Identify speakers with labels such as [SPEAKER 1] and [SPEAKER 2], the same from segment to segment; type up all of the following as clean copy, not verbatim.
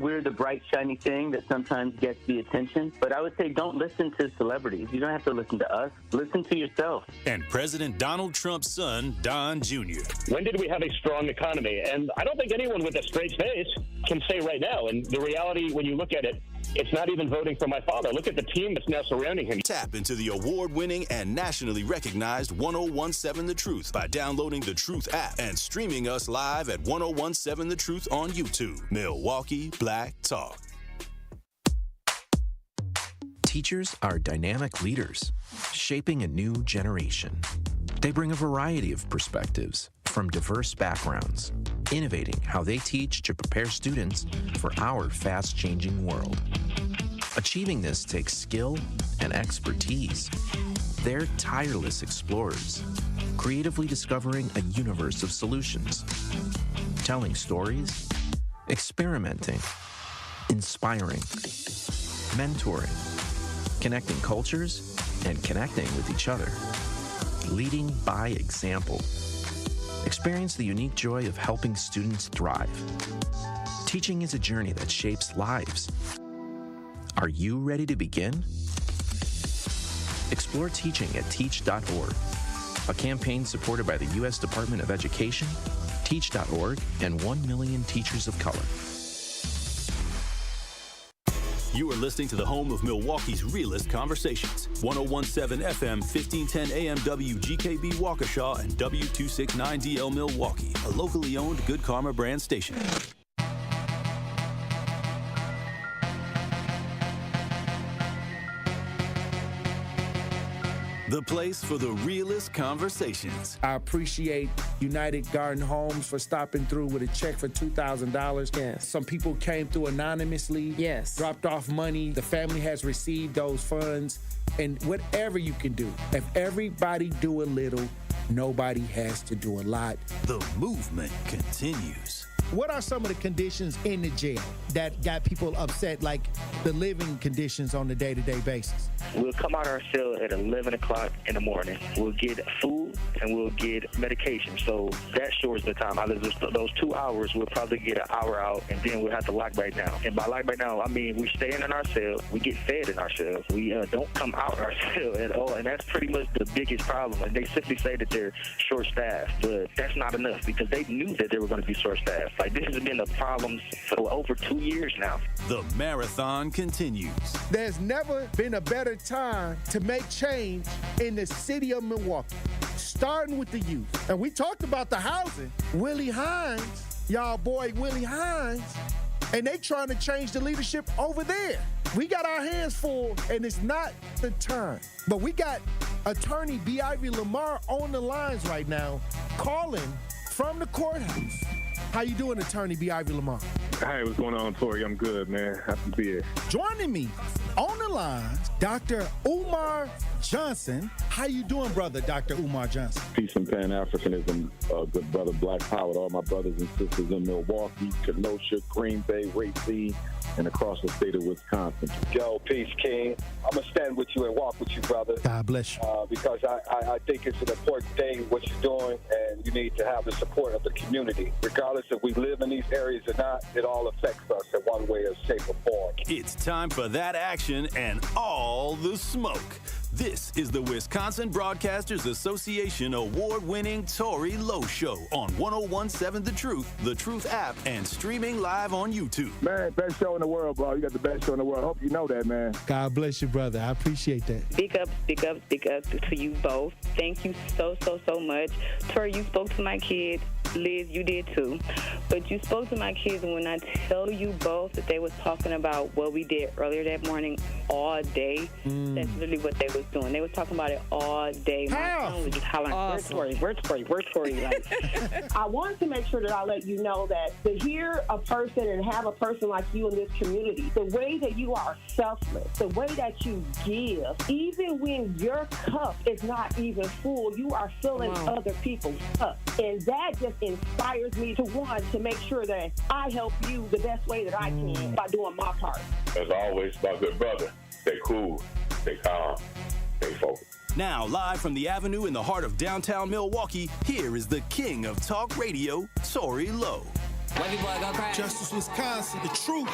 [SPEAKER 1] we're the bright, shiny thing that sometimes gets the attention. But I would say don't listen to celebrities. You don't have to listen to us. Listen to yourself.
[SPEAKER 2] And President Donald Trump's son, Don Jr.
[SPEAKER 3] When did we have a strong economy? And I don't think anyone with a straight face can say right now. And the reality, when you look at it, it's not even voting for my father. Look at the team that's now surrounding him.
[SPEAKER 2] Tap into the award-winning and nationally recognized 1017 The Truth by downloading the Truth app and streaming us live at 1017 The Truth on YouTube. Milwaukee Black Talk.
[SPEAKER 4] Teachers are dynamic leaders, shaping a new generation. They bring a variety of perspectives from diverse backgrounds, innovating how they teach to prepare students for our fast-changing world. Achieving this takes skill and expertise. They're tireless explorers, creatively discovering a universe of solutions, telling stories, experimenting, inspiring, mentoring, connecting cultures, and connecting with each other. Leading by example. Experience the unique joy of helping students thrive. Teaching is a journey that shapes lives. Are you ready to begin? Explore teaching at teach.org, a campaign supported by the U.S. Department of Education, Teach.org, and 1 million teachers of color.
[SPEAKER 2] You are listening to the home of Milwaukee's realest conversations. 1017 FM, 1510 AM WGKB Waukesha and W269DL Milwaukee, a locally owned Good Karma brand station. The place for the realest conversations.
[SPEAKER 5] I appreciate United Garden Homes for stopping through with a check for $2,000.
[SPEAKER 6] Yes.
[SPEAKER 5] Some people came through anonymously.
[SPEAKER 6] Yes.
[SPEAKER 5] Dropped off money. The family has received those funds. And whatever you can do, if everybody do a little, nobody has to do a lot.
[SPEAKER 2] The movement continues.
[SPEAKER 7] What are some of the conditions in the jail that got people upset, like the living conditions on a day-to-day basis?
[SPEAKER 8] We'll come out our cell at 11 o'clock in the morning. We'll get food and we'll get medication. So that shortens the time. Out of those 2 hours, we'll probably get an hour out, and then we'll have to lock back down. And by lock back down, I mean we stay in our cell. We get fed in our cell. We don't come out our cell at all, and that's pretty much the biggest problem. And they simply say that they're short-staffed, but that's not enough because they knew that they were going to be short-staffed. Like, this has been a problem for over 2 years now.
[SPEAKER 2] The marathon continues.
[SPEAKER 7] There's never been a better time to make change in the city of Milwaukee, starting with the youth. And we talked about the housing. Willie Hines, y'all boy Willie Hines, and they trying to change the leadership over there. We got our hands full, and it's not the time. But we got attorney B. Ivy Lamar on the lines right now, calling from the courthouse. How you doing, attorney B. Ivy Lamar?
[SPEAKER 9] Hey, what's going on, Tory? I'm good, man. Happy to be here.
[SPEAKER 7] Joining me on the line, Dr. Umar Johnson. How you doing, brother, Dr. Umar Johnson?
[SPEAKER 9] Peace and Pan-Africanism, good brother Black Power to all my brothers and sisters in Milwaukee, Kenosha, Green Bay, Racine, and across the state of Wisconsin.
[SPEAKER 10] Yo, peace, King. I'm going to stand with you and walk with you, brother.
[SPEAKER 7] God bless you.
[SPEAKER 10] Because I think it's an important thing, what you're doing, and you need to have the support of the community. Regardless if we live in these areas or not, it all affects us in one way or shape or form.
[SPEAKER 2] It's time for that action and all the smoke. This is the Wisconsin Broadcasters Association award-winning Tory Lowe Show on 1017 The Truth app, and streaming live on YouTube.
[SPEAKER 9] Man, best show in the world, bro. You got the best show in the world. Hope you know that, man.
[SPEAKER 7] God bless you, brother. I appreciate that.
[SPEAKER 6] Big up to you both. Thank you so much. Tory, you spoke to my kids. Liz, you did too. But you spoke to my kids, and when I tell you both that they was talking about what we did earlier that morning all day, that's literally what they was doing. They was talking about it all day. My son was just hollering,
[SPEAKER 11] Awesome.
[SPEAKER 6] where's Tory? Like,
[SPEAKER 11] I wanted to make sure that I let you know that to hear a person and have a person like you in this community, the way that you are selfless, the way that you give, even when your cup is not even full, you are filling other people's cup. And that just inspires me to make sure that I help you the best way that I can by doing my part.
[SPEAKER 9] As always, my good brother, stay cool, stay calm, stay focused.
[SPEAKER 2] Now, live from the Avenue in the heart of downtown Milwaukee, here is the king of talk radio, Tory Lowe.
[SPEAKER 12] Wavy boy, go crazy.
[SPEAKER 13] Justice Wisconsin, the truth.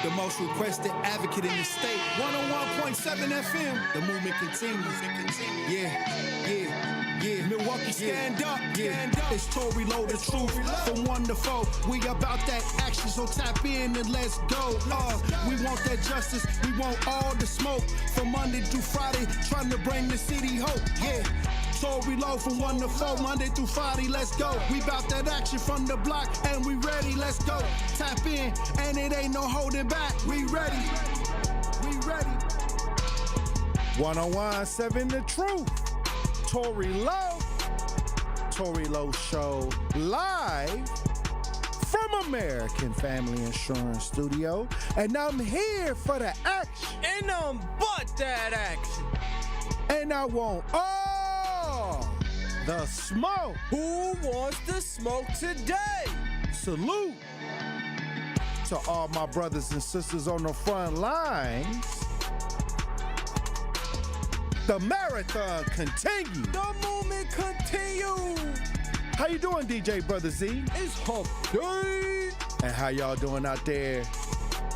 [SPEAKER 13] The most requested advocate in the state. 101.7 FM. The movement continues. Yeah. Milwaukee, stand up. It's Tory, Lowe, the truth. From 1 to 4, we about that action, so tap in and let's go. We want that justice. We want all the smoke. From Monday through Friday, trying to bring the city hope. Yeah. Tory, Lowe from 1 to 4, Monday through Friday, let's go. We bout that action from the block, and we ready, let's go. Tap in, and it ain't no holding back. We ready.
[SPEAKER 7] 101.7 The Truth. Tory Lowe. Tory Lowe Show live from American Family Insurance Studio. And I'm here for the action.
[SPEAKER 12] And but that action.
[SPEAKER 7] And I want all the smoke.
[SPEAKER 12] Who wants the smoke today?
[SPEAKER 7] Salute to all my brothers and sisters on the front lines. The marathon continues.
[SPEAKER 12] The movement continues.
[SPEAKER 7] How you doing, DJ Brother Z?
[SPEAKER 12] It's hump day.
[SPEAKER 7] And how y'all doing out there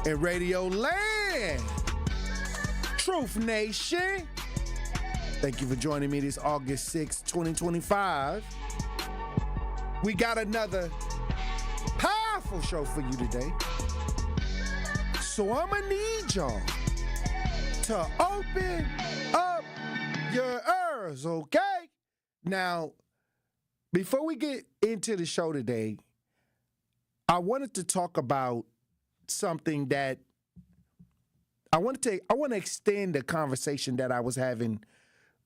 [SPEAKER 7] in Radio Land? Truth Nation. Thank you for joining me this August 6, 2025. We got another powerful show for you today. So I'm gonna need y'all to open up your ears, okay? Now, before we get into the show today, I wanted to talk about something that I want to extend the conversation that I was having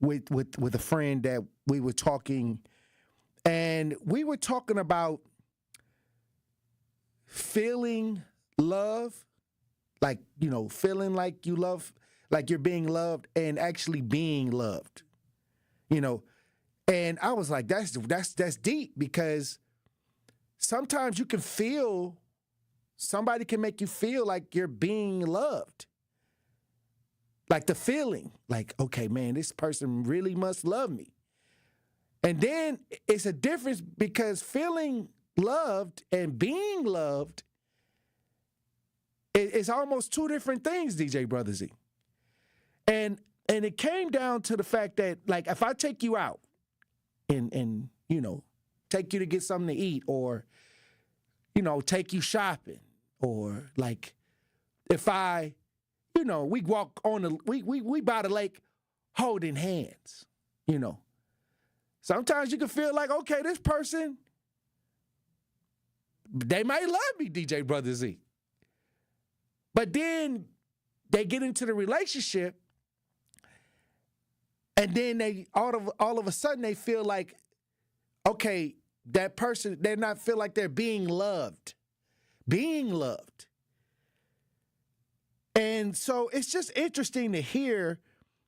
[SPEAKER 7] with a friend that we were talking, and we were talking about feeling love, like, you know, feeling like you love, like you're being loved, and actually being loved, you know. And I was like, that's deep, because sometimes you can feel, somebody can make you feel like you're being loved. Like the feeling, like, okay, man, this person really must love me. And then it's a difference, because feeling loved and being loved is almost two different things, DJ Brother Z. And it came down to the fact that, like, if I take you out and you know, take you to get something to eat, or, you know, take you shopping, or like if I, you know, we walk on the, we by the lake holding hands, you know. Sometimes you can feel like, okay, this person, they might love me, DJ Brother Z. But then they get into the relationship, and then they all of a sudden they feel like, okay, that person, they not feel like they're being loved. And so it's just interesting to hear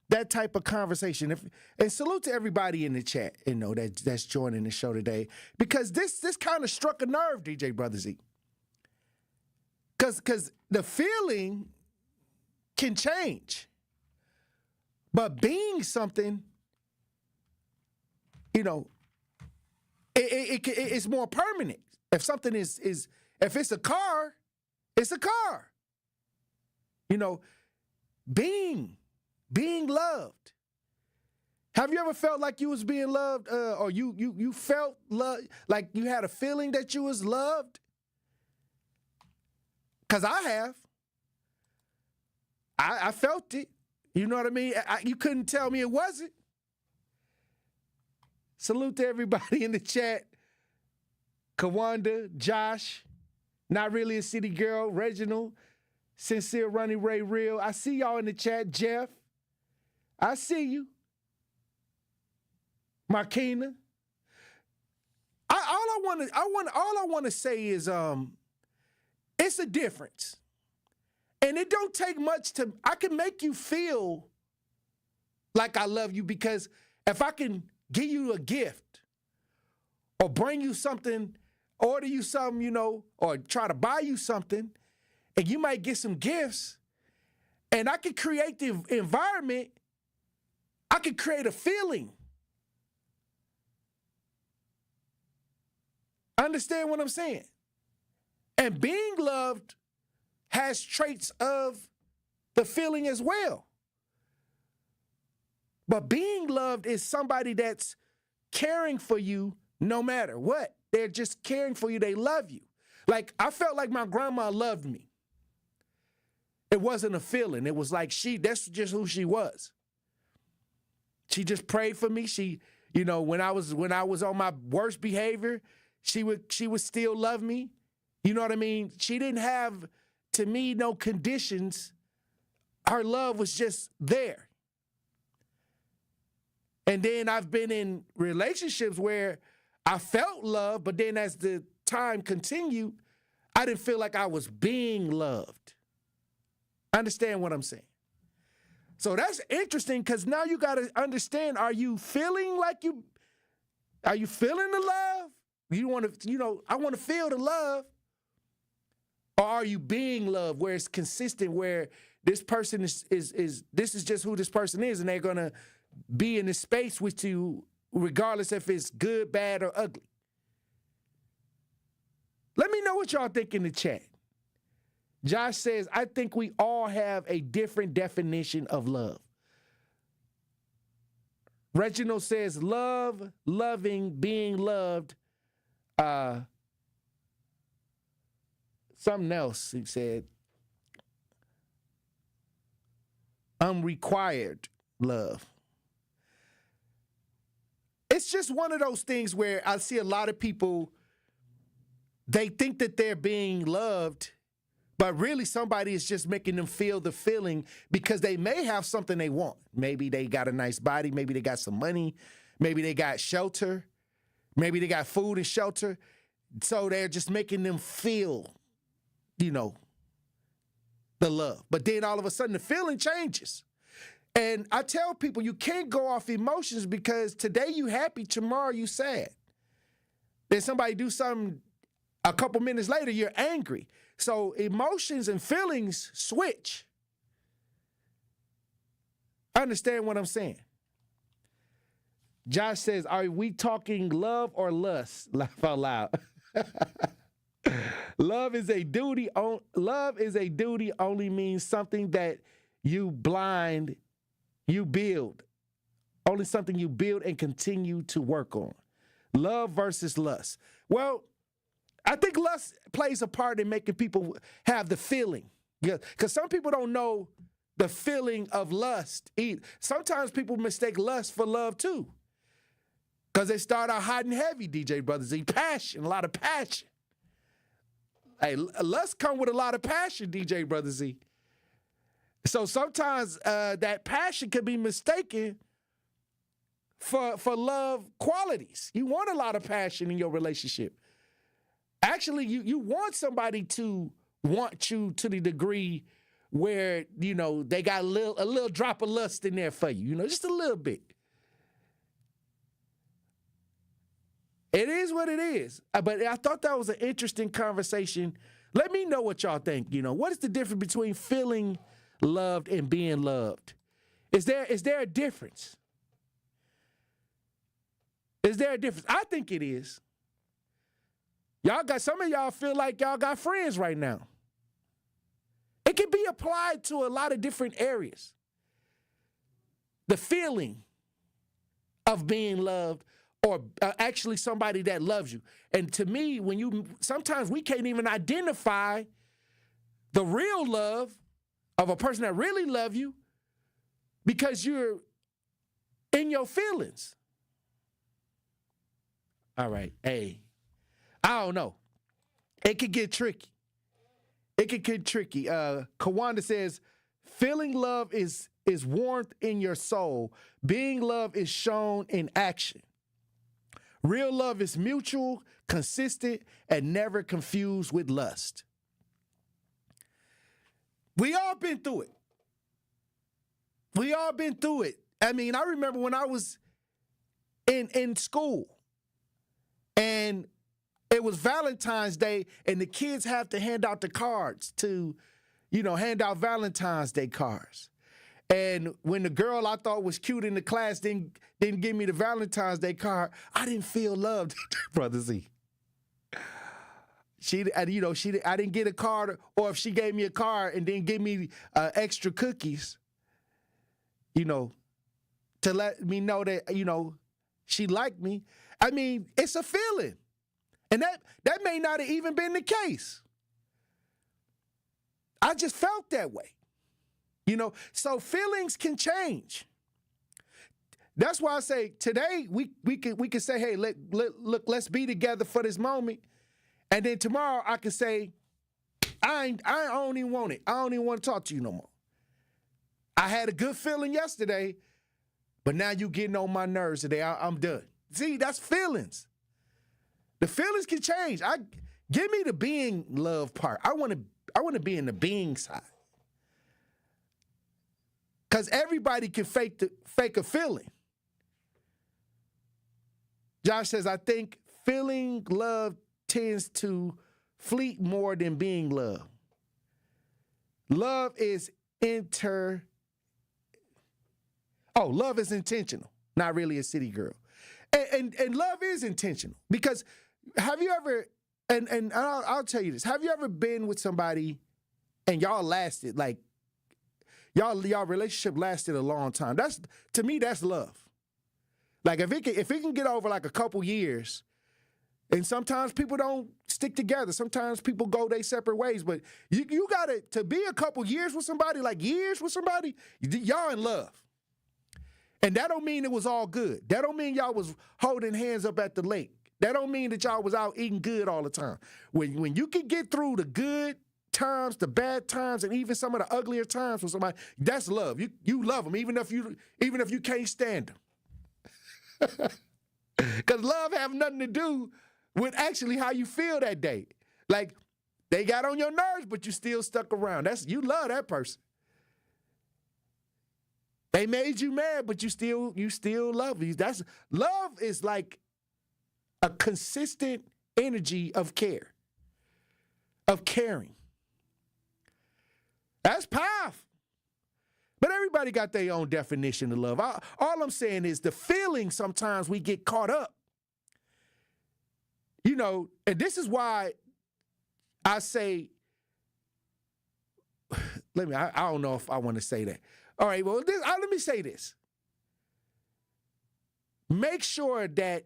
[SPEAKER 7] that type of conversation. And salute to everybody in the chat, you know, that's joining the show today, because this kind of struck a nerve, DJ Brother Z. Because the feeling can change, but being something, you know, it's more permanent. If something is if it's a car, it's a car. You know, being loved. Have you ever felt like you was being loved, or you felt love, like you had a feeling that you was loved? Because I have. I felt it. You know what I mean? You couldn't tell me it wasn't. Salute to everybody in the chat. Kawanda, Josh, Not Really a City Girl, Reginald, Sincere Running Ray Real. I see y'all in the chat. Jeff, I see you. Markina. All I want to say is it's a difference. And it don't take much I can make you feel like I love you, because if I can give you a gift or bring you something, order you something, you know, or try to buy you something, and you might get some gifts, and I could create the environment, I could create a feeling. Understand what I'm saying?
[SPEAKER 5] And being loved has traits of the feeling as well. But being loved is somebody that's caring for you no matter what. They're just caring for you. They love you. Like, I felt like my grandma loved me. It wasn't a feeling. It was like that's just who she was. She just prayed for me. She, when I was on my worst behavior, she would still love me. You know what I mean? She didn't have, to me, no conditions. Her love was just there. And then I've been in relationships where I felt love, but then as the time continued, I didn't feel like I was being loved. Understand what I'm saying? So that's interesting, because now you got to understand, are you feeling the love? You want to, I want to feel the love. Or are you being loved, where it's consistent, where this person is this is just who this person is, and they're going to be in this space with you regardless if it's good, bad, or ugly? Let me know what y'all think in the chat. Josh says, I think we all have a different definition of love. Reginald says, love, loving, being loved. Something else he said. Unrequired love. It's just one of those things where I see a lot of people, they think that they're being loved, but really somebody is just making them feel the feeling because they may have something they want. Maybe they got a nice body. Maybe they got some money. Maybe they got shelter. Maybe they got food and shelter. So they're just making them feel, the love. But then all of a sudden the feeling changes. And I tell people, you can't go off emotions, because today you happy, tomorrow you sad. Then somebody do something, a couple minutes later you're angry. So emotions and feelings switch. Understand what I'm saying? Josh says, are we talking love or lust? Laugh out loud. Love is a duty only means something that you build. Only something you build and continue to work on. Love versus lust. Well, I think lust plays a part in making people have the feeling. Because some people don't know the feeling of lust. Sometimes people mistake lust for love too. Because they start out hot and heavy, DJ Brother Z. Passion, a lot of passion. Hey, lust come with a lot of passion, DJ Brother Z. So sometimes that passion can be mistaken for love qualities. You want a lot of passion in your relationship. Actually, you want somebody to want you to the degree where, they got a little drop of lust in there for you, just a little bit. It is what it is. But I thought that was an interesting conversation. Let me know what y'all think. What is the difference between feeling loved and being loved? Is there a difference? Is there a difference? I think it is. Some of y'all feel like y'all got friends right now. It can be applied to a lot of different areas. The feeling of being loved, or actually somebody that loves you. And to me, sometimes we can't even identify the real love of a person that really loves you because you're in your feelings. All right. Hey, I don't know. It could get tricky. Kawanda says, feeling love is warmth in your soul. Being love is shown in action. Real love is mutual, consistent, and never confused with lust. We all been through it. I mean, I remember when I was in school and it was Valentine's Day and the kids have to hand out the cards to, hand out Valentine's Day cards. And when the girl I thought was cute in the class didn't give me the Valentine's Day card, I didn't feel loved, Brother Z. I didn't get a card, or if she gave me a card and then give me extra cookies, to let me know that, she liked me. I mean, it's a feeling. And that may not have even been the case. I just felt that way. So feelings can change. That's why I say today we can say, hey, look, let's be together for this moment. And then tomorrow I can say, I don't even want it. I don't even want to talk to you no more. I had a good feeling yesterday, but now you getting on my nerves today. I'm done. See, that's feelings. The feelings can change. Give me the being love part. I want to be in the being side. Because everybody can fake a feeling. Josh says, I think feeling love tends to fleet more than being loved. Love is love is intentional, not really a city girl. And love is intentional, because have you ever, and I'll tell you this, have you ever been with somebody and y'all lasted, like, y'all relationship lasted a long time? To me, that's love. Like, if it can get over like a couple years, and sometimes people don't stick together. Sometimes people go their separate ways. But you got to be a couple years with somebody, y'all in love. And that don't mean it was all good. That don't mean y'all was holding hands up at the lake. That don't mean that y'all was out eating good all the time. When you can get through the good times, the bad times, and even some of the uglier times with somebody, that's love. You love them, even if you can't stand them. Because love have nothing to do with actually how you feel that day. Like, they got on your nerves, but you still stuck around. You love that person. They made you mad, but you still love you. Love is like a consistent energy of care, of caring. That's powerful. But everybody got their own definition of love. All I'm saying is the feeling sometimes we get caught up. And this is why I say, I don't know if I want to say that. All right, well, let me say this. Make sure that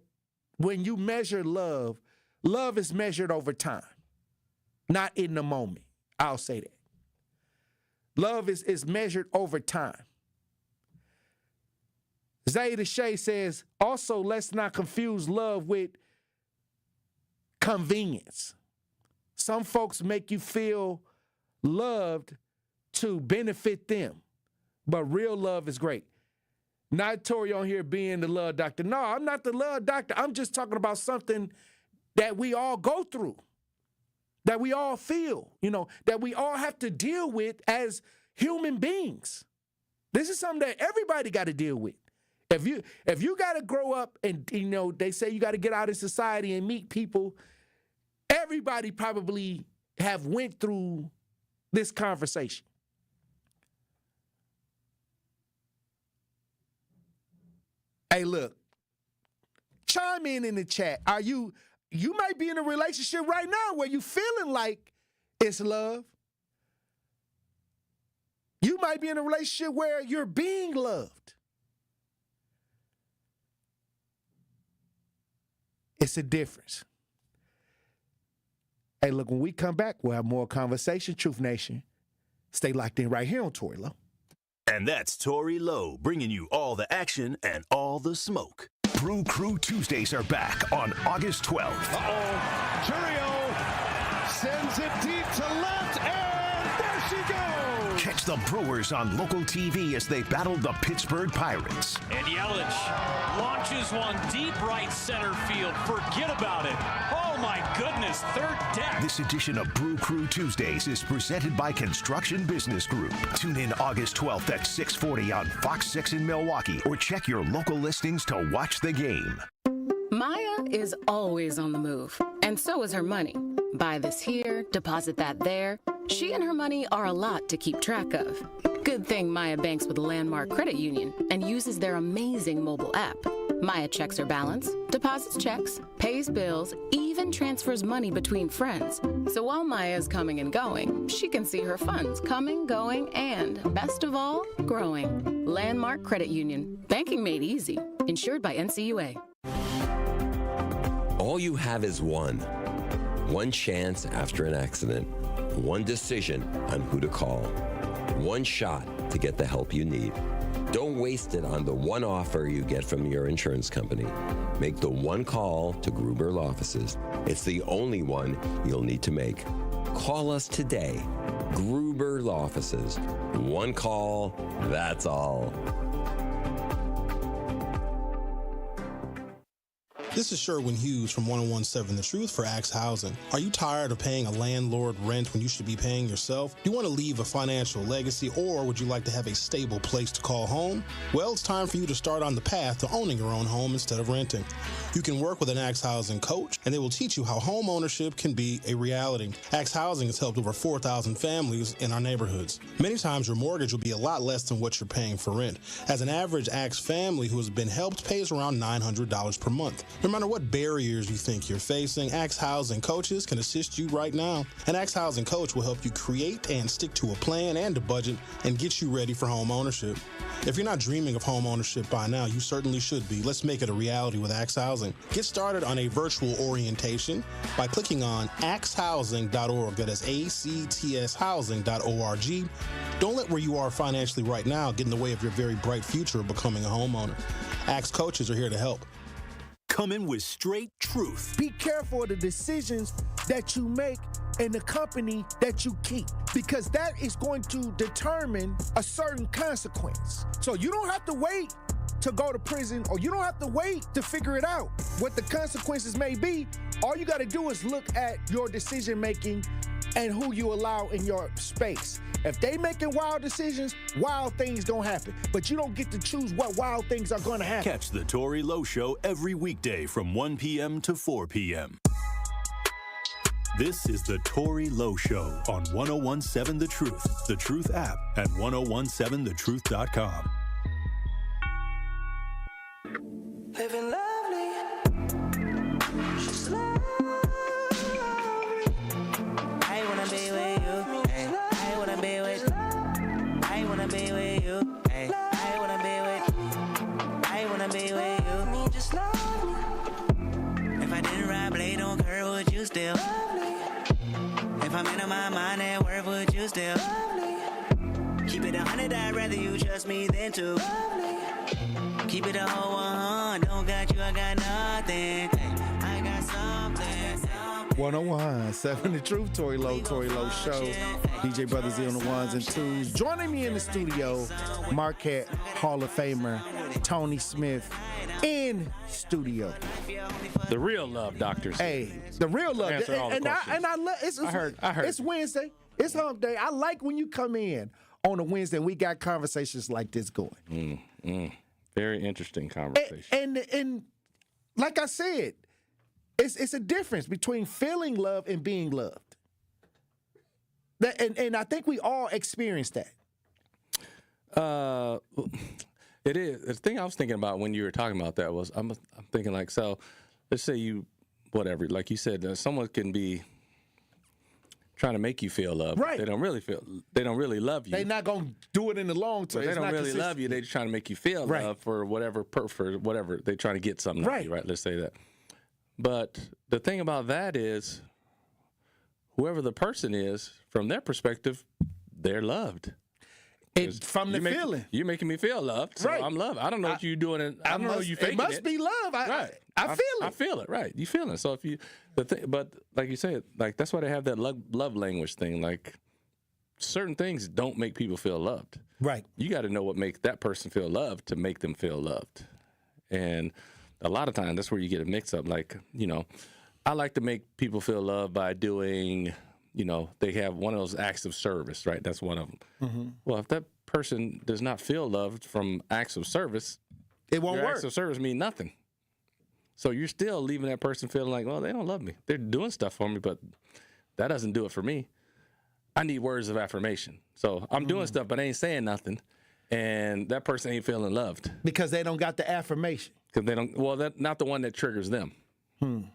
[SPEAKER 5] when you measure love is measured over time, not in the moment. I'll say that. Love is measured over time. Zay Shay says, also, let's not confuse love with convenience. Some folks make you feel loved to benefit them, but real love is great. Not Tory on here being the love doctor. No, I'm not the love doctor. I'm just talking about something that we all go through, that we all feel, that we all have to deal with as human beings. This is something that everybody got to deal with. If you got to grow up and, they say you got to get out in society and meet people, everybody probably have went through this conversation. Hey, look, chime in the chat. You might be in a relationship right now where you feeling like it's love. You might be in a relationship where you're being loved. It's a difference. Hey, look, when we come back, we'll have more conversation. Truth Nation, stay locked in right here on Tory Lowe.
[SPEAKER 2] And that's Tory Lowe, bringing you all the action and all the smoke.
[SPEAKER 14] Brew Crew Tuesdays are back on August 12th.
[SPEAKER 12] Churio sends it deep to left, and there she goes.
[SPEAKER 14] Catch the Brewers on local TV as they battle the Pittsburgh Pirates.
[SPEAKER 15] And Yelich launches one deep right center field. Forget about it. Oh, my goodness, third deck.
[SPEAKER 14] This edition of Brew Crew Tuesdays is presented by Construction Business Group. Tune in August 12th at 6:40 on Fox 6 in Milwaukee, or check your local listings to watch the game.
[SPEAKER 16] Maya is always on the move, and so is her money. Buy this here, deposit that there. She and her money are a lot to keep track of. Good Good thing Maya banks with Landmark Credit Union and uses their amazing mobile app. Maya checks her balance, deposits checks, pays bills, even transfers money between friends. So while Maya is coming and going, she can see her funds coming, going, and, best of all, growing. Landmark Credit Union. Banking made easy. Insured by NCUA.
[SPEAKER 17] All you have is one. One chance after an accident. One decision on who to call. One shot to get the help you need. Don't waste it on the one offer you get from your insurance company. Make the one call to Gruber Law Offices. It's the only one you'll need to make. Call us today. Gruber Law Offices. One call, that's all.
[SPEAKER 18] This is Sherwin Hughes from 1017 The Truth for Axe Housing. Are you tired of paying a landlord rent when you should be paying yourself? Do you want to leave a financial legacy, or would you like to have a stable place to call home? Well, it's time for you to start on the path to owning your own home instead of renting. You can work with an Axe Housing coach, and they will teach you how home ownership can be a reality. Axe Housing has helped over 4,000 families in our neighborhoods. Many times your mortgage will be a lot less than what you're paying for rent. As an average Axe family who has been helped pays around $900 per month. No matter what barriers you think you're facing, Axe Housing coaches can assist you right now. An Axe Housing coach will help you create and stick to a plan and a budget and get you ready for home ownership. If you're not dreaming of home ownership by now, you certainly should be. Let's make it a reality with Axe Housing. Get started on a virtual orientation by clicking on axehousing.org. That is ACTS housing.org. Don't let where you are financially right now get in the way of your very bright future of becoming a homeowner. Axe coaches are here to help.
[SPEAKER 2] Coming with straight truth.
[SPEAKER 7] Be careful of the decisions that you make and the company that you keep, because that is going to determine a certain consequence. So you don't have to wait to go to prison, or you don't have to wait to figure it out what the consequences may be. All you got to do is look at your decision making and who you allow in your space. If they making wild decisions, wild things gonna happen. But you don't get to choose what wild things are gonna happen.
[SPEAKER 2] Catch the Tory Lowe Show every weekday from 1 p.m. to 4 p.m. This is the Tory Lowe Show on 1017 The Truth, The Truth app, and 1017thetruth.com.
[SPEAKER 19] Living lovely. She's lovely. I wanna be with you. Ay, I wanna be with. I wanna be with you. Ay, I wanna be with. I wanna be with you. Me just love me. If I didn't ride blade on curve, would you still? If I'm in my mind at work, would you still? Keep it 100, I'd rather you trust me than to. Keep it a whole 100, don't got you, I got nothing. I got something.
[SPEAKER 5] 1017 The Truth, Tory Lowe Show. DJ Brother Z on the ones and twos. Joining me in the studio, Marquette Hall of Famer Tony Smith in studio.
[SPEAKER 20] The real love doctors.
[SPEAKER 5] Hey, the real love.
[SPEAKER 20] And
[SPEAKER 5] I love I heard. It's Wednesday. It's hump day. I like when you come in on a Wednesday and we got conversations like this going.
[SPEAKER 20] Very interesting conversation.
[SPEAKER 5] And like I said, it's a difference between feeling love and being loved. And I think we all experience that.
[SPEAKER 20] It is. The thing I was thinking about when you were talking about that was I'm thinking like, so let's say you, whatever, like you said, someone can be trying to make you feel love.
[SPEAKER 5] Right.
[SPEAKER 20] They don't really love you.
[SPEAKER 5] They're not going to do it in the long term.
[SPEAKER 20] They don't really love you. They're just trying to make you feel love for whatever. They're trying to get something out of you, right? Let's say that. But the thing about that is, whoever the person is, from their perspective, they're loved.
[SPEAKER 5] From the feeling.
[SPEAKER 20] You're making me feel loved, so I'm loved. I don't know what you're doing. I don't know you faking it.
[SPEAKER 5] It must be love. I feel it.
[SPEAKER 20] I feel it, right. You feel it. So if you, but like you said, like that's why they have that love language thing. Like certain things don't make people feel loved.
[SPEAKER 5] Right.
[SPEAKER 20] You got to know what makes that person feel loved to make them feel loved. And a lot of times that's where you get a mix up. Like, I like to make people feel loved by doing, they have one of those acts of service, right? That's one of them. Mm-hmm. Well, if that person does not feel loved from acts of service,
[SPEAKER 5] it won't work.
[SPEAKER 20] Acts of service mean nothing. So you're still leaving that person feeling like, well, they don't love me. They're doing stuff for me, but that doesn't do it for me. I need words of affirmation. So I'm doing stuff, but I ain't saying nothing. And that person ain't feeling loved.
[SPEAKER 5] Because they don't got the affirmation.
[SPEAKER 20] Because they don't, well, that's not the one that triggers them.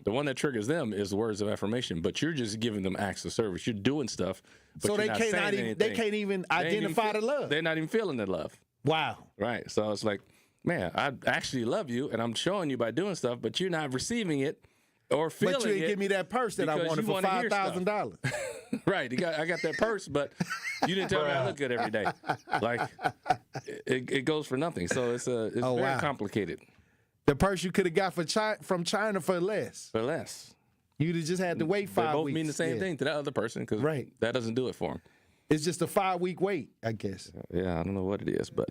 [SPEAKER 20] The one that triggers them is words of affirmation, but you're just giving them acts of service. You're doing stuff, but
[SPEAKER 5] so they can't even identify the love.
[SPEAKER 20] They're not even feeling the love.
[SPEAKER 5] Wow.
[SPEAKER 20] Right. So it's like, man, I actually love you, and I'm showing you by doing stuff, but you're not receiving it or feeling it.
[SPEAKER 5] But you didn't give me that purse that I wanted for $5,000.
[SPEAKER 20] Right. I got that purse, but you didn't tell me I look good every day. Like, it goes for nothing. So it's very complicated.
[SPEAKER 5] The purse you could have got from China for less.
[SPEAKER 20] For less.
[SPEAKER 5] You'd have just had to wait 5 weeks.
[SPEAKER 20] They both mean the same thing to that other person because that doesn't do it for them.
[SPEAKER 5] It's just a 5-week wait, I guess.
[SPEAKER 20] Yeah, I don't know what it is, but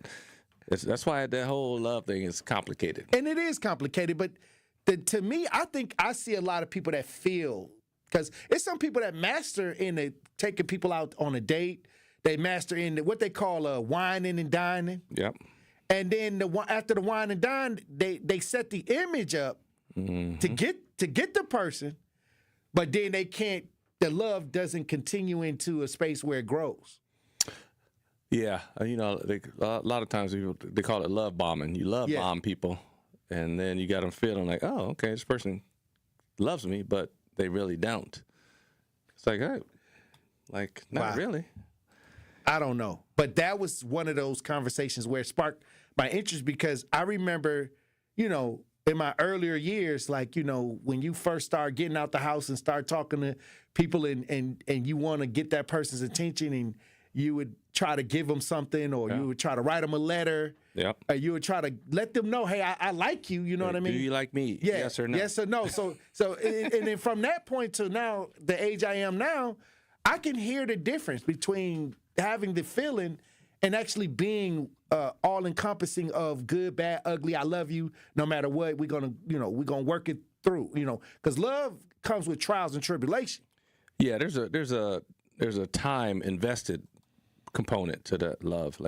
[SPEAKER 20] that's why that whole love thing is complicated.
[SPEAKER 5] And it is complicated, but to me, I think I see a lot of people that feel, because it's some people that master in taking people out on a date. They master in what they call whining and dining.
[SPEAKER 20] Yep.
[SPEAKER 5] And then after the wine and dine, they set the image up to get the person, but then they can't. The love doesn't continue into a space where it grows.
[SPEAKER 20] Yeah, a lot of times they call it love bombing. You love bomb people, and then you got them feeling like, oh, okay, this person loves me, but they really don't. It's like, hey, not really.
[SPEAKER 5] I don't know. But that was one of those conversations where it sparked my interest because I remember, in my earlier years, when you first start getting out the house and start talking to people and you want to get that person's attention and you would try to give them something or you would try to write them a letter.
[SPEAKER 20] Yep.
[SPEAKER 5] Or you would try to let them know, hey, I like you. You know what I mean?
[SPEAKER 20] Do you like me?
[SPEAKER 5] Yeah.
[SPEAKER 20] Yes or no?
[SPEAKER 5] Yes or no. So and then from that point to now, the age I am now, I can hear the difference between having the feeling and actually being all-encompassing of good, bad, ugly. I love you. No matter what, we're gonna work it through. Because love comes with trials and tribulation.
[SPEAKER 20] Yeah, there's a time invested component to that love.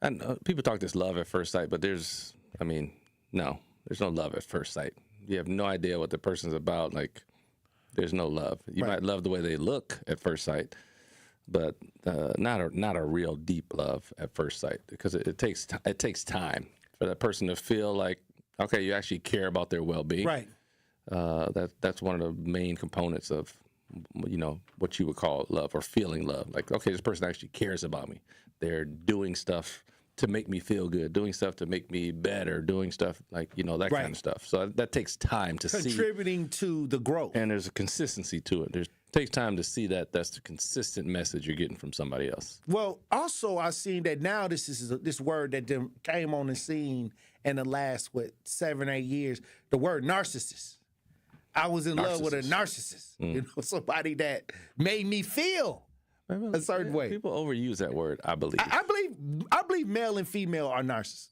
[SPEAKER 20] And people talk this love at first sight, but there's no love at first sight. You have no idea what the person's about. There's no love. You might love the way they look at first sight, but not a real deep love at first sight because it takes time for that person to feel like, okay, you actually care about their well-being.
[SPEAKER 5] Right.
[SPEAKER 20] That's one of the main components of what you would call love or feeling love. Like, okay, this person actually cares about me. They're doing stuff to make me feel good, doing stuff to make me better, doing stuff that kind of stuff. So that takes time to see.
[SPEAKER 5] Contributing to the growth.
[SPEAKER 20] And there's a consistency to it. It takes time to see that that's the consistent message you're getting from somebody else.
[SPEAKER 5] Well, also I've seen that now this word that came on the scene in the last, 7 or 8 years, the word narcissist. I was in love with a narcissist, somebody that made me feel a certain way.
[SPEAKER 20] People overuse that word, I believe.
[SPEAKER 5] I believe male and female are narcissists.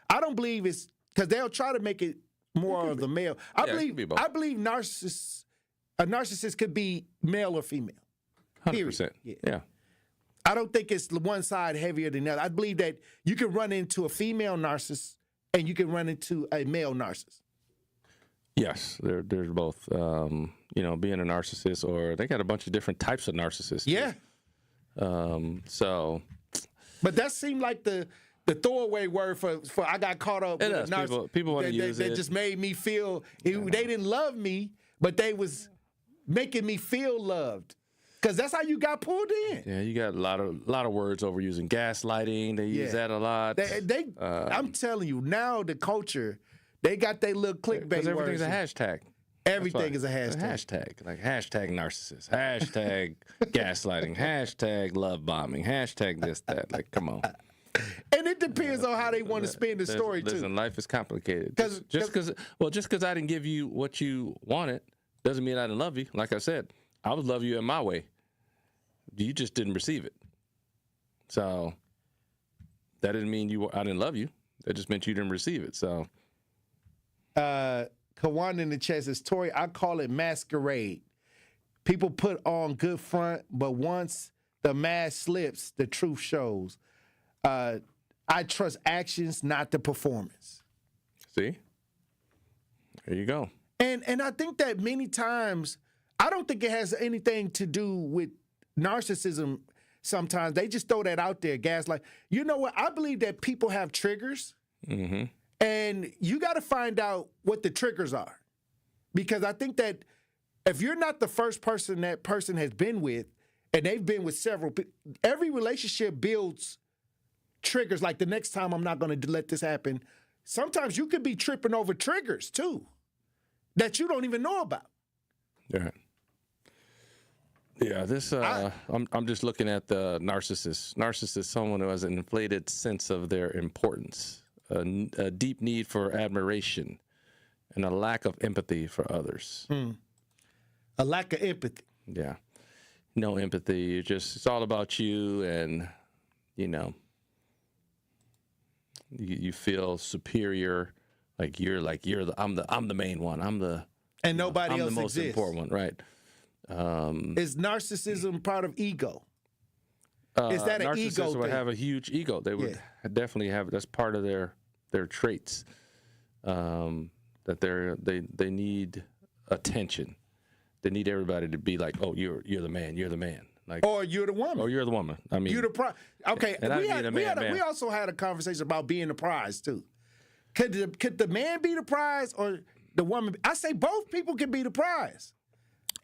[SPEAKER 5] I don't believe it's because they'll try to make it more of the male. I believe a narcissist could be male or female.
[SPEAKER 20] 100%. Yeah.
[SPEAKER 5] I don't think it's one side heavier than the other. I believe that you can run into a female narcissist and you can run into a male narcissist.
[SPEAKER 20] Yes, there's both. Being a narcissist, or they got a bunch of different types of narcissists.
[SPEAKER 5] Yeah. But that seemed like the throwaway word for I got caught up with a narcissist.
[SPEAKER 20] People want to use it.
[SPEAKER 5] That just made me feel they didn't love me, but they was making me feel loved. Because that's how you got pulled in.
[SPEAKER 20] Yeah, you got a lot of words overusing. Gaslighting, they use that a lot.
[SPEAKER 5] I'm telling you, now the culture, they got their little clickbait words.
[SPEAKER 20] Because everything's a hashtag.
[SPEAKER 5] Everything is a hashtag.
[SPEAKER 20] Hashtag. Like hashtag narcissist, hashtag gaslighting, hashtag love bombing, hashtag this, that. Like, come on.
[SPEAKER 5] And it depends on how they want to spin the story, too.
[SPEAKER 20] Listen, life is complicated. Just because I didn't give you what you wanted doesn't mean I didn't love you. Like I said, I would love you in my way. You just didn't receive it. So that didn't mean I didn't love you. That just meant you didn't receive it. So
[SPEAKER 5] Kawan in the chat says, Tory, I call it masquerade. People put on good front, but once the mask slips, the truth shows. I trust actions, not the performance.
[SPEAKER 20] See? There you go.
[SPEAKER 5] And I think that many times, I don't think it has anything to do with narcissism. sometimes. They just throw that out there, gaslight. You know what? I believe that people have triggers, and you got to find out what the triggers are. Because I think that if you're not the first person that person has been with, and they've been with several people, every relationship builds triggers. Like, the next time I'm not going to let this happen. Sometimes you could be tripping over triggers, too, that you don't even know about.
[SPEAKER 20] Yeah. Yeah, I'm just looking at the narcissist. Narcissist is someone who has an inflated sense of their importance, a deep need for admiration, and a lack of empathy for others.
[SPEAKER 5] A lack of empathy.
[SPEAKER 20] Yeah. No empathy. It's all about you, and, you know, you feel superior, like I'm the main one.
[SPEAKER 5] And nobody else
[SPEAKER 20] I'm the most
[SPEAKER 5] exists.
[SPEAKER 20] important one, right?
[SPEAKER 5] Is narcissism part of ego? Is that an ego
[SPEAKER 20] narcissists would
[SPEAKER 5] thing?
[SPEAKER 20] have a huge ego. They would definitely have. That's part of their traits. That they need attention. They need everybody to be like, oh, you're the man. You're the man. Like,
[SPEAKER 5] Or you're the woman.
[SPEAKER 20] or you're the woman. I mean,
[SPEAKER 5] You're the prize. Okay,
[SPEAKER 20] And I mean
[SPEAKER 5] we also had a conversation about being the prize too. Could the man be the prize or the woman? I say both people can be the prize.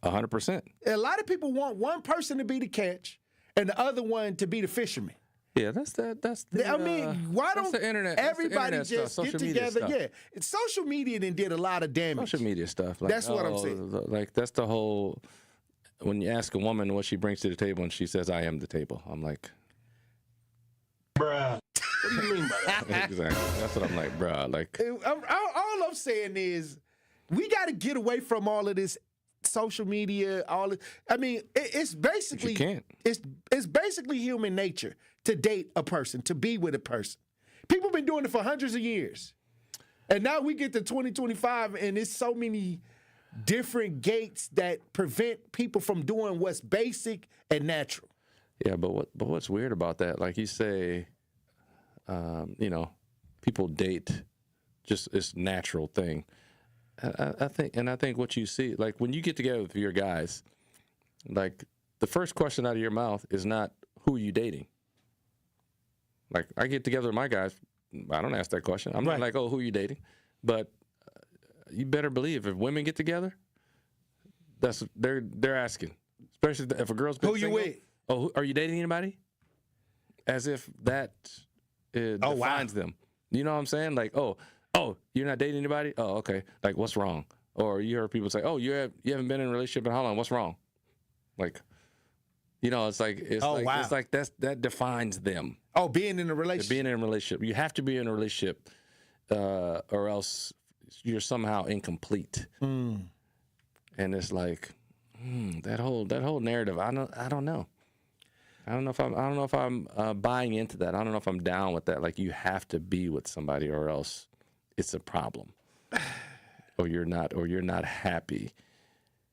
[SPEAKER 20] 100%.
[SPEAKER 5] A lot of people want one person to be the catch and the other one to be the fisherman.
[SPEAKER 20] Yeah, that's the.
[SPEAKER 5] I mean, why
[SPEAKER 20] that's
[SPEAKER 5] don't
[SPEAKER 20] the internet, that's the
[SPEAKER 5] everybody
[SPEAKER 20] internet
[SPEAKER 5] just
[SPEAKER 20] stuff,
[SPEAKER 5] get
[SPEAKER 20] social media
[SPEAKER 5] together?
[SPEAKER 20] stuff.
[SPEAKER 5] Yeah, social media did a lot of damage.
[SPEAKER 20] Social media stuff. Like,
[SPEAKER 5] That's what I'm saying.
[SPEAKER 20] Like, that's the whole. When you ask a woman what she brings to the table and she says, "I am the table," I'm like,
[SPEAKER 12] Bruh. What do you mean by that?
[SPEAKER 20] exactly. That's what I'm like, bruh. Like,
[SPEAKER 5] All I'm saying is, we got to get away from all of this social media. I mean, it's basically
[SPEAKER 20] you can't.
[SPEAKER 5] It's basically human nature to date a person, to be with a person. People been doing it for hundreds of years, and now we get to 2025, and it's so many different gates that prevent people from doing what's basic and natural.
[SPEAKER 20] yeah, but what's weird about that? Like you say, you know, people date, just it's natural thing. I think what you see, like when you get together with your guys, like the first question out of your mouth is not who are you dating. Like I get together with my guys, I don't ask that question. I'm not like, oh, who are you dating? But you better believe if women get together, that's they're asking, especially if a girl's been
[SPEAKER 5] Who you
[SPEAKER 20] single,
[SPEAKER 5] with?
[SPEAKER 20] Oh, are you dating anybody? As if that defines them. You know what I'm saying? Like, oh, you're not dating anybody? Oh, okay. Like, what's wrong? Or you heard people say, oh, you haven't been in a relationship in how long? What's wrong? Like, you know, it's like that defines them.
[SPEAKER 5] Oh, being in a relationship.
[SPEAKER 20] Being in a relationship. You have to be in a relationship, or else you're somehow incomplete. And it's like that whole narrative. I don't know. I don't know if I'm buying into that. I don't know if I'm down with that. Like, you have to be with somebody, or else it's a problem, or you're not happy.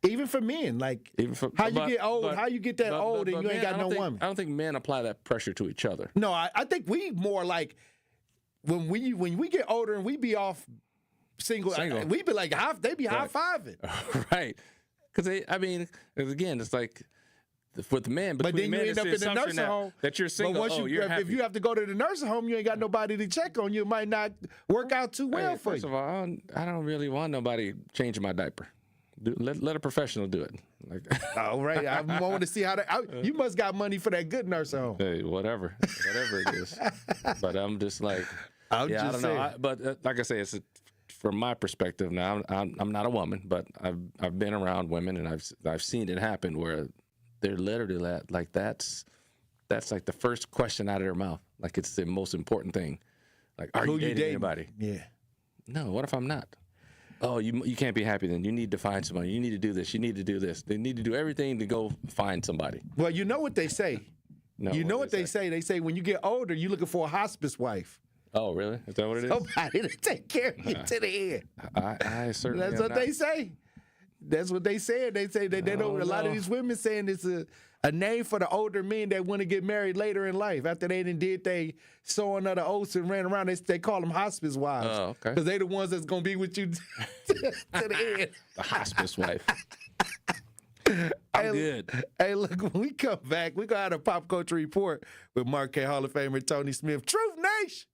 [SPEAKER 5] Even for men, like how you get old, how you get that old, and you ain't got no woman.
[SPEAKER 20] I don't think men apply that pressure to each other.
[SPEAKER 5] No, I think we more like when we get older and we be off single. We be like they be high fiving,
[SPEAKER 20] right? Because again, it's like with the men,
[SPEAKER 5] but then you end up in the nursing home
[SPEAKER 20] that you're single.
[SPEAKER 5] But if you have to go to the nursing home, you ain't got nobody to check on you. It might not work out too well for you.
[SPEAKER 20] First of all, I don't really want nobody changing my diaper. Let a professional do it. Like,
[SPEAKER 5] all right, I want to see how that. You must got money for that good nursing home.
[SPEAKER 20] Hey, whatever it is. But I'm just like, I don't know. But like I say, it's from my perspective. Now, I'm not a woman, but I've been around women, and I've seen it happen where they're literally like that's like the first question out of their mouth. Like, it's the most important thing. Like, are you dating anybody?
[SPEAKER 5] Yeah.
[SPEAKER 20] No. What if I'm not? Oh, you can't be happy then. You need to find somebody. You need to do this. You need to do this. They need to do everything to go find somebody.
[SPEAKER 5] Well, you know what they say.
[SPEAKER 20] No,
[SPEAKER 5] you know what they say. They say when you get older, you're looking for a hospice wife.
[SPEAKER 20] Oh, really? Is that what it is?
[SPEAKER 5] Somebody to take care of you to the end.
[SPEAKER 20] I certainly.
[SPEAKER 5] That's what they say. That's what they said. They say that they don't. A lot of these women saying it's a name for the older men that want to get married later in life. After they did they sowing of the oats and ran around, they call them hospice wives.
[SPEAKER 20] Oh, okay.
[SPEAKER 5] Because they the ones that's gonna be with you to the end.
[SPEAKER 20] The hospice wife. I'm good.
[SPEAKER 5] Hey, look, when we come back, we're going to have a pop culture report with Marquette Hall of Famer Tony Smith. Truth Nation!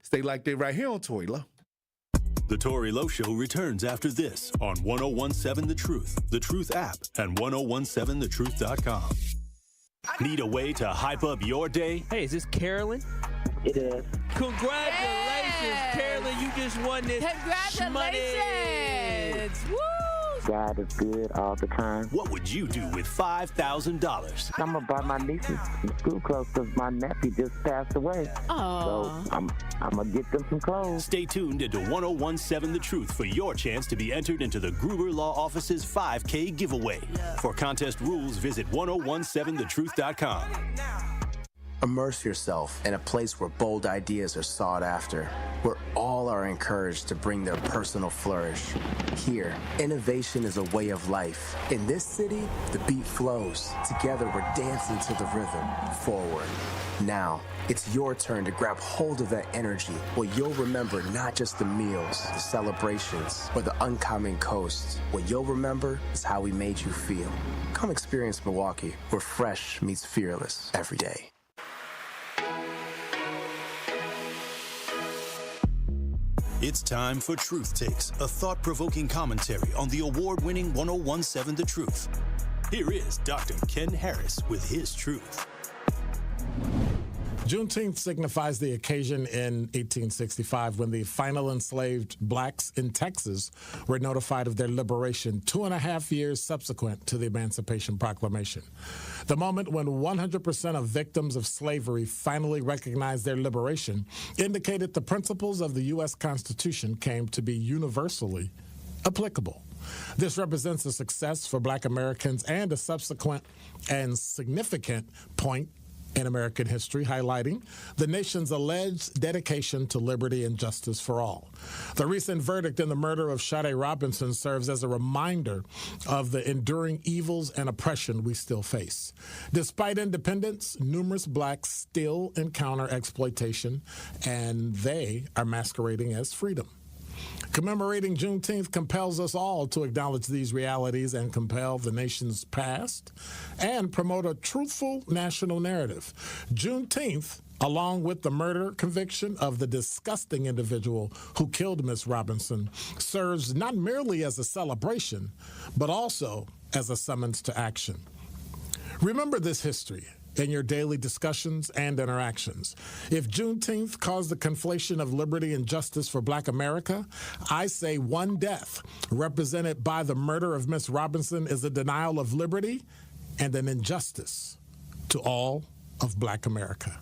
[SPEAKER 5] Stay like that right here on Tory Lowe.
[SPEAKER 2] The Tory Lowe Show returns after this on 1017 The Truth app, and 1017thetruth.com. Need a way to hype up your day?
[SPEAKER 21] Hey, is this Carolyn?
[SPEAKER 1] It is.
[SPEAKER 21] Congratulations, Carolyn. You just won this
[SPEAKER 22] Congratulations. Woo!
[SPEAKER 1] God is good all the time.
[SPEAKER 2] What would you do with $5,000?
[SPEAKER 1] I'm going to buy my nieces some school clothes because my nephew just passed away. So I'm going to get them some clothes.
[SPEAKER 2] Stay tuned into 1017 The Truth for your chance to be entered into the Gruber Law Office's 5K giveaway. For contest rules, visit 1017thetruth.com.
[SPEAKER 4] Immerse yourself in a place where bold ideas are sought after, where all are encouraged to bring their personal flourish. Here, innovation is a way of life. In this city, the beat flows. Together, we're dancing to the rhythm. Forward. Now, it's your turn to grab hold of that energy, where you'll remember not just the meals, the celebrations, or the uncommon coast. What you'll remember is how we made you feel. Come experience Milwaukee, where fresh meets fearless every day.
[SPEAKER 2] It's time for Truth Takes, a thought-provoking commentary on the award-winning 1017 The Truth. Here is Dr. Ken Harris with his truth.
[SPEAKER 7] Juneteenth signifies the occasion in 1865 when the final enslaved blacks in Texas were notified of their liberation 2.5 years subsequent to the Emancipation Proclamation. The moment when 100% of victims of slavery finally recognized their liberation indicated the principles of the U.S. Constitution came to be universally applicable. This represents a success for Black Americans and a subsequent and significant point in American history, highlighting the nation's alleged dedication to liberty and justice for all. The recent verdict in the murder of Sade Robinson serves as a reminder of the enduring evils and oppression we still face. Despite independence, numerous blacks still encounter exploitation, and they are masquerading as freedom. Commemorating Juneteenth compels us all to acknowledge these realities and compel the nation's past and promote a truthful national narrative. Juneteenth, along with the murder conviction of the disgusting individual who killed Miss Robinson, serves not merely as a celebration, but also as a summons to action. Remember this history in your daily discussions and interactions. If Juneteenth caused the conflation of liberty and justice for Black America, I say one death represented by the murder of Miss Robinson is a denial of liberty and an injustice to all of Black America.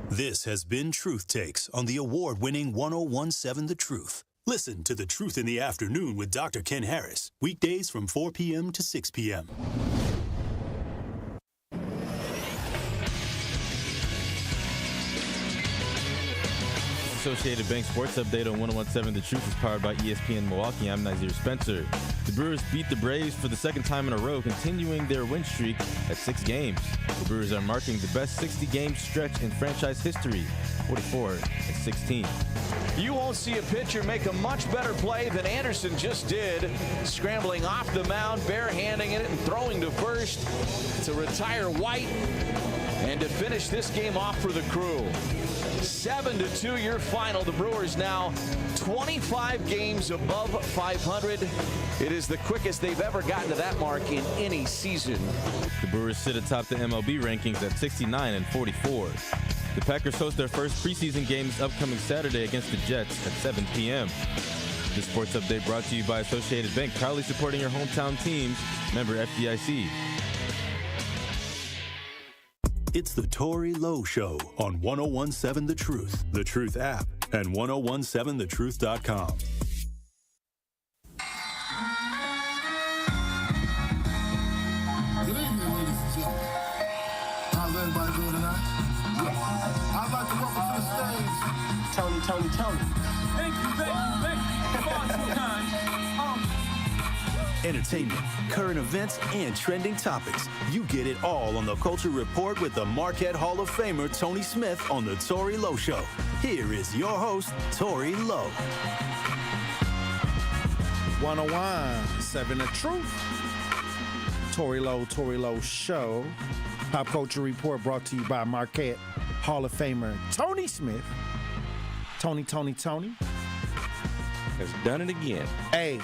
[SPEAKER 2] This has been Truth Takes on the award-winning 1017 The Truth. Listen to The Truth in the Afternoon with Dr. Ken Harris, weekdays from 4 p.m. to 6 p.m.
[SPEAKER 21] Associated Bank Sports Update on 1017 The Truth is powered by ESPN Milwaukee. I'm Nazir Spencer. The Brewers beat the Braves for the second time in a row, continuing their win streak at 6 games. The Brewers are marking the best 60-game stretch in franchise history, 44-16.
[SPEAKER 23] You won't see a pitcher make a much better play than Anderson just did, scrambling off the mound, barehanding it and throwing to first to retire White and to finish this game off for the Crew. 7-2 your final. The Brewers now 25 games above 500. It is the quickest they've ever gotten to that mark in any season.
[SPEAKER 21] The Brewers sit atop the MLB rankings at 69-44. The Packers host their first preseason game this upcoming Saturday against the Jets at 7 p.m. This sports update brought to you by Associated Bank, proudly supporting your hometown teams. Member FDIC.
[SPEAKER 2] It's the Tory Lowe Show on 1017 The Truth app, and 1017thetruth.com.
[SPEAKER 24] Good evening, ladies and gentlemen. How's everybody doing tonight? Good. I'd like to welcome to the stage Tony.
[SPEAKER 12] Thank you. Far too kind.
[SPEAKER 2] Entertainment, current events, and trending topics. You get it all on the Culture Report with the Marquette Hall of Famer Tony Smith on the Tory Lowe Show. Here is your host, Tory Lowe.
[SPEAKER 5] 101.7 The Truth. Tory Lowe Show. Pop Culture Report brought to you by Marquette Hall of Famer Tony Smith. Tony.
[SPEAKER 20] Has done it again.
[SPEAKER 5] Hey,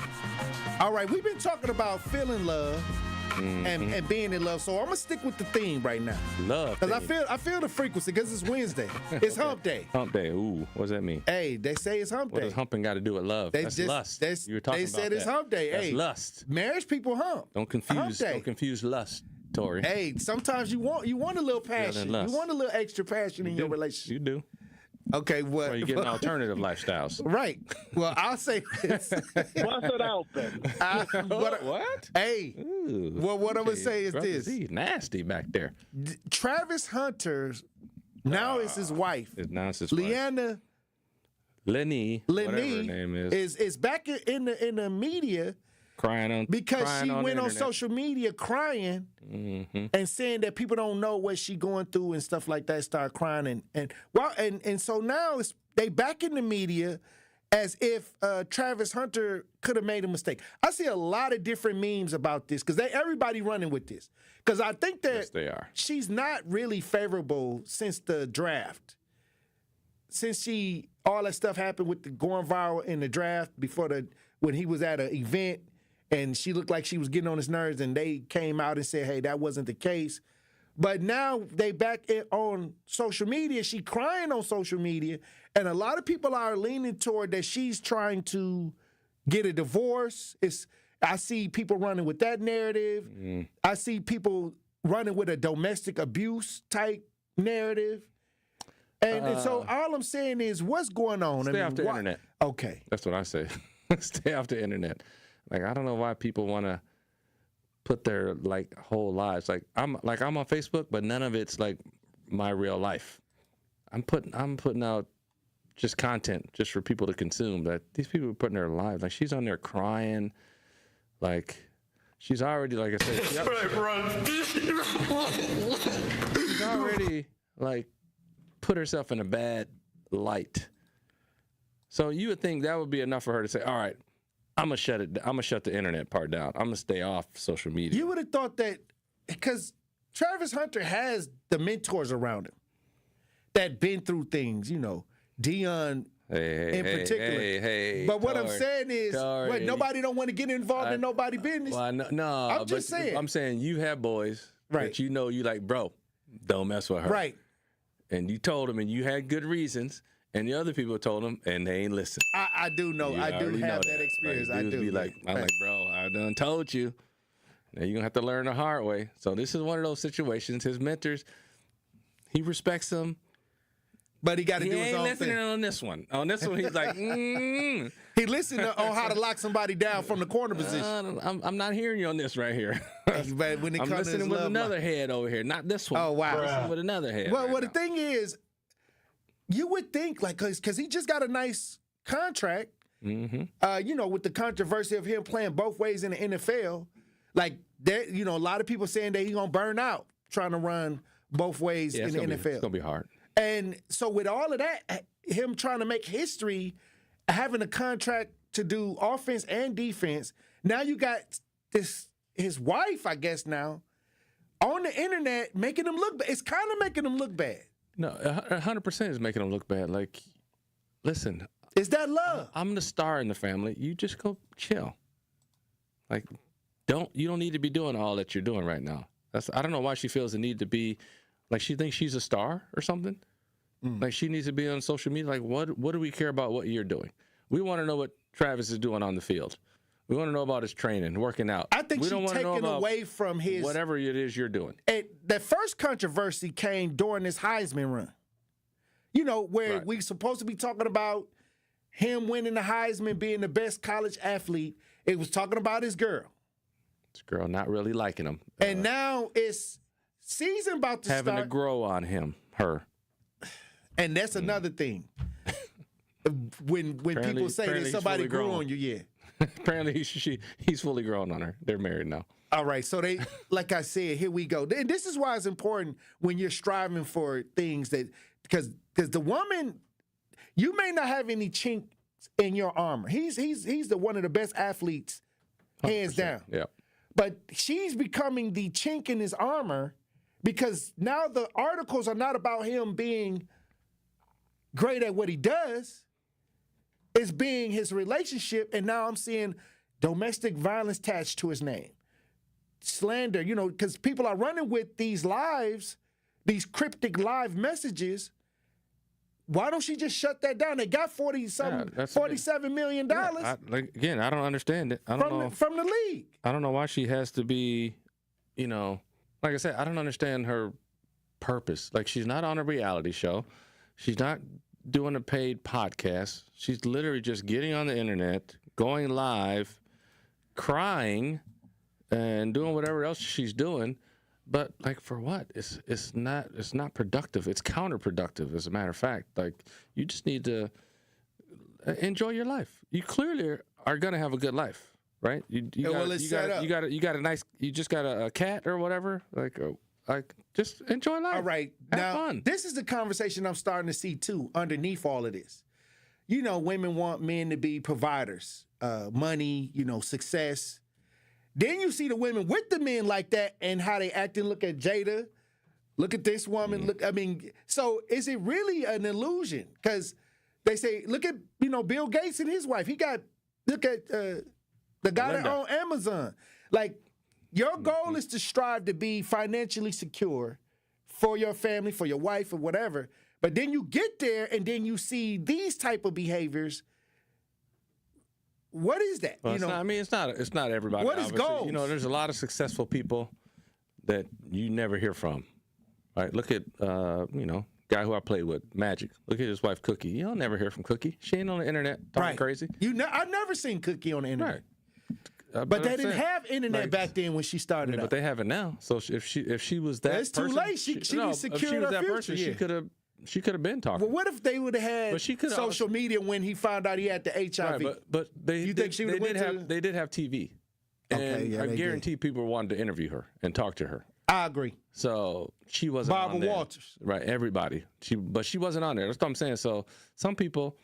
[SPEAKER 5] all right, we've been talking about feeling love and being in love, so I'm gonna stick with the theme right now.
[SPEAKER 20] Love.
[SPEAKER 5] Because I feel the frequency because it's Wednesday. It's hump day.
[SPEAKER 20] Hump day. Ooh, what does that mean?
[SPEAKER 5] Hey, they say it's hump
[SPEAKER 20] What
[SPEAKER 5] day.
[SPEAKER 20] does humping got to do with love? That's lust. You were talking
[SPEAKER 5] they
[SPEAKER 20] about
[SPEAKER 5] said it's
[SPEAKER 20] that.
[SPEAKER 5] hump day.
[SPEAKER 20] That's
[SPEAKER 5] Hey,
[SPEAKER 20] lust.
[SPEAKER 5] Marriage people hump.
[SPEAKER 20] Don't
[SPEAKER 5] Hump day.
[SPEAKER 20] confuse lust, Tory.
[SPEAKER 5] Hey, sometimes you want a little passion. You
[SPEAKER 20] lust.
[SPEAKER 5] want a little extra passion in your relationship.
[SPEAKER 20] You do.
[SPEAKER 5] Okay, what?
[SPEAKER 20] Or you getting alternative lifestyles.
[SPEAKER 5] Right. Well, I'll say this.
[SPEAKER 9] Bust it out, then.
[SPEAKER 20] What?
[SPEAKER 5] Hey.
[SPEAKER 20] Ooh,
[SPEAKER 5] Well, what I'm going to say is
[SPEAKER 20] Brother
[SPEAKER 5] this.
[SPEAKER 20] Z, nasty back there.
[SPEAKER 5] Travis Hunter, now it's his wife.
[SPEAKER 20] Now it's his wife.
[SPEAKER 5] Leanna
[SPEAKER 20] Lenny, whatever her name
[SPEAKER 5] is back in the media
[SPEAKER 20] crying
[SPEAKER 5] because she
[SPEAKER 20] on
[SPEAKER 5] went
[SPEAKER 20] the
[SPEAKER 5] on
[SPEAKER 20] internet.
[SPEAKER 5] social media crying and saying that people don't know what she going through and stuff like that. Start crying and so now they back in the media as if Travis Hunter could have made a mistake. I see a lot of different memes about this because everybody running with this because I think that
[SPEAKER 20] Yes, they are.
[SPEAKER 5] she's not really favorable since the draft. Since all that stuff happened with the going viral in the draft when he was at an event and she looked like she was getting on his nerves and they came out and said, hey, that wasn't the case. But now they back on social media. She crying on social media. And a lot of people are leaning toward that she's trying to get a divorce. I see people running with that narrative. I see people running with a domestic abuse type narrative. And so all I'm saying is, what's going on?
[SPEAKER 20] Stay off the internet.
[SPEAKER 5] Okay.
[SPEAKER 20] That's what I say. Stay off the internet. Like, I don't know why people want to put their whole lives. I'm on Facebook, but none of it's like my real life. I'm putting out just content just for people to consume. That these people are putting their lives. Like, she's on there crying. Like, she's already, like I said, she's already put herself in a bad light. So you would think that would be enough for her to say, all right, I'm gonna shut the internet part down. I'm gonna stay off social media.
[SPEAKER 5] You would have thought that because Travis Hunter has the mentors around him that been through things, Dion in particular.
[SPEAKER 20] Hey,
[SPEAKER 5] but what I'm
[SPEAKER 20] Tory,
[SPEAKER 5] saying is,
[SPEAKER 20] Tory.
[SPEAKER 5] nobody don't want to get involved in nobody's business.
[SPEAKER 20] Well, no,
[SPEAKER 5] I'm just saying.
[SPEAKER 20] I'm saying you have boys
[SPEAKER 5] right.
[SPEAKER 20] that you like, bro, don't mess with her.
[SPEAKER 5] Right.
[SPEAKER 20] And you told them, and you had good reasons. And the other people told them, and they ain't listen.
[SPEAKER 5] I do know. I do have that experience.
[SPEAKER 20] Like,
[SPEAKER 5] I do.
[SPEAKER 20] Be like, I'm like, bro, I done told you. Now you're going to have to learn the hard way. So this is one of those situations. His mentors, he respects them.
[SPEAKER 5] But he got to do his own thing.
[SPEAKER 20] He ain't listening on this one. On this one, he's like,
[SPEAKER 5] He listened on how to lock somebody down from the corner position.
[SPEAKER 20] I'm not hearing you on this right here.
[SPEAKER 5] But when it
[SPEAKER 20] I'm listening with another head over here, not this one.
[SPEAKER 5] Oh, wow.
[SPEAKER 20] I'm listening with another head.
[SPEAKER 5] Well, the thing is, you would think, because he just got a nice contract, with the controversy of him playing both ways in the NFL. A lot of people saying that he's going to burn out trying to run both ways in the NFL.
[SPEAKER 20] It's going to be hard.
[SPEAKER 5] And so with all of that, him trying to make history, having a contract to do offense and defense, now you got his wife, I guess now, on the internet making him look bad. It's kind of making him look bad.
[SPEAKER 20] No, 100% is making him look bad. Like, listen.
[SPEAKER 5] Is that love?
[SPEAKER 20] I'm the star in the family. You just go chill. Like, you don't need to be doing all that you're doing right now. I don't know why she feels the need to be, like she thinks she's a star or something. Like she needs to be on social media. Like, what do we care about what you're doing? We want to know what Travis is doing on the field. We want to know about his training, working out.
[SPEAKER 5] I think she's taken away from his...
[SPEAKER 20] whatever it is you're doing.
[SPEAKER 5] And the first controversy came during this Heisman run. Where we supposed to be talking about him winning the Heisman, being the best college athlete. It was talking about his girl.
[SPEAKER 20] His girl not really liking him.
[SPEAKER 5] And now it's season about to
[SPEAKER 20] having
[SPEAKER 5] start.
[SPEAKER 20] to grow on her.
[SPEAKER 5] And that's another thing. When people say that somebody grew on you, yeah.
[SPEAKER 20] Apparently he's fully grown on her. They're married now.
[SPEAKER 5] All right, so they, like I said, here we go. And this is why it's important when you're striving for things because the woman, you may not have any chink in your armor. He's the one of the best athletes, hands down.
[SPEAKER 20] Yeah.
[SPEAKER 5] But she's becoming the chink in his armor because now the articles are not about him being great at what he does. It's being his relationship, and now I'm seeing domestic violence attached to his name. Slander, because people are running with these lives, these cryptic live messages. Why don't she just shut that down? They got $47 million.
[SPEAKER 20] Yeah, again, I don't understand it. I don't know
[SPEAKER 5] from the league.
[SPEAKER 20] I don't know why she has to be, like I said, I don't understand her purpose. Like, she's not on a reality show. She's not doing a paid podcast. She's literally just getting on the internet, going live, crying, and doing whatever else she's doing. But like, for what? It's not productive. It's counterproductive, as a matter of fact. Like, you just need to enjoy your life. You clearly are gonna have a good life, right? You got a cat or whatever. Like just enjoy life.
[SPEAKER 5] All right,
[SPEAKER 20] have fun.
[SPEAKER 5] This is the conversation I'm starting to see too. Underneath all of this, women want men to be providers, money, success. Then you see the women with the men like that and how they acting. Look at Jada. Look at this woman. So is it really an illusion? Because they say, look at, Bill Gates and his wife. Look at the guy that owned Amazon. Like, your goal is to strive to be financially secure for your family, for your wife, or whatever. But then you get there and then you see these type of behaviors. What is that?
[SPEAKER 20] Well, it's not everybody.
[SPEAKER 5] What is goals?
[SPEAKER 20] There's a lot of successful people that you never hear from. Right? Look at guy who I played with, Magic. Look at his wife, Cookie. You'll never hear from Cookie. She ain't on the internet talking crazy.
[SPEAKER 5] I've never seen Cookie on the internet.
[SPEAKER 20] Right.
[SPEAKER 5] But they didn't have internet back then when she started.
[SPEAKER 20] But they have it now. So if she was that,
[SPEAKER 5] it's too late. She secured her future.
[SPEAKER 20] She could have been talking.
[SPEAKER 5] Well, what if they would have had social media when he found out he had the HIV?
[SPEAKER 20] Right, but they did have TV. And I guarantee people wanted to interview her and talk to her.
[SPEAKER 5] I agree.
[SPEAKER 20] So she wasn't
[SPEAKER 5] Barbara
[SPEAKER 20] on there.
[SPEAKER 5] Walters.
[SPEAKER 20] Right, everybody. But she wasn't on there. That's what I'm saying. So some people,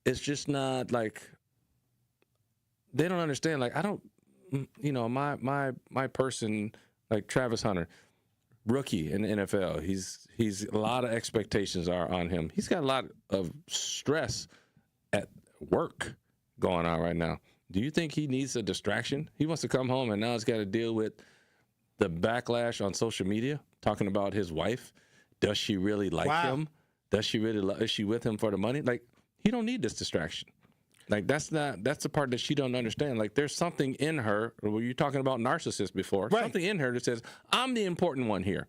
[SPEAKER 20] it's just not like, they don't understand. Like, I don't, my person, like Travis Hunter, rookie in the NFL. He's a lot of expectations are on him. He's got a lot of stress at work going on right now. Do you think he needs a distraction? He wants to come home and now he's got to deal with the backlash on social media talking about his wife. Does she really like him? Does she really is she with him for the money? Like, he don't need this distraction. Like, that's the part that she don't understand. Like, there's something in her, were you talking about narcissists before? Right. Something in her that says, I'm the important one here.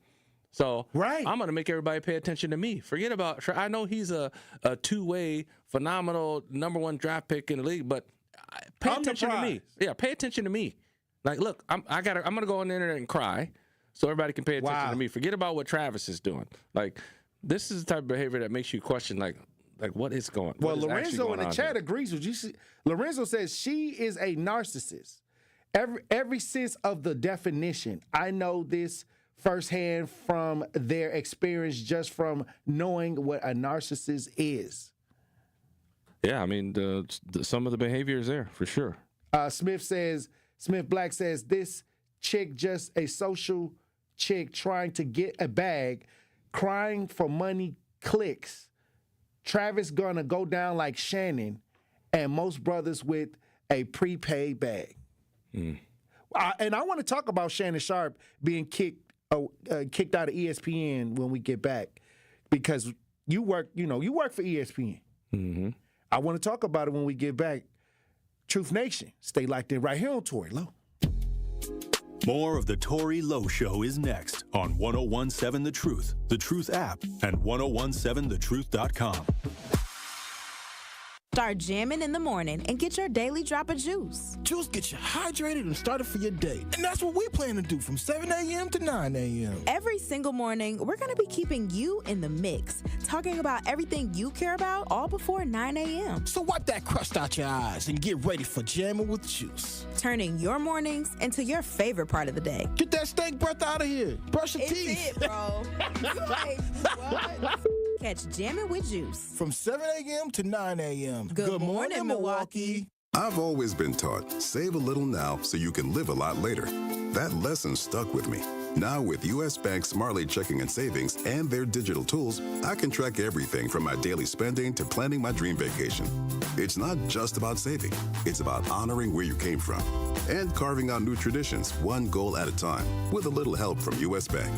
[SPEAKER 20] So I'm going to make everybody pay attention to me. Forget about, I know he's a two-way, phenomenal #1 draft pick in the league, but pay attention to me. Yeah, pay attention to me. Like, look, I'm going to go on the internet and cry so everybody can pay attention to me. Forget about what Travis is doing. Like, this is the type of behavior that makes you question, like what is going on?
[SPEAKER 5] Well, Lorenzo in the chat agrees with you. Lorenzo says she is a narcissist. Every sense of the definition. I know this firsthand from their experience, just from knowing what a narcissist is.
[SPEAKER 20] Yeah, I mean, some of the behavior is there for sure.
[SPEAKER 5] Smith Black says this chick just a social chick trying to get a bag, crying for money, clicks. Travis gonna go down like Shannon and most brothers with a prepaid bag. And I want to talk about Shannon Sharp being kicked out of ESPN when we get back, because you work for ESPN.
[SPEAKER 20] Mm-hmm.
[SPEAKER 5] I want to talk about it when we get back. Truth Nation, stay locked in right here on Tory Lowe.
[SPEAKER 2] More of the Tory Lowe Show is next on 1017 The Truth app, and 1017thetruth.com.
[SPEAKER 3] Start jamming in the morning and get your daily drop of juice.
[SPEAKER 8] Juice gets you hydrated and started for your day. And that's what we plan to do from 7 a.m. to 9 a.m.
[SPEAKER 3] Every single morning, we're going to be keeping you in the mix, talking about everything you care about all before 9 a.m.
[SPEAKER 8] So wipe that crust out your eyes and get ready for jamming with juice.
[SPEAKER 3] Turning your mornings into your favorite part of the day.
[SPEAKER 8] Get that steak breath out of here. Brush your teeth.
[SPEAKER 3] It's it, bro. You like, what? Catch Jammin' with Juice
[SPEAKER 8] from 7 a.m. to 9 a.m.
[SPEAKER 3] Good morning, Milwaukee.
[SPEAKER 6] I've always been taught, save a little now so you can live a lot later. That lesson stuck with me. Now with U.S. Bank Smartly Checking and Savings and their digital tools, I can track everything from my daily spending to planning my dream vacation. It's not just about saving. It's about honoring where you came from and carving out new traditions one goal at a time with a little help from U.S. Bank.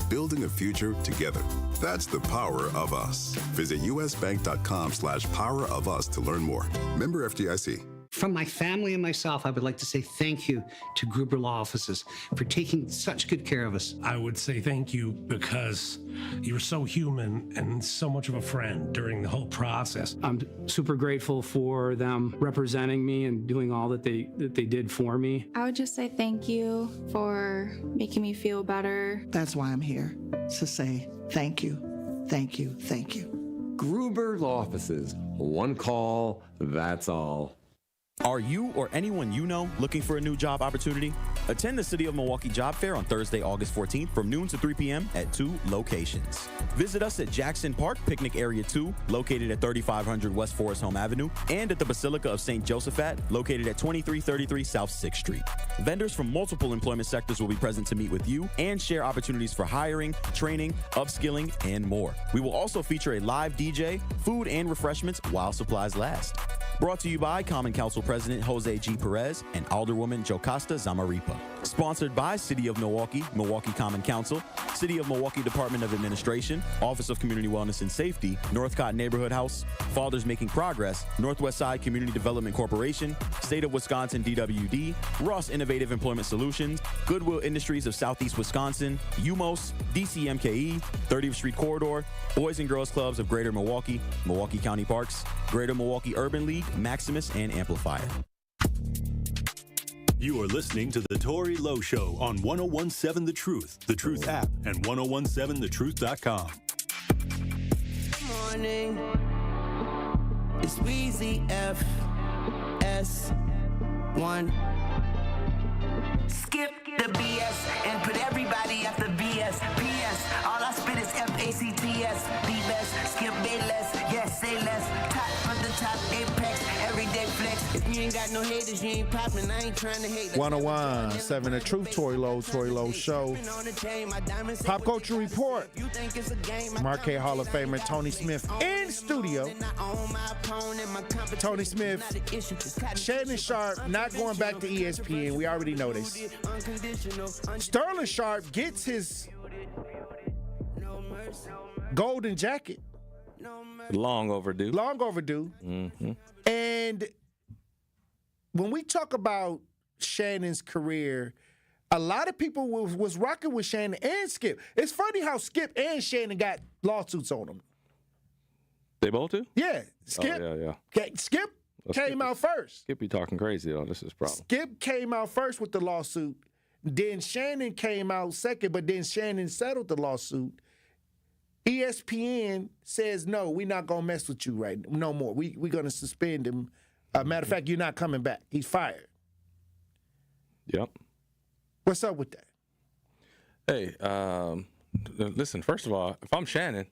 [SPEAKER 6] Building a future together. That's the power of us. Visit usbank.com/power of us to learn more. Member FDIC.
[SPEAKER 10] From my family and myself, I would like to say thank you to Gruber Law Offices for taking such good care of us.
[SPEAKER 11] I would say thank you because you're so human and so much of a friend during the whole process.
[SPEAKER 22] I'm super grateful for them representing me and doing all that they did for me.
[SPEAKER 25] I would just say thank you for making me feel better.
[SPEAKER 26] That's why I'm here, to say thank you, thank you, thank you.
[SPEAKER 27] Gruber Law Offices. One call, that's all.
[SPEAKER 28] Are you or anyone you know looking for a new job opportunity? Attend the City of Milwaukee Job Fair on Thursday, August 14th from noon to 3 p.m. at 2 locations. Visit us at Jackson Park, Picnic Area 2, located at 3500 West Forest Home Avenue, and at the Basilica of St. Josephat, located at 2333 South 6th Street. Vendors from multiple employment sectors will be present to meet with you and share opportunities for hiring, training, upskilling, and more. We will also feature a live DJ, food, and refreshments while supplies last. Brought to you by Common Council President Jose G. Perez and Alderwoman Jocasta Zamaripa. Sponsored by City of Milwaukee, Milwaukee Common Council, City of Milwaukee Department of Administration, Office of Community Wellness and Safety, Northcott Neighborhood House, Fathers Making Progress, Northwest Side Community Development Corporation, State of Wisconsin DWD, Ross Innovative Employment Solutions, Goodwill Industries of Southeast Wisconsin, UMOS, DCMKE, 30th Street Corridor, Boys and Girls Clubs of Greater Milwaukee, Milwaukee County Parks, Greater Milwaukee Urban League, Maximus, and Amplifier.
[SPEAKER 2] You are listening to The Tory Lowe Show on 1017 The Truth app, and 1017thetruth.com.
[SPEAKER 19] Good morning. It's Weezy FS1. Skip the BS and put everybody after BS. PS. All I spit is FACTS. Be best. Skip be less. Yes, say less. Top of the top. Apex. Everyday flex. If you ain't got no haters, you ain't popping. I ain't trying to hate.
[SPEAKER 5] 101.7 The Truth. Tory Lowe Show. Pop Culture Report. Marquette Hall of Famer Tony Smith in studio. Tony Smith. Shannon Sharp not going back to ESPN. We already know this. Sterling Sharp gets his golden jacket.
[SPEAKER 20] Long overdue.
[SPEAKER 5] Mm-hmm. And when we talk about Shannon's career, a lot of people was rocking with Shannon and Skip. It's funny how Skip and Shannon got lawsuits on them.
[SPEAKER 20] They both do?
[SPEAKER 5] Yeah. Skip.
[SPEAKER 20] Oh, yeah.
[SPEAKER 5] Skip came out first.
[SPEAKER 20] Skip be talking crazy, though. This is a problem.
[SPEAKER 5] Skip came out first with the lawsuit. Then Shannon came out second, but then Shannon settled the lawsuit. ESPN says, no, we're not going to mess with you no more. We're going to suspend him. Matter of fact, you're not coming back. He's fired.
[SPEAKER 20] Yep.
[SPEAKER 5] What's up with that?
[SPEAKER 20] Hey, listen, first of all, if I'm Shannon,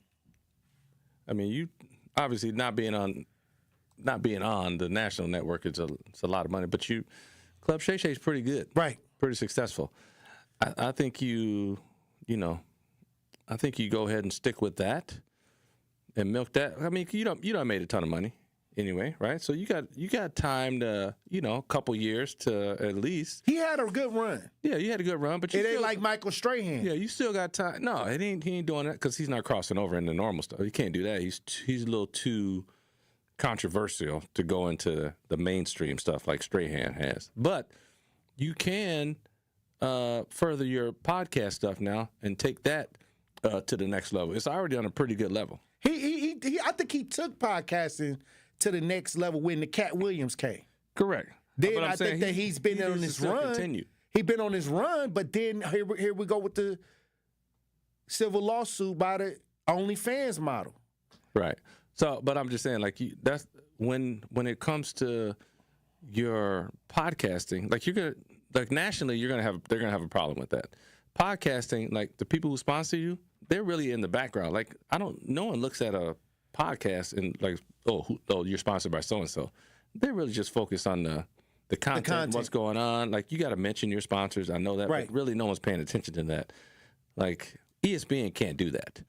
[SPEAKER 20] I mean, you obviously not being on the national network it's a lot of money, but Club Shay Shay's pretty good.
[SPEAKER 5] Right.
[SPEAKER 20] Pretty successful. I think you go ahead and stick with that and milk that. I mean, you don't made a ton of money anyway, right? So you got time to, a couple years to at least.
[SPEAKER 5] He had a good run.
[SPEAKER 20] Yeah, you had a good run, but
[SPEAKER 5] it ain't like Michael Strahan.
[SPEAKER 20] Yeah, you still got time. No, he ain't doing that because he's not crossing over into normal stuff. He can't do that. He's a little too controversial to go into the mainstream stuff like Strahan has. But you can further your podcast stuff now and take that to the next level. It's already on a pretty good level.
[SPEAKER 5] I think he took podcasting to the next level when the Cat Williams came.
[SPEAKER 20] Correct.
[SPEAKER 5] Then I think that he's been on this run. He's been on this run, but then here we go with the civil lawsuit by the OnlyFans model.
[SPEAKER 20] Right. So, but I'm just saying, like, that's when it comes to your podcasting, like nationally, they're gonna have a problem with that. Podcasting, like the people who sponsor you, they're really in the background. Like, no one looks at a podcast and like, oh, you're sponsored by so-and-so. They're really just focused on the content, what's going on. Like, you got to mention your sponsors. I know that, but really no one's paying attention to that. Like, ESPN can't do that.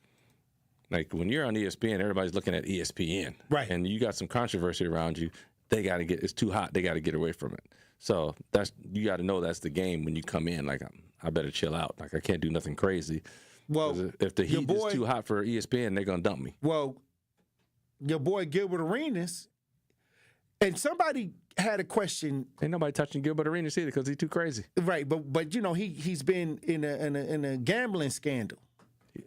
[SPEAKER 20] Like, when you're on ESPN, everybody's looking at ESPN.
[SPEAKER 5] Right.
[SPEAKER 20] And you got some controversy around you. They got to it's too hot. They got to get away from it. So you got to know that's the game when you come in. Like, I better chill out. Like, I can't do nothing crazy. Well, if the heat is too hot for ESPN, they're going to dump me.
[SPEAKER 5] Well, your boy Gilbert Arenas, and somebody had a question.
[SPEAKER 20] Ain't nobody touching Gilbert Arenas either because he's too crazy.
[SPEAKER 5] Right, but you know, he's been in a gambling scandal.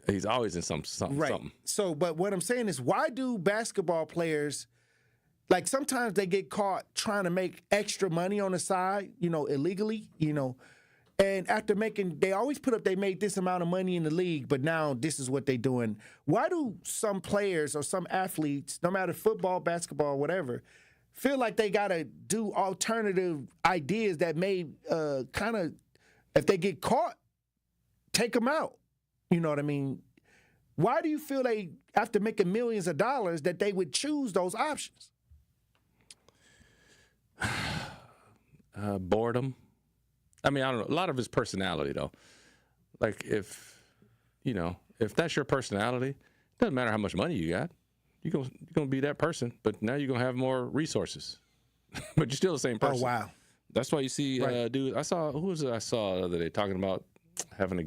[SPEAKER 20] He's always in something.
[SPEAKER 5] Right. So, but what I'm saying is, why do basketball players, like, sometimes they get caught trying to make extra money on the side, you know, illegally, you know, and after they always put up they made this amount of money in the league, but now this is what they're doing. Why do some players or some athletes, no matter football, basketball, whatever, feel like they got to do alternative ideas that may kind of, if they get caught, take them out? You know what I mean? Why do you feel they, after making millions of dollars, that they would choose those options?
[SPEAKER 20] Boredom. I mean, I don't know. A lot of his personality, though. Like, if that's your personality, it doesn't matter how much money you got. You're gonna be that person, but now you're going to have more resources. But you're still the same person.
[SPEAKER 5] Oh, wow.
[SPEAKER 20] That's why you see, dude, who was it I saw the other day talking about having a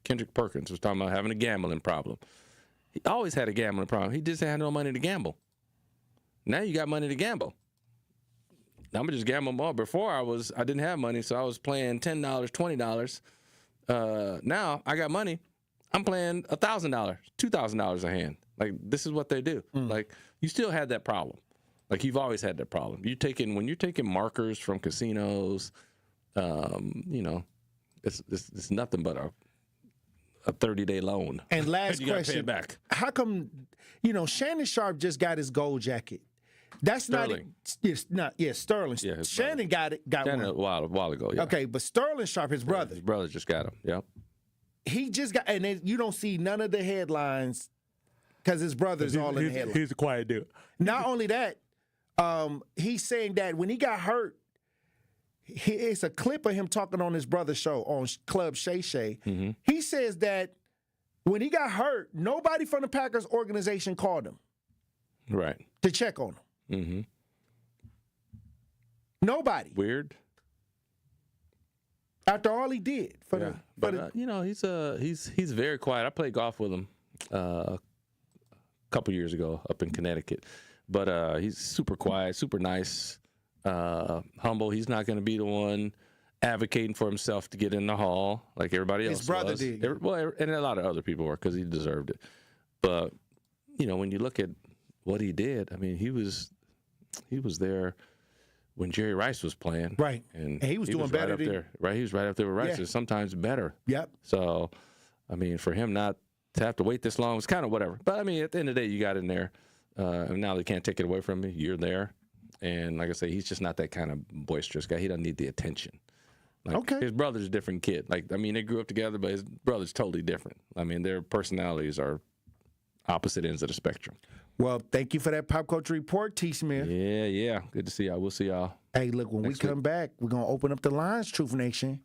[SPEAKER 20] Kendrick Perkins was talking about having a gambling problem. He always had a gambling problem. He just had no money to gamble. Now you got money to gamble. I'm gonna just gamble more. Before I didn't have money, so I was playing $10, $20. Now I got money. I'm playing $1,000, $2,000 a hand. Like, this is what they do. Like, you still had that problem. Like, you've always had that problem. When you're taking markers from casinos, you know, it's nothing but a 30-day loan.
[SPEAKER 5] And last
[SPEAKER 20] you gotta
[SPEAKER 5] question,
[SPEAKER 20] pay it back.
[SPEAKER 5] How come, you know, Shannon Sharp just got his gold jacket? That's
[SPEAKER 20] Sterling.
[SPEAKER 5] Sterling.
[SPEAKER 20] Yeah,
[SPEAKER 5] Shannon got
[SPEAKER 20] Shannon
[SPEAKER 5] one
[SPEAKER 20] a while ago. Yeah.
[SPEAKER 5] Okay, but Sterling Sharp, his brother.
[SPEAKER 20] His brother just got him. Yep.
[SPEAKER 5] He just got, and then you don't see none of the headlines because his brother's all in the headlines.
[SPEAKER 20] He's a quiet dude.
[SPEAKER 5] Not only that, he's saying that when he got hurt, it's a clip of him talking on his brother's show on Club Shay Shay.
[SPEAKER 20] Mm-hmm.
[SPEAKER 5] He says that when he got hurt, nobody from the Packers organization called him.
[SPEAKER 20] Right.
[SPEAKER 5] To check on him.
[SPEAKER 20] Mm-hmm.
[SPEAKER 5] Nobody.
[SPEAKER 20] Weird.
[SPEAKER 5] After all he did
[SPEAKER 20] you know, he's very quiet. I played golf with him a couple years ago up in Connecticut, but he's super quiet, super nice, humble. He's not going to be the one advocating for himself to get in the hall like everybody else.
[SPEAKER 5] His brother
[SPEAKER 20] was.
[SPEAKER 5] did.
[SPEAKER 20] And a lot of other people were because he deserved it. But you know, when you look at what he did, I mean, he was there when Jerry Rice was playing.
[SPEAKER 5] Right.
[SPEAKER 20] And
[SPEAKER 5] he was doing
[SPEAKER 20] right
[SPEAKER 5] better
[SPEAKER 20] up there. Right. He was right up there with Rice.
[SPEAKER 5] Yeah.
[SPEAKER 20] And sometimes better.
[SPEAKER 5] Yep.
[SPEAKER 20] So, I mean, for him not to have to wait this long was kind of whatever. But, I mean, at the end of the day, you got in there. And now they can't take it away from you. You're there. And, like I say, he's just not that kind of boisterous guy. He doesn't need the attention. Like,
[SPEAKER 5] okay.
[SPEAKER 20] His brother's a different kid. Like, I mean, they grew up together, but his brother's totally different. I mean, their personalities are opposite ends of the spectrum.
[SPEAKER 5] Well, thank you for that pop culture report, T. Smith.
[SPEAKER 20] Yeah. Good to see y'all. We'll see y'all.
[SPEAKER 5] Hey, look, when we come back, we're going to open up the lines, Truth Nation.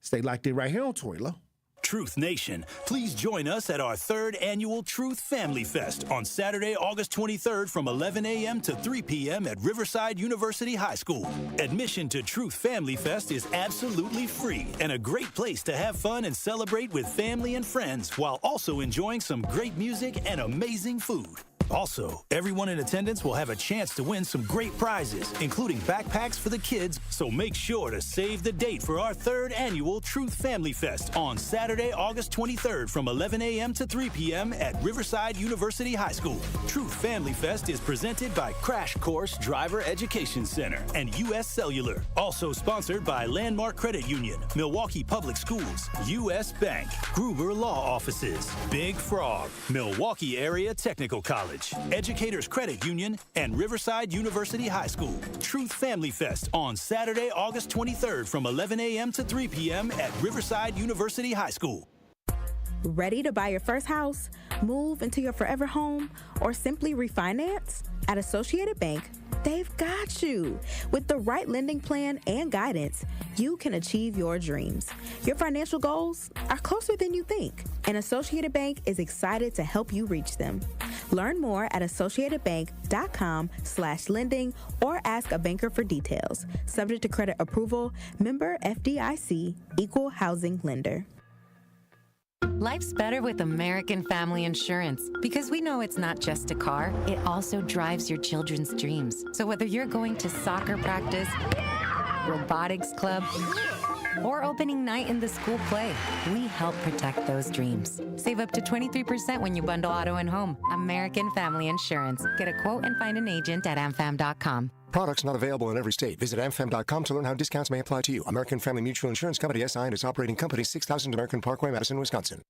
[SPEAKER 5] Stay locked in right here on Tory Lowe.
[SPEAKER 2] Truth Nation, please join us at our 3rd annual Truth Family Fest on Saturday, August 23rd from 11 a.m. to 3 p.m. at Riverside University High School. Admission to Truth Family Fest is absolutely free and a great place to have fun and celebrate with family and friends while also enjoying some great music and amazing food. Also, everyone in attendance will have a chance to win some great prizes, including backpacks for the kids, so make sure to save the date for our 3rd annual Truth Family Fest on Saturday, August 23rd from 11 a.m. to 3 p.m. at Riverside University High School. Truth Family Fest is presented by Crash Course Driver Education Center and U.S. Cellular. Also sponsored by Landmark Credit Union, Milwaukee Public Schools, U.S. Bank, Gruber Law Offices, Big Frog, Milwaukee Area Technical College, Educators Credit Union, and Riverside University High School. Truth Family Fest on Saturday, August 23rd from 11 a.m. to 3 p.m. at Riverside University High School.
[SPEAKER 3] Ready to buy your first house, move into your forever home, or simply refinance? At Associated Bank, they've got you. With the right lending plan and guidance, you can achieve your dreams. Your financial goals are closer than you think, and Associated Bank is excited to help you reach them. Learn more at associatedbank.com/lending or ask a banker for details. Subject to credit approval, member FDIC, equal housing lender.
[SPEAKER 1] Life's better with American Family Insurance because we know it's not just a car, it also drives your children's dreams. So whether you're going to soccer practice, robotics club, or opening night in the school play, we help protect those dreams. Save up to 23% when you bundle auto and home. American Family Insurance. Get a quote and find an agent at amfam.com.
[SPEAKER 4] Products not available in every state. Visit amfam.com to learn how discounts may apply to you. American Family Mutual Insurance Company, SI, and its operating company, 6000 American Parkway, Madison, Wisconsin.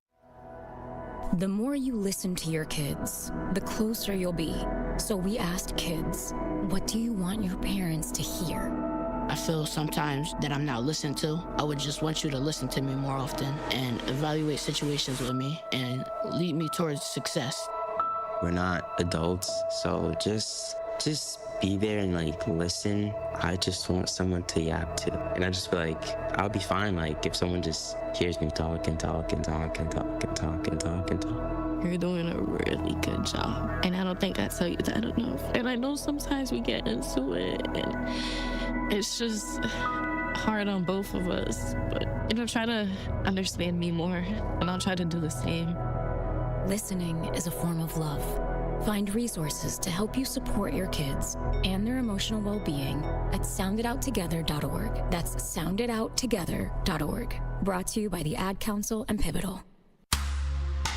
[SPEAKER 13] The more you listen to your kids, the closer you'll be. So we asked kids, what do you want your parents to hear?
[SPEAKER 14] I feel sometimes that I'm not listened to. I would just want you to listen to me more often and evaluate situations with me and lead me towards success.
[SPEAKER 15] We're not adults, so just be there and listen. I just want someone to yap to. And I just feel like I'll be fine if someone just hears me talk and talk and talk and talk and talk and talk and talk.
[SPEAKER 16] You're doing a really good job. And I don't think I tell you that enough. And I know sometimes we get into it and it's just hard on both of us. But try to understand me more and I'll try to do the same.
[SPEAKER 13] Listening is a form of love. Find resources to help you support your kids and their emotional well-being at sounditouttogether.org. That's sounditouttogether.org. Brought to you by the Ad Council and Pivotal.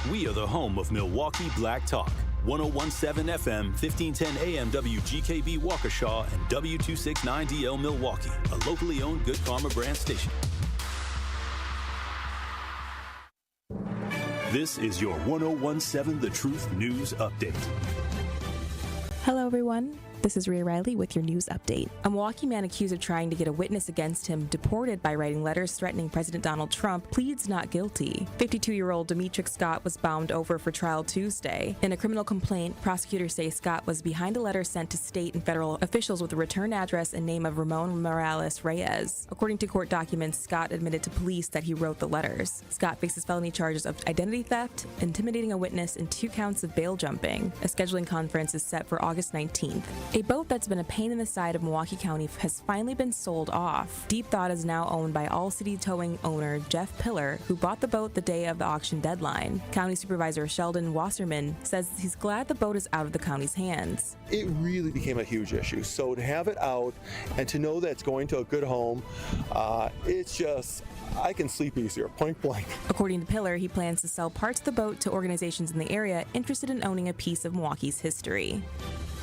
[SPEAKER 2] We are the home of Milwaukee Black Talk. 1017 FM, 1510 AM WGKB Waukesha, and W269DL Milwaukee, a locally owned Good Karma brand station. This is your 1017 The Truth News Update.
[SPEAKER 17] Hello, everyone. This is Rhea Riley with your news update. A Milwaukee man accused of trying to get a witness against him deported by writing letters threatening President Donald Trump pleads not guilty. 52-year-old Demetric Scott was bound over for trial Tuesday. In a criminal complaint, prosecutors say Scott was behind a letter sent to state and federal officials with a return address and name of Ramon Morales Reyes. According to court documents, Scott admitted to police that he wrote the letters. Scott faces felony charges of identity theft, intimidating a witness, and 2 counts of bail jumping. A scheduling conference is set for August 19th. A boat that's been a pain in the side of Milwaukee County has finally been sold off. Deep Thought is now owned by All City Towing owner Jeff Pillar, who bought the boat the day of the auction deadline. County Supervisor Sheldon Wasserman says he's glad the boat is out of the county's hands.
[SPEAKER 18] It really became a huge issue. So to have it out and to know that it's going to a good home, it's just, I can sleep easier, point blank.
[SPEAKER 17] According to Pillar, he plans to sell parts of the boat to organizations in the area interested in owning a piece of Milwaukee's history.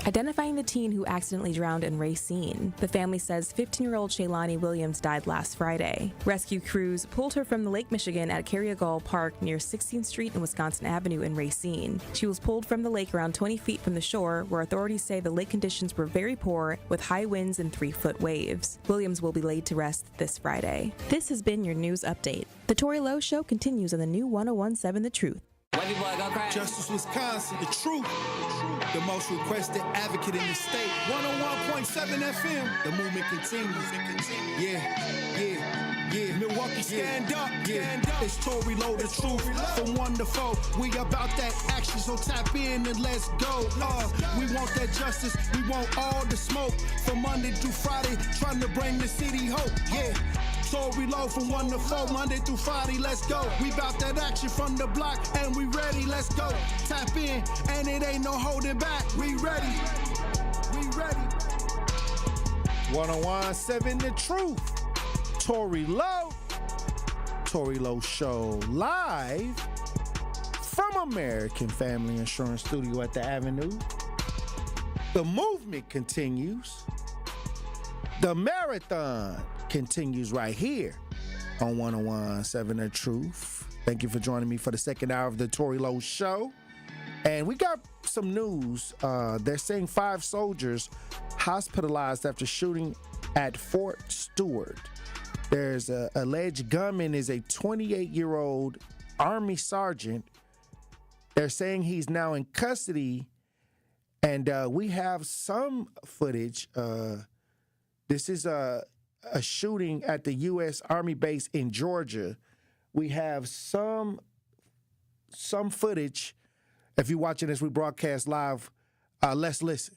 [SPEAKER 17] Identifying the teen who accidentally drowned in Racine. The family says 15-year-old Shaylani Williams died last Friday. Rescue crews pulled her from the Lake Michigan at Carriagull Park near 16th Street and Wisconsin Avenue in Racine. She was pulled from the lake around 20 feet from the shore, where authorities say the lake conditions were very poor with high winds and 3-foot waves. Williams will be laid to rest this Friday. This has been your news update. The Tory Lowe Show continues on the new 1017 The Truth.
[SPEAKER 12] Justice Wisconsin, the truth. The most requested advocate in the state. 101.7 FM. The movement continues. Yeah. Milwaukee, stand up. Stand up. It's Tory Lowe, the truth. From 1 to 4. We about that action, so tap in and let's go. We want that justice. We want all the smoke. From Monday through Friday, trying to bring the city hope. Yeah. Tory Lowe from 1 to 4, Monday through Friday, let's go. We bout that action from the block, and we ready, let's go. Tap in, and it ain't no holding back. We ready.
[SPEAKER 7] 1017 The Truth. Tory Lowe. Tory Lowe Show live from American Family Insurance Studio at the Avenue. The movement continues. The marathon continues right here on 1017 The Truth. Thank you for joining me for the second hour of the Tory Lowe Show. And we got some news. They're saying 5 soldiers hospitalized after shooting at Fort Stewart. There's a alleged gunman is a 28-year-old
[SPEAKER 5] Army sergeant. They're saying he's now in custody, and we have some footage. This is a shooting at the U.S. Army base in Georgia. We have some footage. If you're watching this, we broadcast live. Let's listen.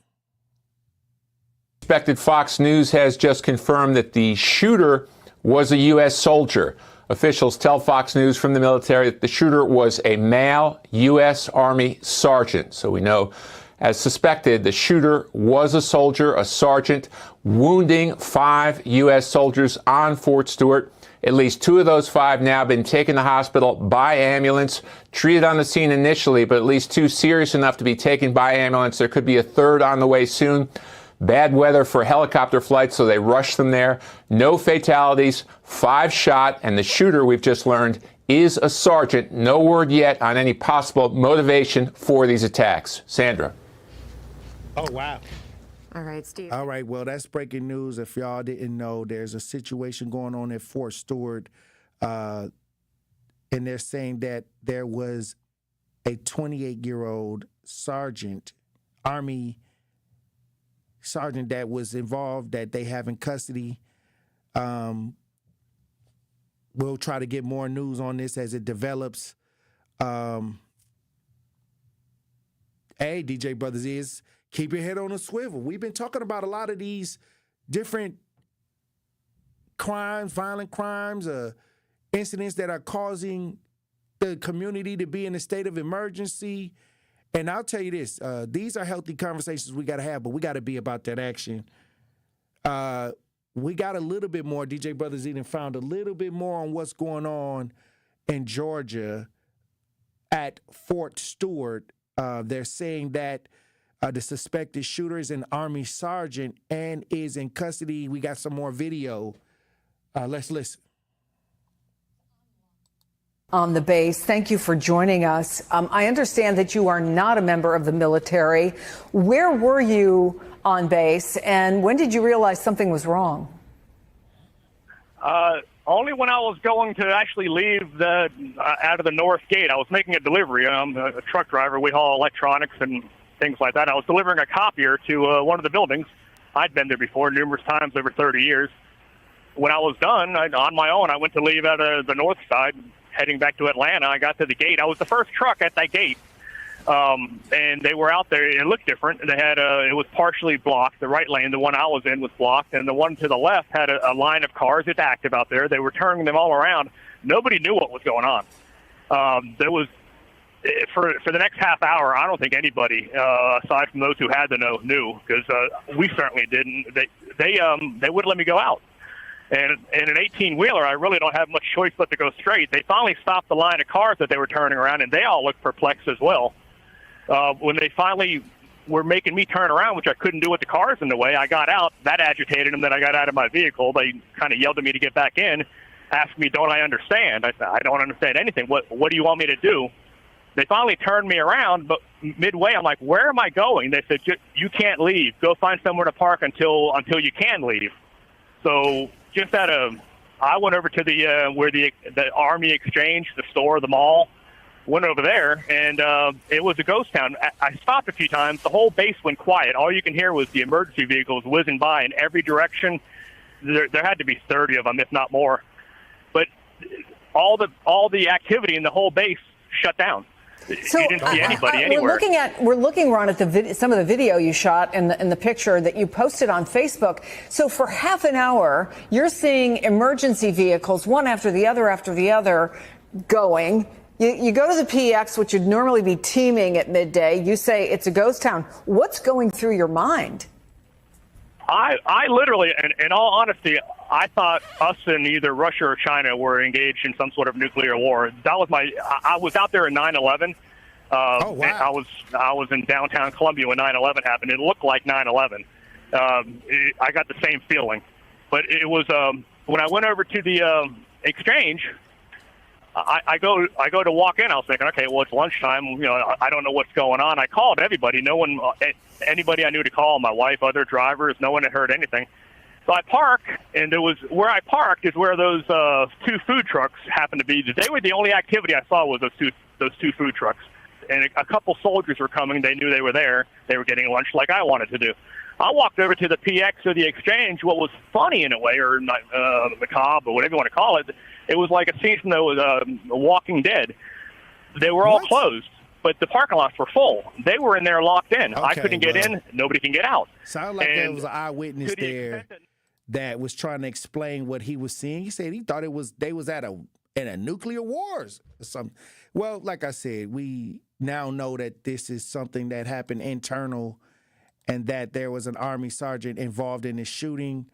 [SPEAKER 6] Respected Fox News has just confirmed that the shooter was a U.S. soldier. Officials tell Fox News from the military that the shooter was a male U.S. Army sergeant. So we know, as suspected, the shooter was a soldier, a sergeant, wounding 5 U.S. soldiers on Fort Stewart. At least 2 of those 5 now been taken to hospital by ambulance, treated on the scene initially, but at least 2 serious enough to be taken by ambulance. There could be a 3rd on the way soon. Bad weather for helicopter flights, so they rushed them there. No fatalities, 5 shot, and the shooter, we've just learned, is a sergeant. No word yet on any possible motivation for these attacks. Sandra.
[SPEAKER 5] Oh, wow.
[SPEAKER 8] All right, Steve.
[SPEAKER 5] All right, well, that's breaking news. If y'all didn't know, there's a situation going on at Fort Stewart, and they're saying that there was a 28-year-old sergeant, Army sergeant, that was involved, that they have in custody. We'll try to get more news on this as it develops. Hey, DJ Brothers, keep your head on a swivel. We've been talking about a lot of these different crimes, violent crimes, incidents that are causing the community to be in a state of emergency. And I'll tell you this, these are healthy conversations we got to have, but we got to be about that action. We got a little bit more, DJ Brothers Eden found a little bit more on what's going on in Georgia at Fort Stewart. They're saying that the suspected shooter is an Army sergeant and is in custody. We got some more video. Let's listen.
[SPEAKER 8] On the base. Thank you for joining us. I understand that you are not a member of the military. Where were you on base, and when did you realize something was wrong?
[SPEAKER 9] Only when I was going to actually leave out of the north gate. I was making a delivery. I'm a truck driver. We haul electronics and things like that. I was delivering a copier to one of the buildings. I'd been there before numerous times over 30 years. When I was done, on my own, I went to leave out of the north side, heading back to Atlanta. I got to the gate. I was the first truck at that gate, and they were out there. It looked different. They had it was partially blocked. The right lane, the one I was in, was blocked, and the one to the left had a line of cars. It's active out there. They were turning them all around. Nobody knew what was going on. There was for the next half hour. I don't think anybody, aside from those who had to know, knew, because we certainly didn't. They wouldn't let me go out. And in an 18-wheeler, I really don't have much choice but to go straight. They finally stopped the line of cars that they were turning around, and they all looked perplexed as well. When they finally were making me turn around, which I couldn't do with the cars in the way, I got out. That agitated them. Then I got out of my vehicle. They kind of yelled at me to get back in, asked me, don't I understand? I said, I don't understand anything. What do you want me to do? They finally turned me around, but midway, I'm like, where am I going? They said, you can't leave. Go find somewhere to park until you can leave. So just I went over to where the Army Exchange, the store, the mall, went over there, and it was a ghost town. I stopped a few times. The whole base went quiet. All you can hear was the emergency vehicles whizzing by in every direction. There had to be 30 of them, if not more. But all the activity in the whole base shut down.
[SPEAKER 8] So,
[SPEAKER 9] you didn't see anybody anywhere.
[SPEAKER 8] We're looking, Ron, at some of the video you shot and the picture that you posted on Facebook. So for half an hour, you're seeing emergency vehicles, one after the other, going. You go to the PX, which would normally be teeming at midday. You say it's a ghost town. What's going through your mind?
[SPEAKER 9] I literally, in all honesty, I thought us and either Russia or China were engaged in some sort of nuclear war. That was I was out there in 9/11. Oh, wow. I was in downtown Columbia when 9/11 happened. It looked like 9/11. I got the same feeling. But it was when I went over to the exchange. I go to walk in. I was thinking, okay, well, it's lunchtime. You know, I don't know what's going on. I called everybody. No one, anybody I knew to call, my wife, other drivers, no one had heard anything. So I park, and where I parked is where those two food trucks happened to be. They were the only activity I saw was those two food trucks. And a couple soldiers were coming. They knew they were there. They were getting lunch like I wanted to do. I walked over to the PX or the Exchange. What was funny in a way, or macabre, or whatever you want to call it, it was like a scene from the Walking Dead. They were all closed, but the parking lots were full. They were in there locked in. I couldn't get in. Nobody can get out.
[SPEAKER 5] Sounds like there was an eyewitness there that was trying to explain what he was seeing. He said he thought they was in a nuclear wars or something. Well, like I said, we now know that this is something that happened internal and that there was an Army sergeant involved in the shooting.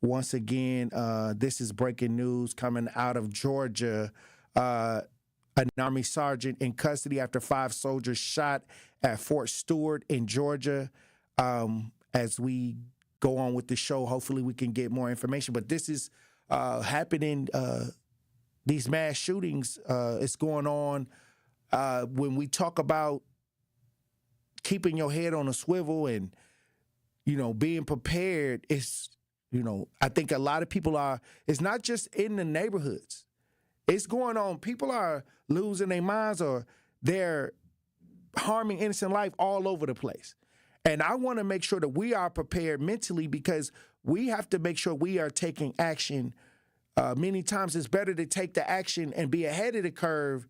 [SPEAKER 5] Once again, this is breaking news coming out of Georgia. An Army sergeant in custody after 5 soldiers shot at Fort Stewart in Georgia. As we go on with the show, hopefully we can get more information. But this is happening. These mass shootings is going on. When we talk about keeping your head on a swivel and, being prepared, it's, I think a lot of people are, it's not just in the neighborhoods. It's going on. People are losing their minds or they're harming innocent life all over the place. And I want to make sure that we are prepared mentally because we have to make sure we are taking action. Many times it's better to take the action and be ahead of the curve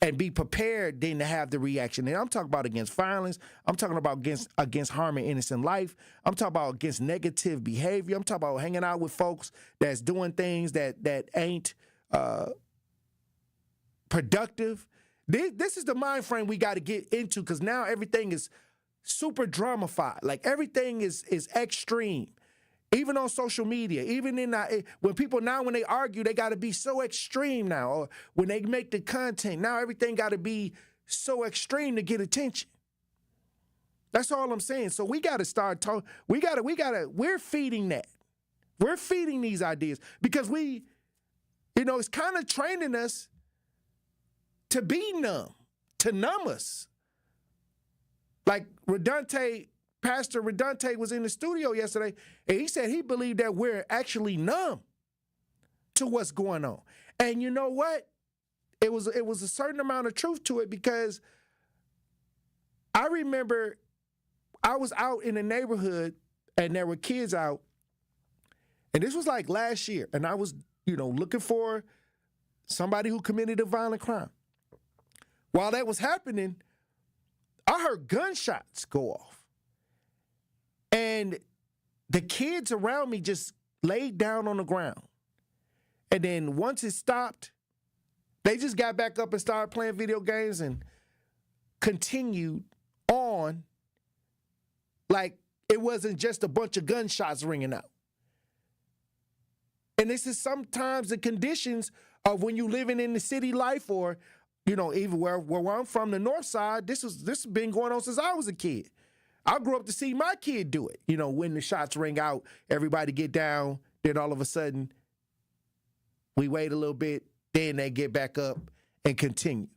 [SPEAKER 5] and be prepared than to have the reaction. And I'm talking about against violence. I'm talking about against harming innocent life. I'm talking about against negative behavior. I'm talking about hanging out with folks that's doing things that ain't productive. This is the mind frame we got to get into because now everything is super dramatified. Like everything is extreme. Even on social media, even when people now, when they argue, they got to be so extreme now. Or when they make the content, now everything got to be so extreme to get attention. That's all I'm saying. So we got to start talking. We're feeding that. We're feeding these ideas because it's kind of training us to be numb, to numb us. Like Pastor Redante was in the studio yesterday, and he said he believed that we're actually numb to what's going on. And you know what? It was a certain amount of truth to it because I remember I was out in the neighborhood and there were kids out, and this was like last year, and I was, looking for somebody who committed a violent crime. While that was happening, I heard gunshots go off. And the kids around me just laid down on the ground. And then once it stopped, they just got back up and started playing video games and continued on like it wasn't just a bunch of gunshots ringing out. And this is sometimes the conditions of when you're living in the city life or, even where I'm from, the north side, this has been going on since I was a kid. I grew up to see my kid do it. When the shots ring out, everybody get down, then all of a sudden, we wait a little bit, then they get back up and continue.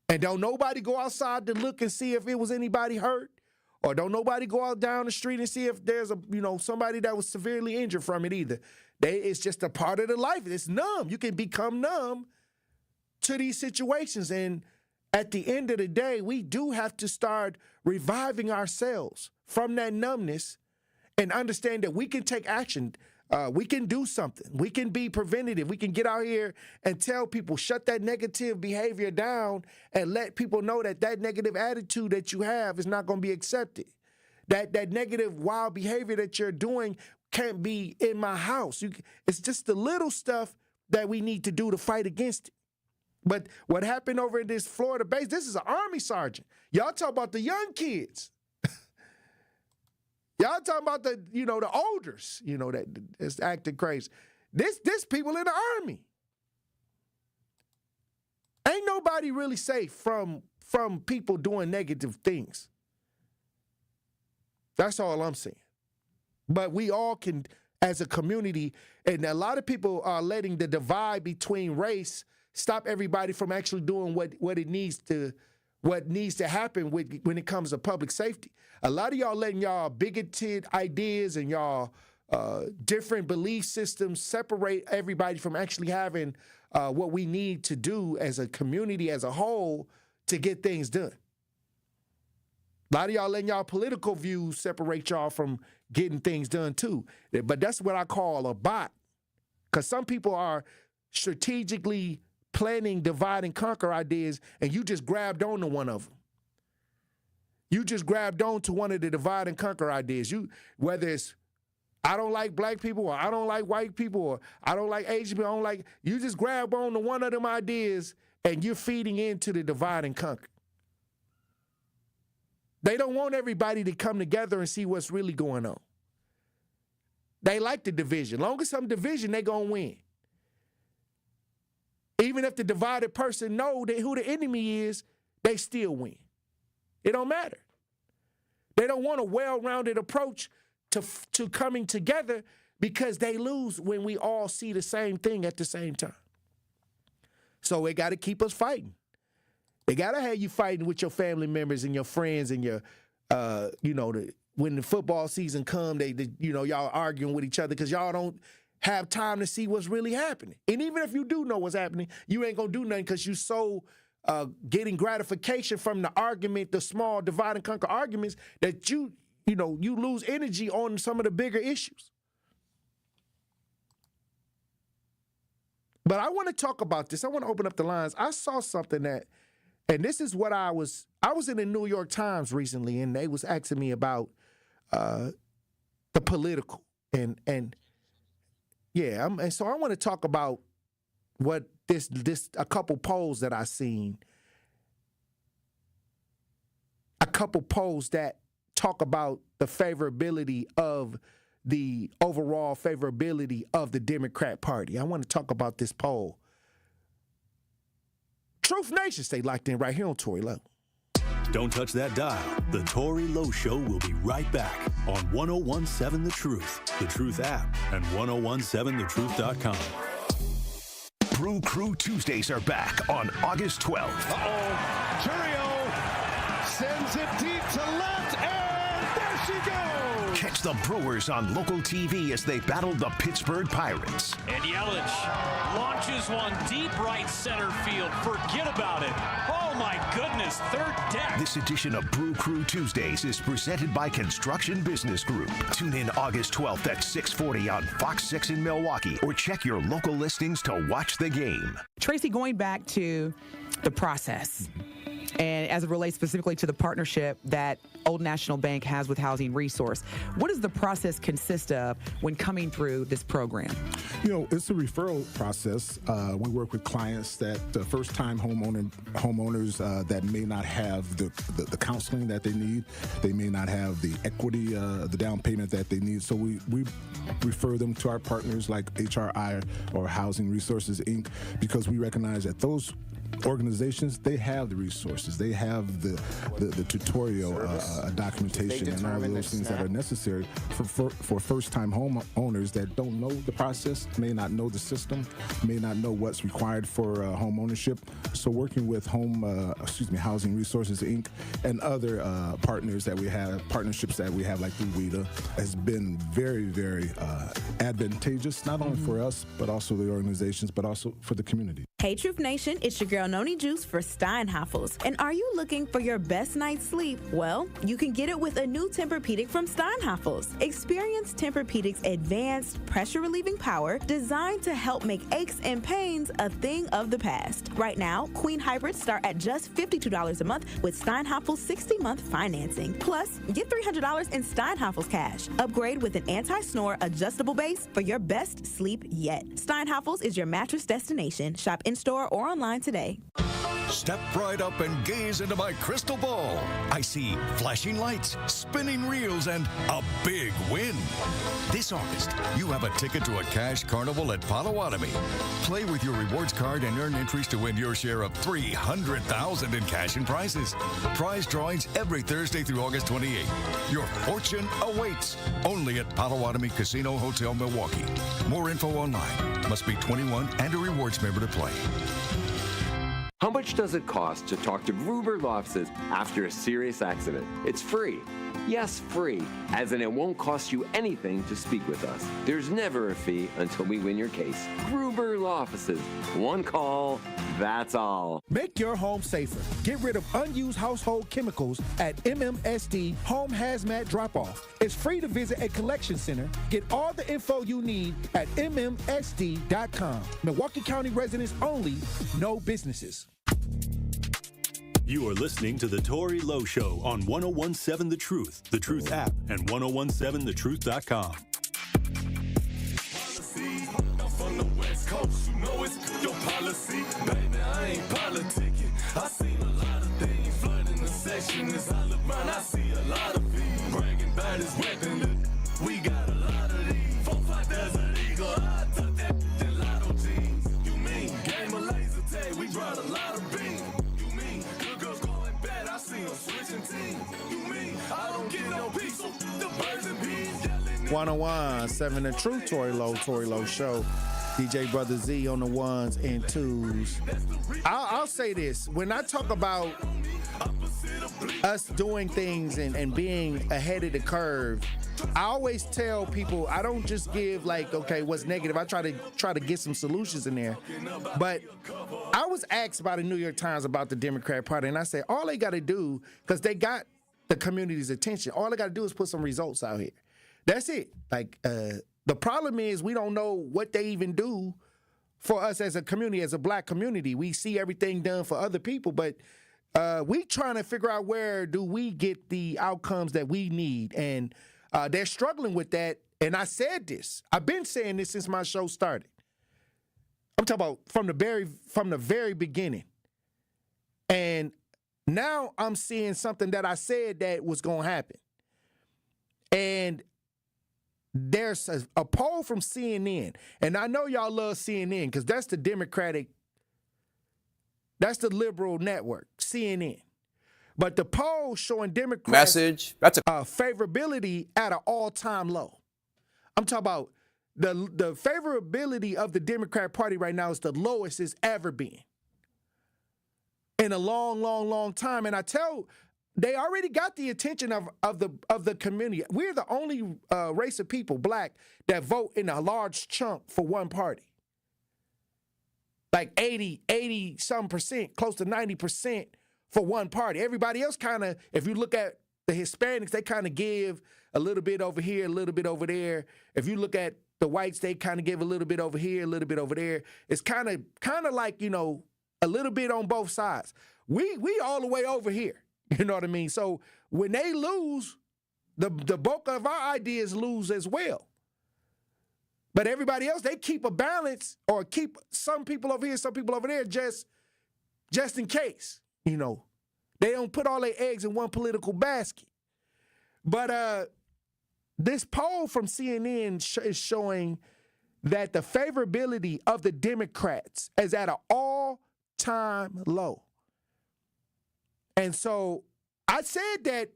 [SPEAKER 5] And don't nobody go outside to look and see if it was anybody hurt, or don't nobody go out down the street and see if there's somebody that was severely injured from it either. It's just a part of the life. It's numb. You can become numb to these situations. And at the end of the day, we do have to start reviving ourselves from that numbness and understand that we can take action. We can do something. We can be preventative. We can get out here and tell people, shut that negative behavior down and let people know that negative attitude that you have is not going to be accepted. That negative wild behavior that you're doing can't be in my house. It's just the little stuff that we need to do to fight against it. But what happened over in this Florida base, this is an Army sergeant. Y'all talk about the young kids. Y'all talking about the olders, that's acting crazy. This people in the Army. Ain't nobody really safe from people doing negative things. That's all I'm saying. But we all can, as a community, and a lot of people are letting the divide between race stop everybody from actually doing what needs to happen when it comes to public safety. A lot of y'all letting y'all bigoted ideas and y'all different belief systems separate everybody from actually having what we need to do as a community as a whole to get things done. A lot of y'all letting y'all political views separate y'all from getting things done too. But that's what I call a bot. Because some people are strategically planning divide and conquer ideas, and you just grabbed on to one of them. You just grabbed on to one of the divide and conquer ideas. Whether it's I don't like black people, or I don't like white people, or I don't like Asian people, I don't like, you just grab on to one of them ideas and you're feeding into the divide and conquer. They don't want everybody to come together and see what's really going on. They like the division. Long as some division, they gonna win. Even if the divided person know that who the enemy is, they still win. It don't matter. They don't want a well-rounded approach to coming together because they lose when we all see the same thing at the same time. So they got to keep us fighting. They got to have you fighting with your family members and your friends and your, when the football season come, y'all arguing with each other because y'all don't have time to see what's really happening. And even if you do know what's happening, you ain't going to do nothing because you so getting gratification from the argument, the small divide and conquer arguments, that you lose energy on some of the bigger issues. But I want to talk about this. I want to open up the lines. I saw something and this is what I was in the New York Times recently, and they was asking me about the political. And so I want to talk about what a couple polls that I seen. A couple polls that talk about the favorability of the overall favorability of the Democrat Party. I want to talk about this poll. Truth Nation, stay locked in right here on Tory Lowe.
[SPEAKER 2] Don't touch that dial. The Tory Lowe Show will be right back on 1017 The Truth app, and 1017thetruth.com.
[SPEAKER 10] Brew Crew Tuesdays are back on August 12th.
[SPEAKER 12] Churio sends it deep to left, and there she goes.
[SPEAKER 10] Catch the Brewers on local TV as they battle the Pittsburgh Pirates.
[SPEAKER 11] And Yelich launches one deep right center field. Forget about it. Oh, my goodness, third deck.
[SPEAKER 10] This edition of Brew Crew Tuesdays is presented by Construction Business Group. Tune in August 12th at 6:40 on Fox 6 in Milwaukee, or check your local listings to watch the game.
[SPEAKER 21] Tracy, going back to the process, and as it relates specifically to the partnership that Old National Bank has with Housing Resource, what does the process consist of when coming through this program?
[SPEAKER 22] It's a referral process. We work with clients that first-time homeowners that may not have the counseling that they need. They may not have the equity, the down payment that they need. So we refer them to our partners like HRI or Housing Resources, Inc., because we recognize that those organizations, they have the resources, they have the tutorial documentation and all of those things that are necessary for first-time homeowners that don't know the process, may not know the system, may not know what's required for home ownership. So working with Housing Resources, Inc. and other partnerships that we have like WIDA has been very, very advantageous, not only for us, but also the organizations, but also for the community.
[SPEAKER 3] Hey, Truth Nation, it's your girl Noni Juice for Steinhafels. And are you looking for your best night's sleep? Well, you can get it with a new Tempur-Pedic from Steinhafels. Experience Tempur-Pedic's advanced pressure-relieving power designed to help make aches and pains a thing of the past. Right now, Queen Hybrids start at just $52 a month with Steinhafels 60-month financing. Plus, get $300 in Steinhafels cash. Upgrade with an anti-snore adjustable base for your best sleep yet. Steinhafels is your mattress destination. Shop in-store or online today.
[SPEAKER 10] Step right up and gaze into my crystal ball. I see flashing lights, spinning reels, and a big win. This August, you have a ticket to a cash carnival at Potawatomi. Play with your rewards card and earn entries to win your share of $300,000 in cash and prizes. Prize drawings every Thursday through August 28th. Your fortune awaits only at Potawatomi Casino Hotel, Milwaukee. More info online. Must be 21 and a rewards member to play.
[SPEAKER 23] How much does it cost to talk to Gruber Law Offices after a serious accident? It's free.
[SPEAKER 19] Yes, free, as in it won't cost you anything to speak with us. There's never a fee until we win your case. Gruber Law Offices. One call, that's all.
[SPEAKER 7] Make your home safer. Get rid of unused household chemicals at MMSD Home Hazmat Drop-Off. It's free to visit a collection center. Get all the info you need at MMSD.com. Milwaukee County residents only, no businesses.
[SPEAKER 2] You are listening to The Tory Lowe Show on 1017 The Truth app, and 1017thetruth.com.
[SPEAKER 20] I'm from the West Coast, you know it's your policy. Baby, I ain't politicking. I seen a lot of things flooding the section. As I look around, I see a lot of things. Bragging about his weapon. We got a lot of these. 4-5 Desert Eagle. I took that in lotto teams. You mean game of laser tag? We brought a lot of beans. I see them switching teams. You mean I don't get no peace? So the birds and bees yelling.
[SPEAKER 5] 1017 The Truth, Tory Lowe Show. DJ Brother Z on the ones and twos. I'll say this. When I talk about us doing things and being ahead of the curve, I always tell people I don't just give like, okay, what's negative. I try to get some solutions in there. But I was asked by the New York Times about the Democrat Party, and I said all they got to do, because they got the community's attention, all they got to do is put some results out here. That's it. Like the problem is we don't know what they even do for us as a community, as a black community. We see everything done for other people, but we trying to figure out where do we get the outcomes that we need, and they're struggling with that. And I said this. I've been saying this since my show started. I'm talking about from the very beginning. And now I'm seeing something that I said that was going to happen. And there's a poll from CNN, and I know y'all love CNN because that's the liberal network, CNN. But the poll showing Democrats favorability at an all-time low. I'm talking about the favorability of the Democrat Party right now is the lowest it's ever been in a long, long, long time. And they already got the attention of the community. We're the only race of people, black, that vote in a large chunk for one party. Like 80-some%, close to 90% for one party. Everybody else kind of, if you look at the Hispanics, they kind of give a little bit over here, a little bit over there. If you look at the whites, they kind of give a little bit over here, a little bit over there. It's kind of like, you know, a little bit on both sides. We all the way over here. You know what I mean? So when they lose, the bulk of our ideas lose as well. But everybody else, they keep a balance or keep some people over here, some people over there just in case, you know. They don't put all their eggs in one political basket. But this poll from CNN is showing that the favorability of the Democrats is at an all-time low. And so I said that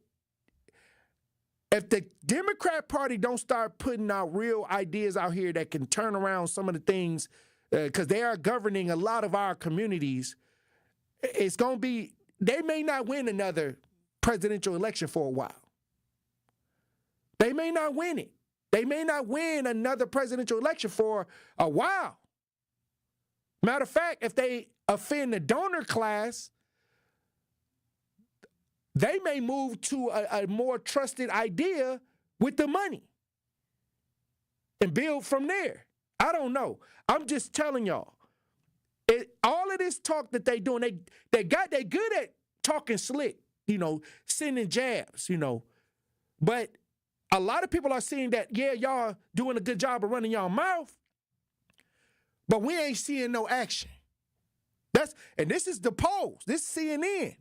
[SPEAKER 5] if the Democrat Party don't start putting out real ideas out here that can turn around some of the things, because they are governing a lot of our communities, it's going to be, they may not win another presidential election for a while. They may not win it. They may not win another presidential election for a while. Matter of fact, if they offend the donor class, they may move to a more trusted idea with the money and build from there. I don't know. I'm just telling y'all. All of this talk that they doing, they good at talking slick, you know, sending jabs, you know. But a lot of people are seeing that, yeah, y'all doing a good job of running y'all mouth, but we ain't seeing no action. And this is the polls. This is CNN.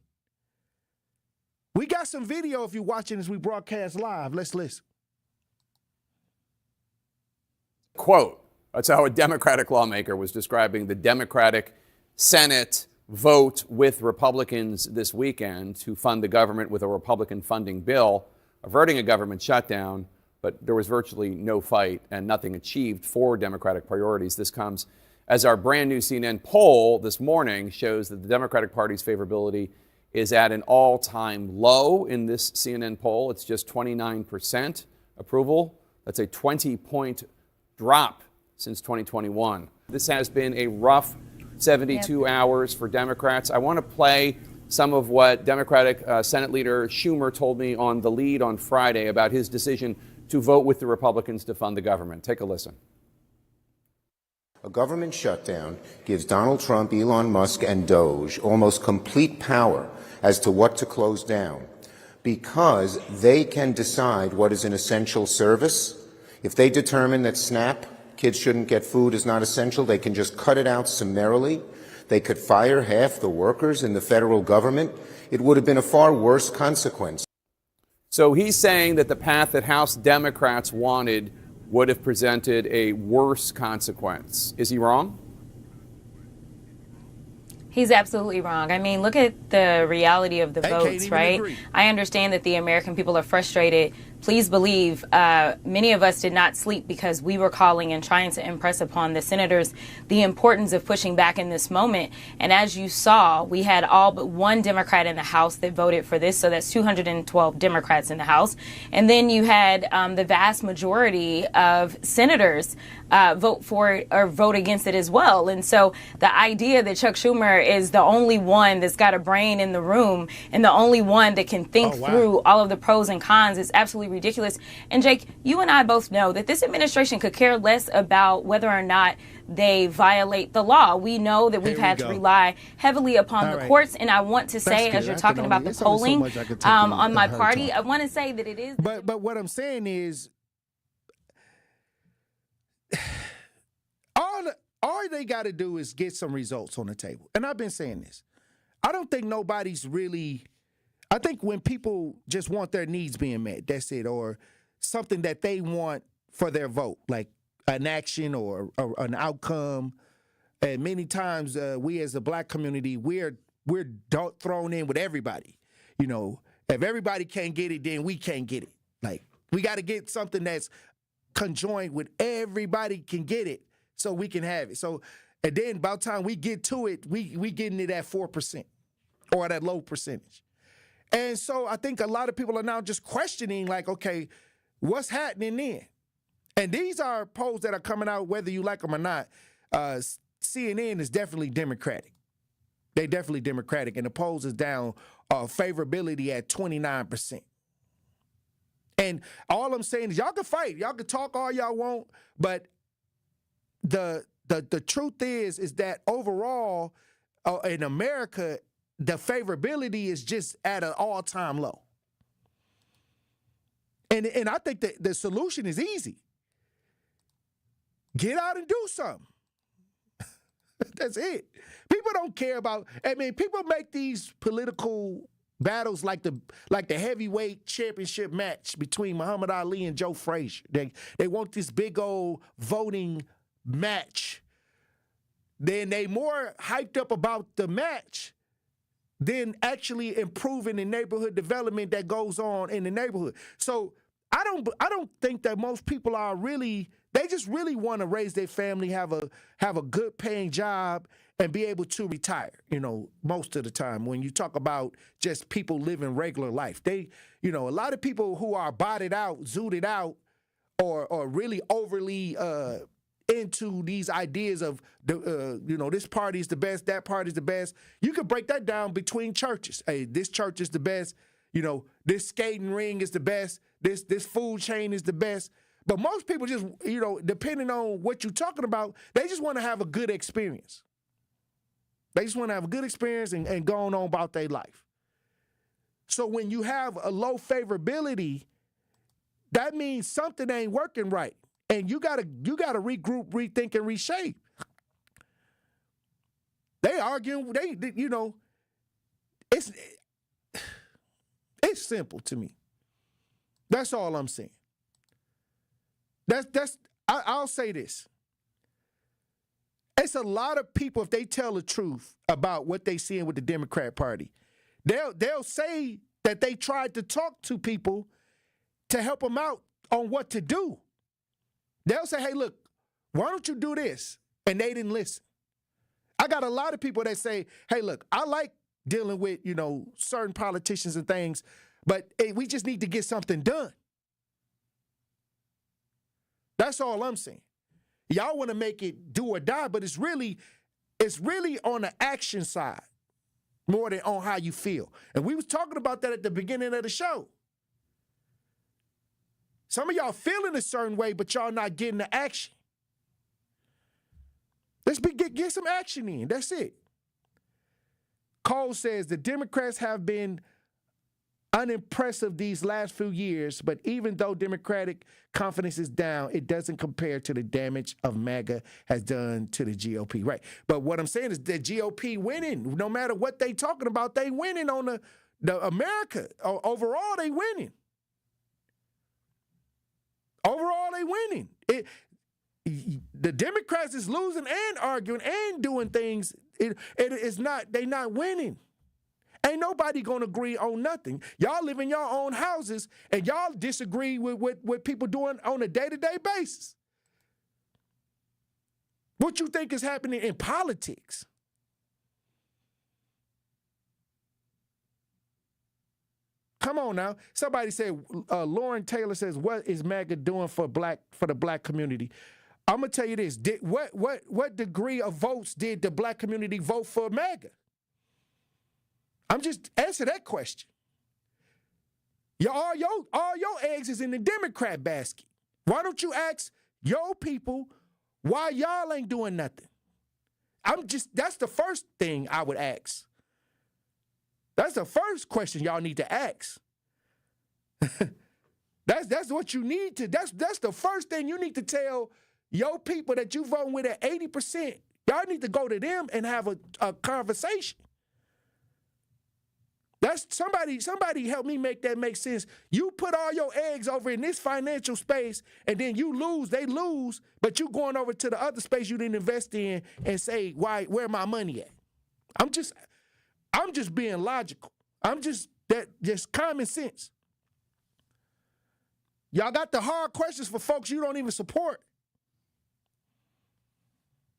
[SPEAKER 5] We got some video if you're watching as we broadcast live. Let's listen.
[SPEAKER 23] Quote, that's how a Democratic lawmaker was describing the Democratic Senate vote with Republicans this weekend to fund the government with a Republican funding bill, averting a government shutdown, but there was virtually no fight and nothing achieved for Democratic priorities. This comes as our brand new CNN poll this morning shows that the Democratic Party's favorability is at an all-time low in this CNN poll. It's just 29% approval. That's a 20-point drop since 2021. This has been a rough 72 hours for Democrats. I want to play some of what Democratic Senate Leader Schumer told me on The Lead on Friday about his decision to vote with the Republicans to fund the government. Take a listen.
[SPEAKER 1] A government shutdown gives Donald Trump, Elon Musk, and Doge almost complete power as to what to close down because they can decide what is an essential service. If they determine that SNAP, kids shouldn't get food, is not essential, they can just cut it out summarily. They could fire half the workers in the federal government. It would have been a far worse consequence.
[SPEAKER 23] So he's saying that the path that House Democrats wanted would have presented a worse consequence. Is he wrong?
[SPEAKER 4] He's absolutely wrong. I mean, look at the reality of the votes, right? I understand that the American people are frustrated. Please believe many of us did not sleep because we were calling and trying to impress upon the senators the importance of pushing back in this moment. And as you saw, we had all but one Democrat in the House that voted for this. So that's 212 Democrats in the House. And then you had the vast majority of senators vote for it or vote against it as well. And so the idea that Chuck Schumer is the only one that's got a brain in the room and the only one that can think through all of the pros and cons is absolutely ridiculous. And Jake, you and I both know that this administration could care less about whether or not they violate the law. We know that we've had to rely heavily upon the courts. And I want to say, as you're talking about the polling on my party, I want to say that it is.
[SPEAKER 5] But what I'm saying is, all they got to do is get some results on the table. And I've been saying this. I don't think nobody's really. I think when people just want their needs being met, that's it, or something that they want for their vote, like an action or an outcome. And many times we as a black community, we're thrown in with everybody. You know, if everybody can't get it, then we can't get it. Like, we got to get something that's conjoined with everybody can get it so we can have it. So, and then by the time we get to it, we getting it at 4% or at that low percentage. And so I think a lot of people are now just questioning, like, okay, what's happening then? And these are polls that are coming out, whether you like them or not. CNN is definitely Democratic. They're definitely Democratic. And the polls is down favorability at 29%. And all I'm saying is y'all can fight. Y'all can talk all y'all want. But the truth is that overall in America, the favorability is just at an all-time low. And I think that the solution is easy. Get out and do something. That's it. People don't care about, I mean, people make these political battles like the heavyweight championship match between Muhammad Ali and Joe Frazier. They want this big old voting match. Then they more hyped up about the match than actually improving the neighborhood development that goes on in the neighborhood. So I don't think that most people are really, they just really want to raise their family, have a good paying job, and be able to retire, you know, most of the time. When you talk about just people living regular life, they, you know, a lot of people who are botted out, zooted out, or really overly into these ideas of, you know, this party is the best, that party is the best. You can break that down between churches. Hey, this church is the best. You know, this skating ring is the best. This food chain is the best. But most people just, you know, depending on what you're talking about, they just want to have a good experience. They just want to have a good experience and go on about their life. So when you have a low favorability, that means something ain't working right. And you gotta regroup, rethink, and reshape. They arguing, they you know, it's simple to me. That's all I'm saying. I'll say this. It's a lot of people, if they tell the truth about what they seeing with the Democrat Party, they'll say that they tried to talk to people to help them out on what to do. They'll say, hey, look, why don't you do this? And they didn't listen. I got a lot of people that say, hey, look, I like dealing with, certain politicians and things. But hey, we just need to get something done. That's all I'm saying. Y'all want to make it do or die, but it's really on the action side more than on how you feel. And we was talking about that at the beginning of the show. Some of y'all feeling a certain way, but y'all not getting the action. Let's get some action in. That's it. Cole says the Democrats have been unimpressive these last few years, but even though Democratic confidence is down, it doesn't compare to the damage of MAGA has done to the GOP. Right. But what I'm saying is the GOP winning. No matter what they talking about, they winning on the America. Overall, they winning. Overall, they winning. The Democrats is losing and arguing and doing things. They not winning. Ain't nobody gonna agree on nothing. Y'all live in your own houses and y'all disagree with what people doing on a day-to-day basis. What you think is happening in politics? Come on now. Somebody said, Lauren Taylor says, what is MAGA doing for the black community? I'm gonna tell you this. What degree of votes did the black community vote for MAGA? I'm just answer that question. All your eggs is in the Democrat basket. Why don't you ask your people why y'all ain't doing nothing? That's the first thing I would ask. That's the first question y'all need to ask. That's what you need to. That's the first thing you need to tell your people that you voting with at 80%. Y'all need to go to them and have a conversation. That's somebody help me make that make sense. You put all your eggs over in this financial space and then they lose, but you going over to the other space you didn't invest in and say, where my money at? I'm just being logical. Just common sense. Y'all got the hard questions for folks you don't even support.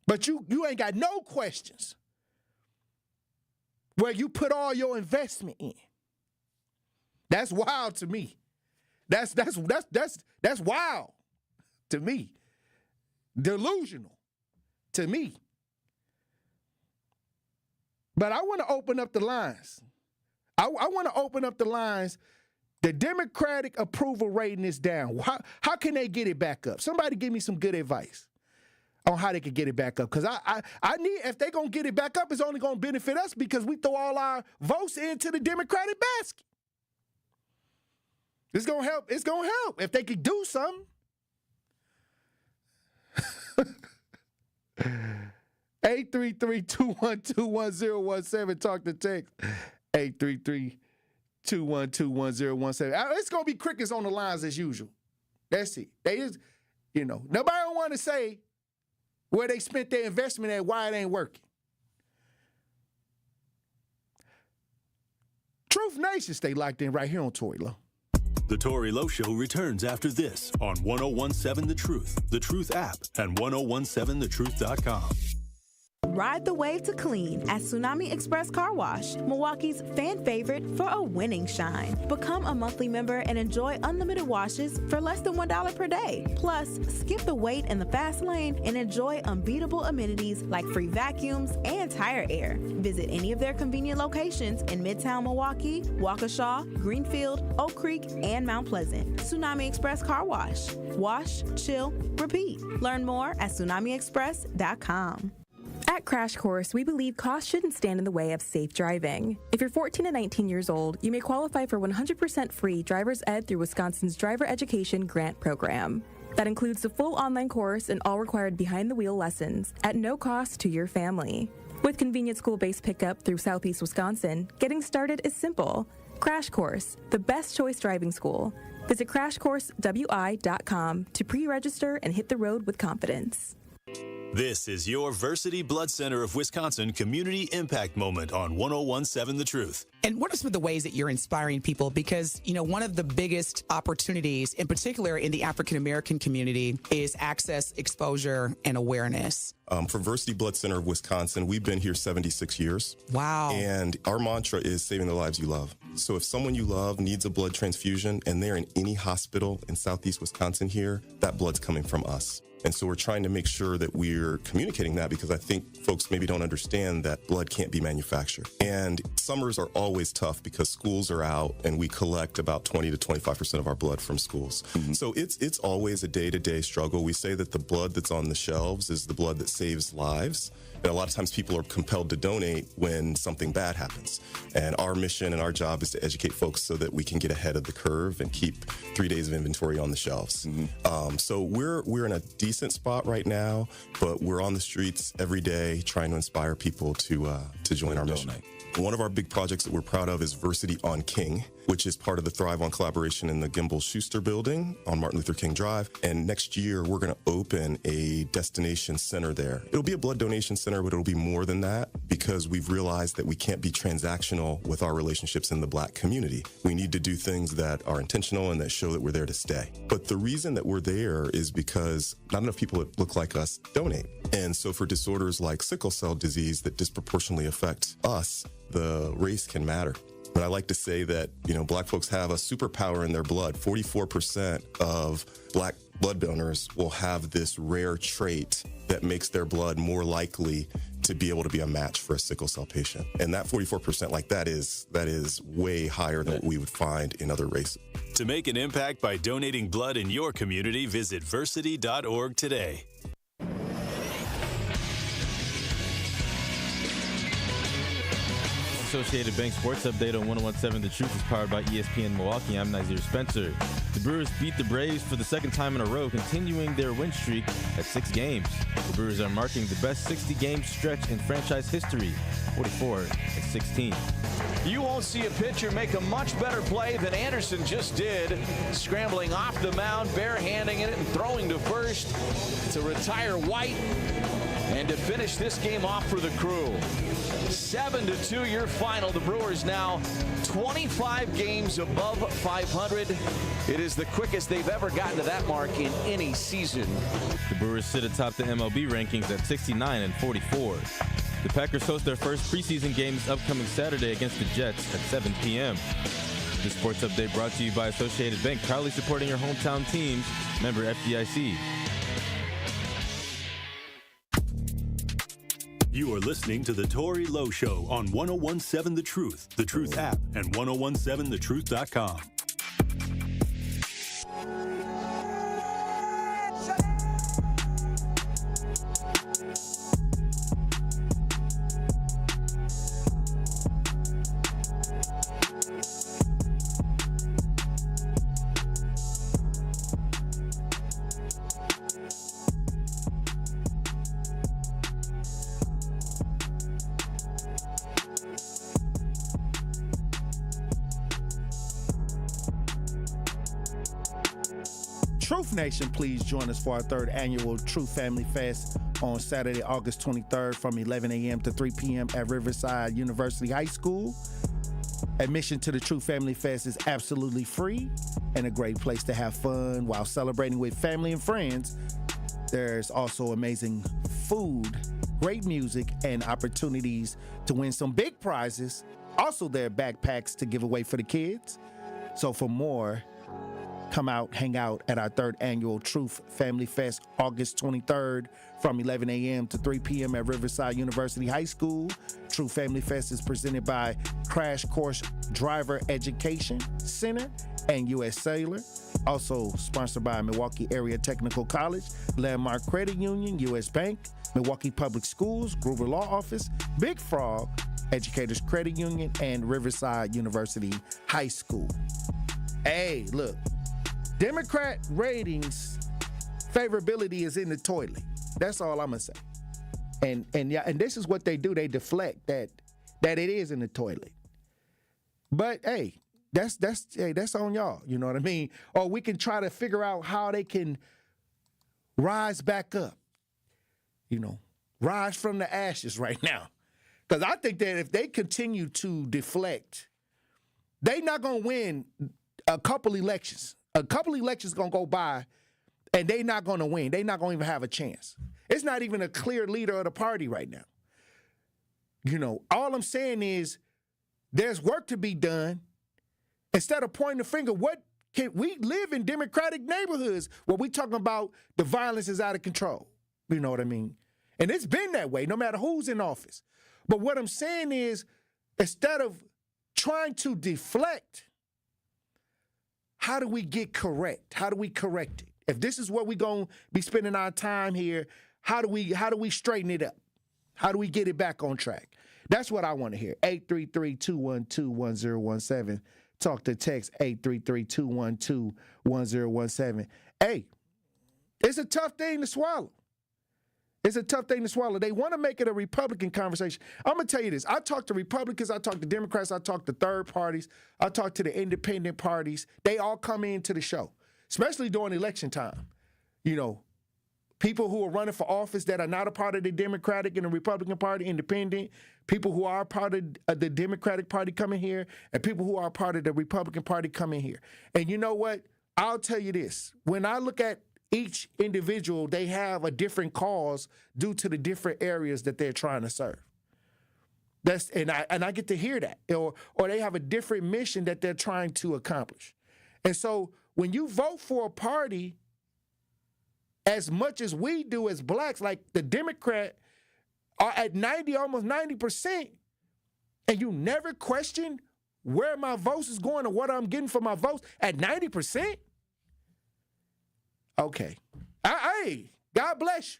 [SPEAKER 5] But you ain't got no questions where you put all your investment in. That's wild to me. That's wild to me. Delusional to me. But I want to open up the lines. I want to open up the lines. The Democratic approval rating is down. How can they get it back up? Somebody give me some good advice on how they can get it back up. Because I need, if they're going to get it back up, it's only going to benefit us because we throw all our votes into the Democratic basket. It's going to help. It's going to help if they could do something. 833-212-1017. Talk to text. 833-212-1017. It's going to be crickets on the lines as usual. That's it. Nobody don't want to say where they spent their investment at, why it ain't working. Truth Nation stay locked in right here on Tory Lowe.
[SPEAKER 2] The Tory Lowe Show returns after this on 1017 The Truth app, and 1017thetruth.com.
[SPEAKER 3] Ride the wave to clean at Tsunami Express Car Wash, Milwaukee's fan favorite for a winning shine. Become a monthly member and enjoy unlimited washes for less than $1 per day. Plus, skip the wait in the fast lane and enjoy unbeatable amenities like free vacuums and tire air. Visit any of their convenient locations in Midtown Milwaukee, Waukesha, Greenfield, Oak Creek, and Mount Pleasant. Tsunami Express Car Wash. Wash, chill, repeat. Learn more at tsunamiexpress.com.
[SPEAKER 17] At Crash Course, we believe cost shouldn't stand in the way of safe driving. If you're 14 to 19 years old, you may qualify for 100% free driver's ed through Wisconsin's Driver Education Grant Program. That includes the full online course and all required behind-the-wheel lessons at no cost to your family. With convenient school-based pickup through Southeast Wisconsin, getting started is simple. Crash Course, the best choice driving school. Visit crashcoursewi.com to pre-register and hit the road with confidence.
[SPEAKER 2] This is your Versity Blood Center of Wisconsin Community Impact Moment on 1017 The Truth.
[SPEAKER 21] And what are some of the ways that you're inspiring people? Because, one of the biggest opportunities, in particular in the African American community, is access, exposure, and awareness.
[SPEAKER 14] For Versity Blood Center of Wisconsin, we've been here 76 years.
[SPEAKER 21] Wow.
[SPEAKER 14] And our mantra is saving the lives you love. So if someone you love needs a blood transfusion and they're in any hospital in Southeast Wisconsin here, that blood's coming from us. And so we're trying to make sure that we're communicating that, because I think folks maybe don't understand that blood can't be manufactured. And summers are always tough because schools are out and we collect about 20 to 25% of our blood from schools. So it's always a day-to-day struggle. We say that the blood that's on the shelves is the blood that saves lives. And a lot of times people are compelled to donate when something bad happens. And our mission and our job is to educate folks so that we can get ahead of the curve and keep 3 days of inventory on the shelves. So we're in a decent spot right now, but we're on the streets every day trying to inspire people to join our mission. One of our big projects that we're proud of is Versity on King, which is part of the Thrive on collaboration in the Gimbel Schuster building on Martin Luther King Drive. And next year, we're going to open a destination center there. It'll be a blood donation center, but it'll be more than that, because we've realized that we can't be transactional with our relationships in the Black community. We need to do things that are intentional and that show that we're there to stay. But the reason that we're there is because not enough people that look like us donate. And so for disorders like sickle cell disease that disproportionately affect us, the race can matter. But I like to say that, Black folks have a superpower in their blood. 44% of Black blood donors will have this rare trait that makes their blood more likely to be able to be a match for a sickle cell patient. And that 44%, that is way higher than what we would find in other races.
[SPEAKER 2] To make an impact by donating blood in your community, visit versity.org today.
[SPEAKER 15] Associated Bank Sports Update on 101.7 The Truth is powered by ESPN Milwaukee. I'm Nazir Spencer. The Brewers beat the Braves for the second time in a row, continuing their win streak at 6 games. The Brewers are marking the best 60-game stretch in franchise history, 44-16.
[SPEAKER 11] You won't see a pitcher make a much better play than Anderson just did, scrambling off the mound, barehanding it and throwing to first to retire White and to finish this game off for the Crew. 7-2 your final. The Brewers now 25 games above 500. It is the quickest they've ever gotten to that mark in any season.
[SPEAKER 15] The Brewers sit atop the MLB rankings at 69-44. The Packers host their first preseason game this upcoming Saturday against the Jets at 7 p.m. This sports update brought to you by Associated Bank, proudly supporting your hometown teams. Member FDIC.
[SPEAKER 2] You are listening to The Tory Lowe Show on 101.7 The Truth app, and 1017thetruth.com.
[SPEAKER 7] Truth Nation, please join us for our 3rd annual Truth Family Fest on Saturday, August 23rd from 11 a.m. to 3 p.m. at Riverside University High School. Admission to the Truth Family Fest is absolutely free and a great place to have fun while celebrating with family and friends. There's also amazing food, great music, and opportunities to win some big prizes. Also, there are backpacks to give away for the kids. So for more, come out, hang out at our 3rd annual Truth Family Fest, August 23rd from 11 a.m. to 3 p.m. at Riverside University High School. Truth Family Fest is presented by Crash Course Driver Education Center and U.S. Sailor. Also sponsored by Milwaukee Area Technical College, Landmark Credit Union, U.S. Bank, Milwaukee Public Schools, Gruber Law Office, Big Frog, Educators Credit Union, and Riverside University High School. Hey, look. Democrat ratings favorability is in the toilet. That's all I'm gonna say. And this is what they do. They deflect that it is in the toilet. But hey, that's on y'all. You know what I mean? Or we can try to figure out how they can rise back up. Rise from the ashes right now. Because I think that if they continue to deflect, they're not gonna win a couple elections. A couple elections going to go by, and they're not going to win. They're not going to even have a chance.
[SPEAKER 5] It's not even a clear leader of the party right now. All I'm saying is there's work to be done. Instead of pointing the finger, we live in democratic neighborhoods where we talking about the violence is out of control. You know what I mean? And it's been that way no matter who's in office. But what I'm saying is, instead of trying to deflect, how do we get correct? How do we correct it? If this is where we're going to be spending our time here, how do we straighten it up? How do we get it back on track? That's what I want to hear. 833-212-1017. Talk to text 833-212-1017. Hey, it's a tough thing to swallow. It's a tough thing to swallow. They want to make it a Republican conversation. I'm going to tell you this. I talk to Republicans. I talk to Democrats. I talk to third parties. I talk to the independent parties. They all come into the show, especially during election time. People who are running for office that are not a part of the Democratic and the Republican Party, independent, people who are part of the Democratic Party coming here, and people who are part of the Republican Party coming here. And you know what? I'll tell you this. When I look at each individual, they have a different cause due to the different areas that they're trying to serve. And I get to hear that. Or they have a different mission that they're trying to accomplish. And so when you vote for a party, as much as we do as blacks, like the Democrat are at 90, almost 90%, and you never question where my votes is going or what I'm getting for my votes at 90%? Okay. Hey, God bless you.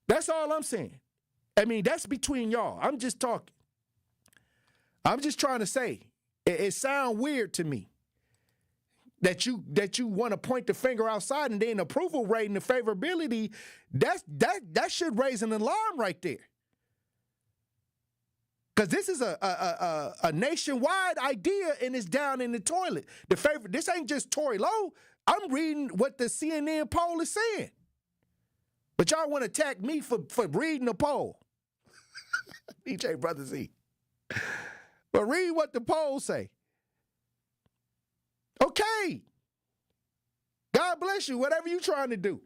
[SPEAKER 5] That's all I'm saying. I mean, that's between y'all. I'm just talking. I'm just trying to say, it sounds weird to me that you want to point the finger outside, and then approval rating, the favorability, that should raise an alarm right there. Because this is a nationwide idea, and it's down in the toilet. This ain't just Tory Lowe. I'm reading what the CNN poll is saying. But y'all want to attack me for reading the poll. DJ Brother Z. But read what the polls say. Okay. God bless you, whatever you trying to do.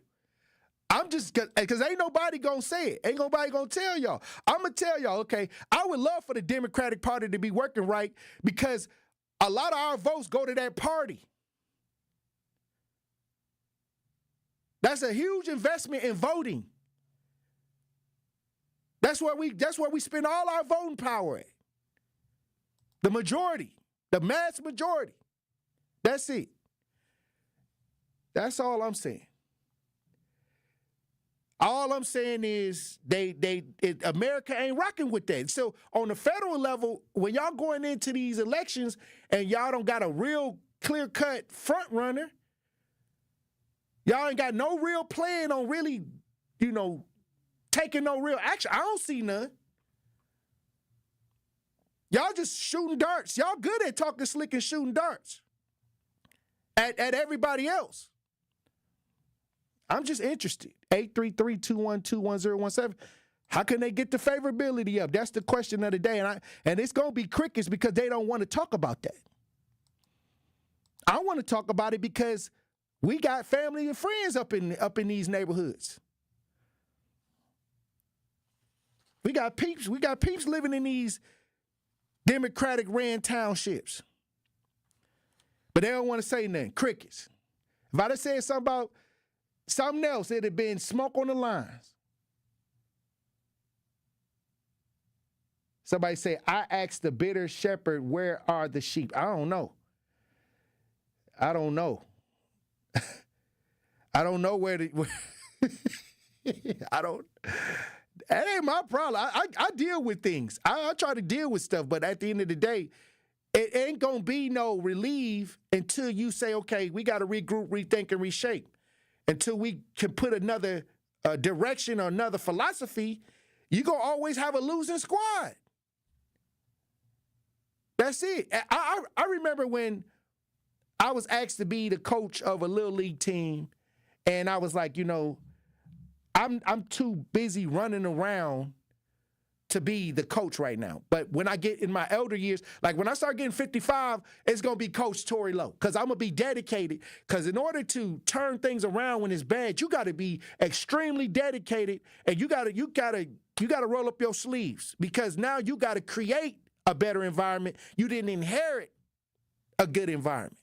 [SPEAKER 5] I'm just, because ain't nobody going to say it. Ain't nobody going to tell y'all. I'm going to tell y'all, okay, I would love for the Democratic Party to be working right because a lot of our votes go to that party. That's a huge investment in voting. That's where we spend all our voting power at. The majority, the mass majority. That's it. That's all I'm saying. All I'm saying is America ain't rocking with that. So on the federal level, when y'all going into these elections and y'all don't got a real clear-cut front runner, y'all ain't got no real plan on really, taking no real action. I don't see none. Y'all just shooting darts. Y'all good at talking slick and shooting darts at everybody else. I'm just interested. 833-212-1017. How can they get the favorability up? That's the question of the day. And it's going to be crickets because they don't want to talk about that. I want to talk about it because we got family and friends up in these neighborhoods. We got peeps living in these Democratic ran townships. But they don't want to say nothing. Crickets. If I'd have said something about something else, it'd have been smoke on the lines. Somebody say, I asked the bitter shepherd, where are the sheep? I don't know. I don't know where that ain't my problem. I deal with things. I try to deal with stuff, but at the end of the day, it ain't going to be no relief until you say, okay, we got to regroup, rethink, and reshape. Until we can put another direction or another philosophy, you're going to always have a losing squad. That's it. I remember when I was asked to be the coach of a little league team, and I was like, I'm too busy running around to be the coach right now. But when I get in my elder years, like when I start getting 55, it's going to be Coach Tory Lowe, because I'm going to be dedicated. Because in order to turn things around when it's bad, you got to be extremely dedicated, and you got to roll up your sleeves, because now you got to create a better environment. You didn't inherit a good environment.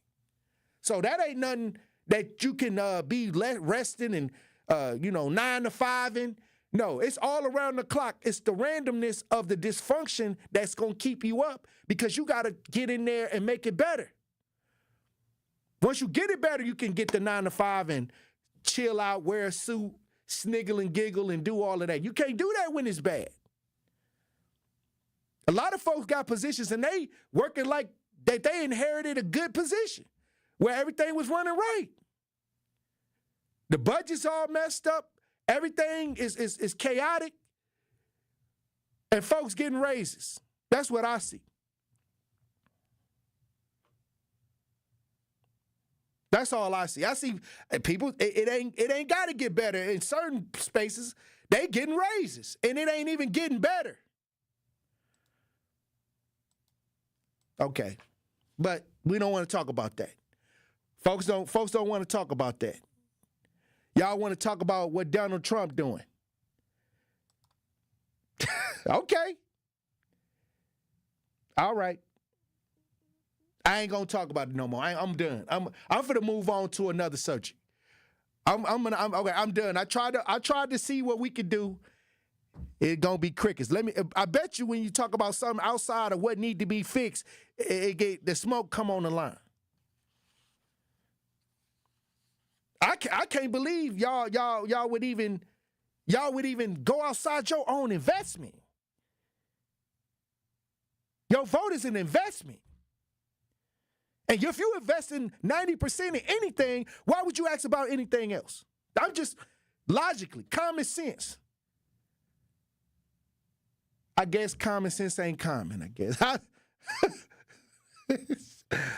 [SPEAKER 5] So that ain't nothing that you can be resting and 9 to 5 in. No, it's all around the clock. It's the randomness of the dysfunction that's going to keep you up, because you got to get in there and make it better. Once you get it better, you can get the 9 to 5 and chill out, wear a suit, sniggle and giggle and do all of that. You can't do that when it's bad. A lot of folks got positions and they working like that they inherited a good position where everything was running right. The budget's all messed up. Everything is chaotic, and folks getting raises. That's what I see. That's all I see. I see people. It ain't got to get better in certain spaces. They getting raises, and it ain't even getting better. Okay, but we don't want to talk about that. Folks don't want to talk about that. Y'all want to talk about what Donald Trump doing. Okay. All right. I ain't gonna talk about it no more. I'm done. I'm finna move on to another subject. I'm done. I tried to see what we could do. It gonna be crickets. I bet you when you talk about something outside of what need to be fixed, the smoke come on the line. I can't believe y'all would even go outside your own investment. Your vote is an investment. And if you invest in 90% in anything, why would you ask about anything else? I'm just logically, common sense. I guess common sense ain't common, I guess.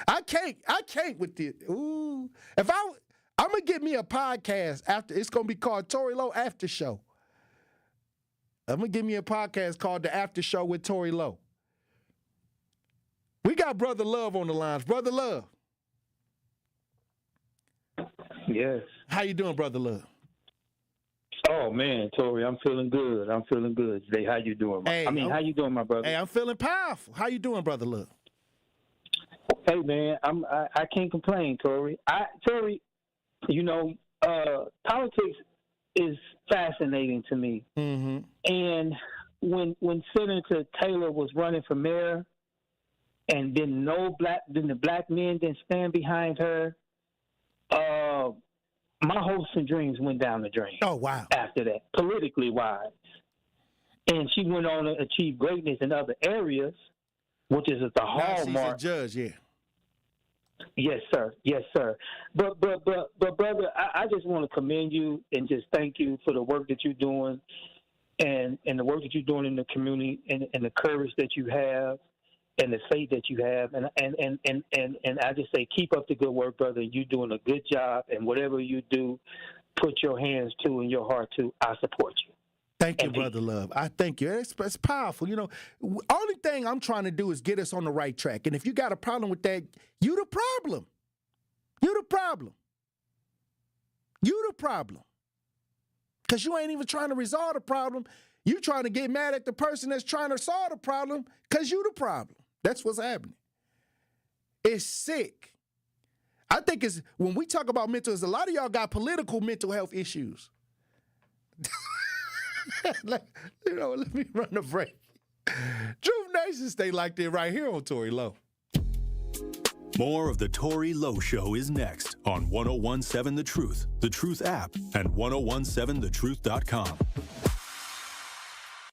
[SPEAKER 5] I can't with this. Ooh. I'm going to get me a podcast after. It's going to be called Tory Lowe After Show. I'm going to give me a podcast called The After Show with Tory Lowe. We got Brother Love on the lines. Brother Love.
[SPEAKER 13] Yes.
[SPEAKER 5] How you doing, Brother Love?
[SPEAKER 13] Oh, man, Tory, I'm feeling good. Today, how you doing? How you doing, my brother?
[SPEAKER 5] Hey, I'm feeling powerful. How you doing, Brother Love?
[SPEAKER 13] Hey, man, I can't complain, Tory. Tory, politics is fascinating to me.
[SPEAKER 5] Mm-hmm.
[SPEAKER 13] And when Senator Taylor was running for mayor, and then the black men didn't stand behind her, my hopes and dreams went down the drain.
[SPEAKER 5] Oh, wow.
[SPEAKER 13] After that, politically wise. And she went on to achieve greatness in other areas, which is the hallmark.
[SPEAKER 5] Now she's a judge, yeah.
[SPEAKER 13] Yes, sir. Yes, sir. But brother, I just want to commend you and just thank you for the work that you're doing and the work that you're doing in the community and the courage that you have and the faith that you have. And I just say, keep up the good work, brother. You're doing a good job, and whatever you do, put your hands to and your heart to, I support you.
[SPEAKER 5] Thank you, Brother Love. I thank you. It's powerful. Only thing I'm trying to do is get us on the right track. And if you got a problem with that, you the problem. You the problem. You the problem. Because you ain't even trying to resolve the problem. You trying to get mad at the person that's trying to solve the problem because you the problem. That's what's happening. It's sick. I think it's when we talk about mental health, a lot of y'all got political mental health issues. Let me run a break. Truth Nation stay like that right here on Tory Lowe.
[SPEAKER 2] More of the Tory Lowe Show is next on 1017 The Truth, The Truth app, and 1017thetruth.com.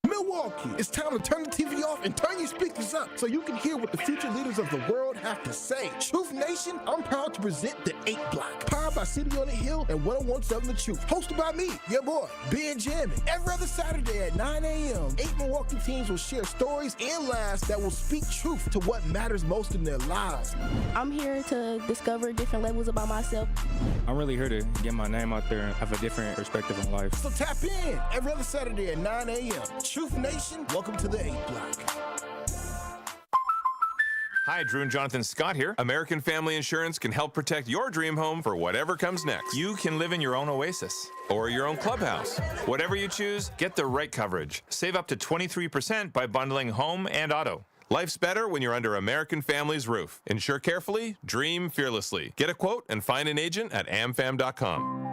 [SPEAKER 7] Milwaukee, it's time to turn the TV off and turn your speakers up so you can hear what the future leaders of the world have to say. Truth Nation, I'm proud to present the 8 Block, powered by City on the Hill and 101.7 The Truth. Hosted by me, your boy, Ben Jammin. Every other Saturday at 9 a.m., 8 Milwaukee teams will share stories and laughs that will speak truth to what matters most in their lives.
[SPEAKER 6] I'm here to discover different levels about myself.
[SPEAKER 16] I'm really here to get my name out there and have a different perspective on life.
[SPEAKER 7] So tap in every other Saturday at 9 a.m. Truth Nation, welcome to the 8 Block.
[SPEAKER 18] Hi, Drew and Jonathan Scott here. American Family Insurance can help protect your dream home for whatever comes next. You can live in your own oasis or your own clubhouse. Whatever you choose, get the right coverage. Save up to 23% by bundling home and auto. Life's better when you're under American Family's roof. Insure carefully, dream fearlessly. Get a quote and find an agent at amfam.com.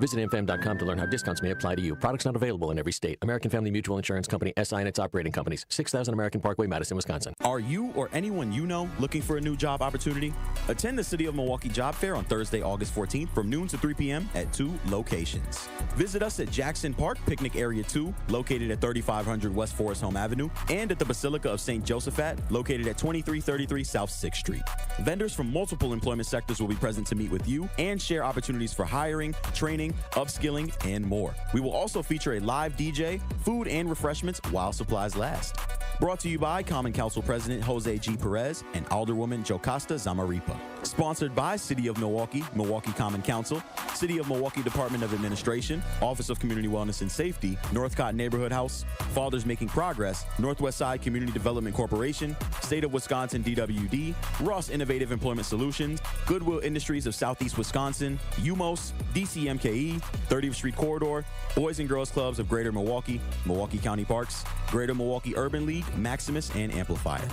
[SPEAKER 24] Visit amfam.com to learn how discounts may apply to you. Products not available in every state. American Family Mutual Insurance Company, SI and its operating companies. 6000 American Parkway, Madison, Wisconsin.
[SPEAKER 25] Are you or anyone you know looking for a new job opportunity? Attend the City of Milwaukee Job Fair on Thursday, August 14th from noon to 3 p.m. at 2 locations. Visit us at Jackson Park, Picnic Area 2, located at 3500 West Forest Home Avenue, and at the Basilica of St. Josephat, located at 2333 South 6th Street. Vendors from multiple employment sectors will be present to meet with you and share opportunities for hiring, training, upskilling, and more. We will also feature a live DJ, food and refreshments while supplies last. Brought to you by Common Council President Jose G. Perez and Alderwoman Jocasta Zamaripa. Sponsored by City of Milwaukee, Milwaukee Common Council, City of Milwaukee Department of Administration, Office of Community Wellness and Safety, Northcott Neighborhood House, Fathers Making Progress, Northwest Side Community Development Corporation, State of Wisconsin DWD, Ross Innovative Employment Solutions, Goodwill Industries of Southeast Wisconsin, UMOS, DCMKE, 30th Street Corridor, Boys and Girls Clubs of Greater Milwaukee, Milwaukee County Parks, Greater Milwaukee Urban League, Maximus, and Amplifier.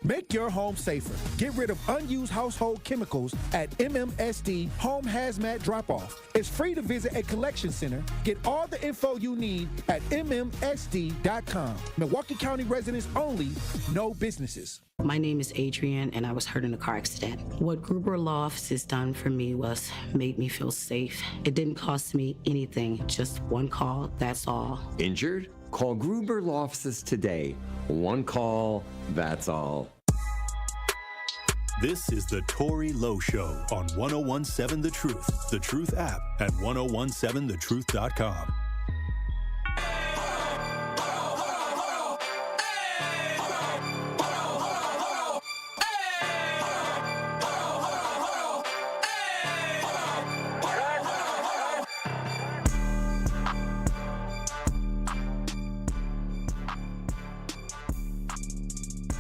[SPEAKER 7] Make your home safer. Get rid of unused household chemicals at MMSD Home Hazmat Drop-Off. It's free to visit a collection center. Get all the info you need at MMSD.com. Milwaukee County residents only, no businesses.
[SPEAKER 26] My name is Adrienne, and I was hurt in a car accident. What Gruber Law Office has done for me was made me feel safe. It didn't cost me anything, just one call, that's all.
[SPEAKER 19] Injured? Call Gruber Law Offices today. One call, that's all.
[SPEAKER 2] This is the Tory Lowe Show on 1017 The Truth app at 1017thetruth.com.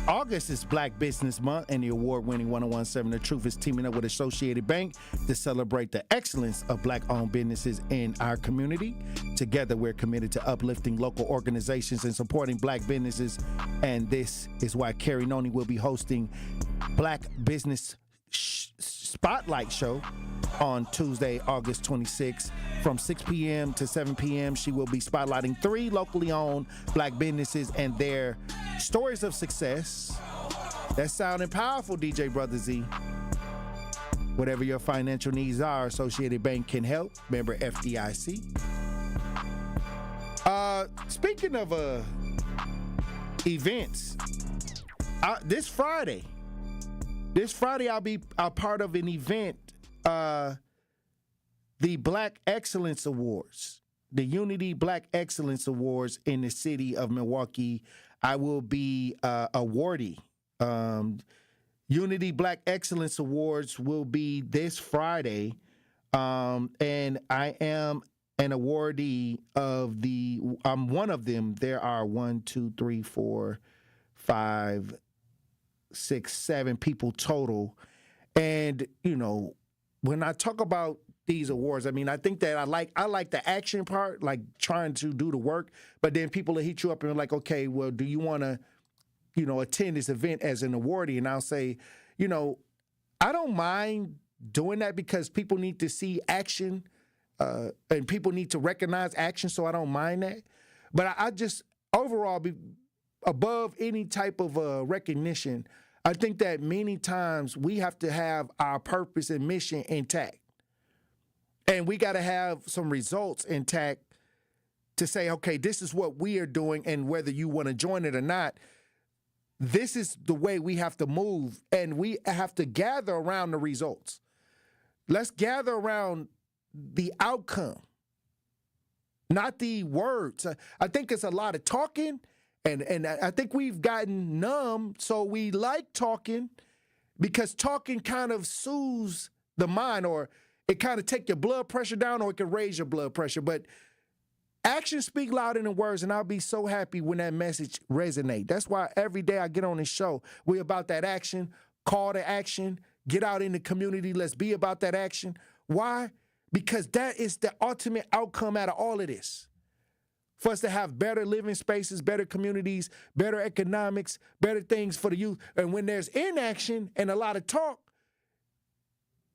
[SPEAKER 5] August is Black Business Month, and the award-winning 1017 The Truth is teaming up with Associated Bank to celebrate the excellence of Black-owned businesses in our community. Together, we're committed to uplifting local organizations and supporting Black businesses, and this is why Carrie Noni will be hosting Black Business Spotlight Show on Tuesday, August 26th. From 6 p.m. to 7 p.m., she will be spotlighting 3 locally owned Black businesses and their stories of success. That's sounding powerful, DJ Brother Z. Whatever your financial needs are, Associated Bank can help. Member FDIC. Speaking of events, this Friday I'll be a part of an event, the Black Excellence Awards, the Unity Black Excellence Awards in the city of Milwaukee. I will be awardee. Unity Black Excellence Awards will be this Friday, and I am an awardee of I'm one of them. There are 1, 2, 3, 4, 5, 6, 7 people total. And, you know, when I talk about these awards, I mean, I think that I like the action part, like trying to do the work, but then people will hit you up and be like, okay, well, do you want to, you know, attend this event as an awardee? And I'll say, you know, I don't mind doing that because people need to see action and people need to recognize action, so I don't mind that. But I just overall, above any type of recognition, I think that many times we have to have our purpose and mission intact. And we got to have some results intact to say, okay, this is what we are doing, and whether you want to join it or not, this is the way we have to move, and we have to gather around the results. Let's gather around the outcome, not the words. I think it's a lot of talking, and I think we've gotten numb, so we like talking because talking kind of soothes the mind, or it kind of take your blood pressure down, or it can raise your blood pressure. But actions speak louder than words, and I'll be so happy when that message resonates. That's why every day I get on this show, we're about that action, call to action, get out in the community, let's be about that action. Why? Because that is the ultimate outcome out of all of this. For us to have better living spaces, better communities, better economics, better things for the youth. And when there's inaction and a lot of talk,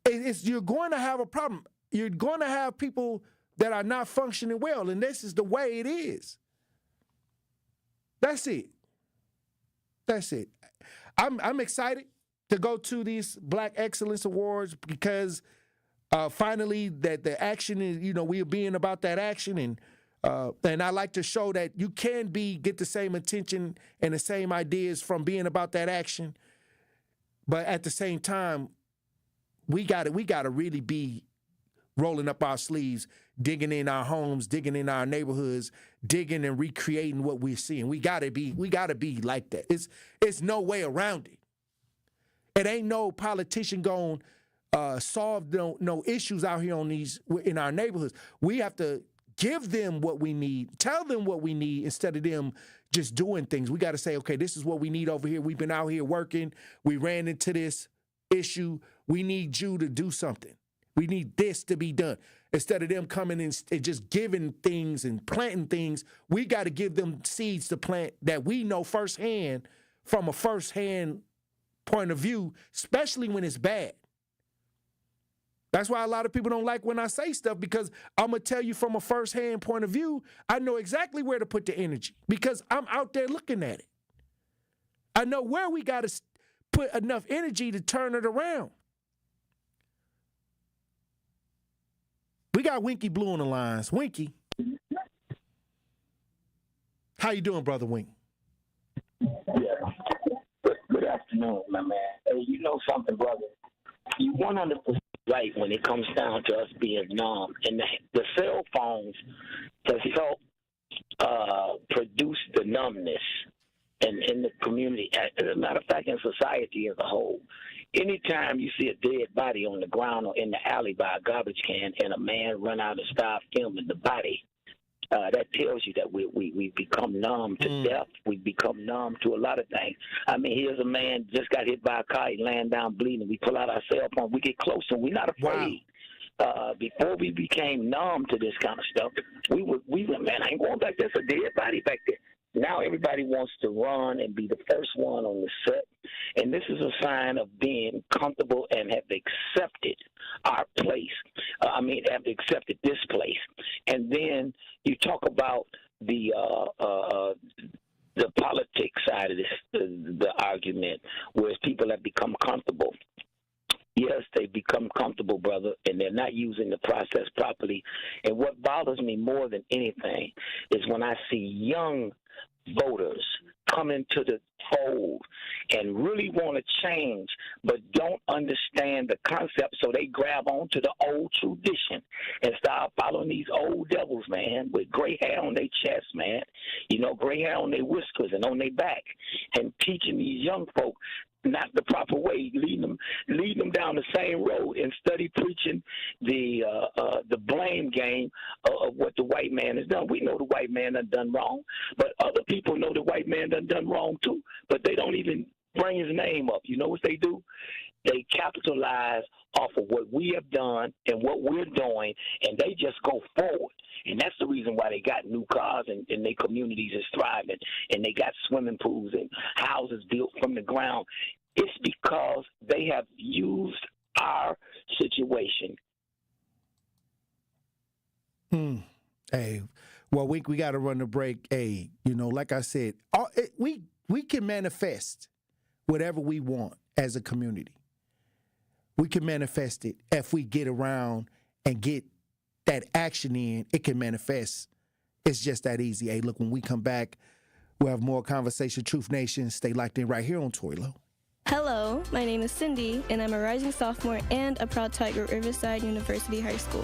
[SPEAKER 5] you're going to have a problem. You're going to have people that are not functioning well, and this is the way it is. That's it. That's it. I'm excited to go to these Black Excellence Awards because finally that the action is, we are being about that action, and I like to show that you can get the same attention and the same ideas from being about that action, but at the same time, we got to really be rolling up our sleeves, digging in our homes, digging in our neighborhoods, digging and recreating what we're seeing. We gotta be like that. It's no way around it. It ain't no politician going solve no issues out here in our neighborhoods. We have to give them what we need, tell them what we need instead of them just doing things. We got to say, okay, this is what we need over here. We've been out here working. We ran into this issue. We need you to do something. We need this to be done. Instead of them coming in and just giving things and planting things, we got to give them seeds to plant that we know firsthand from a firsthand point of view, especially when it's bad. That's why a lot of people don't like when I say stuff, because I'm going to tell you from a firsthand point of view, I know exactly where to put the energy because I'm out there looking at it. I know where we got to put enough energy to turn it around. We got Winky Blue on the lines. Winky. How you doing, Brother Wink?
[SPEAKER 8] Good afternoon, my man. Hey, you know something, brother? You 100% right when it comes down to us being numb. And the cell phones has helped produce the numbness in the community. As a matter of fact, in society as a whole. Anytime you see a dead body on the ground or in the alley by a garbage can and a man run out and start filming the body, that tells you that we become numb to death. We become numb to a lot of things. I mean, here's a man just got hit by a car, he laying down bleeding. We pull out our cell phone. We get closer. We're not afraid. Wow. Before we became numb to this kind of stuff, we went, man, I ain't going back there. There's a dead body back there. Now everybody wants to run and be the first one on the set. And this is a sign of being comfortable and have accepted our place. Have accepted this place. And then you talk about the politics side of this, the argument, where people have become comfortable. Yes, they become comfortable, brother, and they're not using the process properly. And what bothers me more than anything is when I see young voters come into the fold and really want to change but don't understand the concept, so they grab onto the old tradition and start following these old devils, man, with gray hair on their chest, man, gray hair on their whiskers and on their back, and teaching these young folk not the proper way, leading them down the same road and study preaching the blame game of what the white man has done. We know the white man done wrong, but other people know the white man done wrong too, but they don't even bring his name up. You know what they do? They capitalize off of what we have done and what we're doing, and they just go forward. And that's the reason why they got new cars and their communities is thriving, and they got swimming pools and houses built from the ground. It's because they have used our situation.
[SPEAKER 5] Hey, well, we got to run the break. Hey, like I said, we can manifest whatever we want as a community. We can manifest it if we get around and get that action in. It can manifest. It's just that easy. Hey, look, when we come back, We'll have more conversation, Truth Nation. Stay locked in right here on Tory Lowe.
[SPEAKER 6] Hello, my name is Cindy, and I'm a rising sophomore and a proud Tiger at Riverside University High School.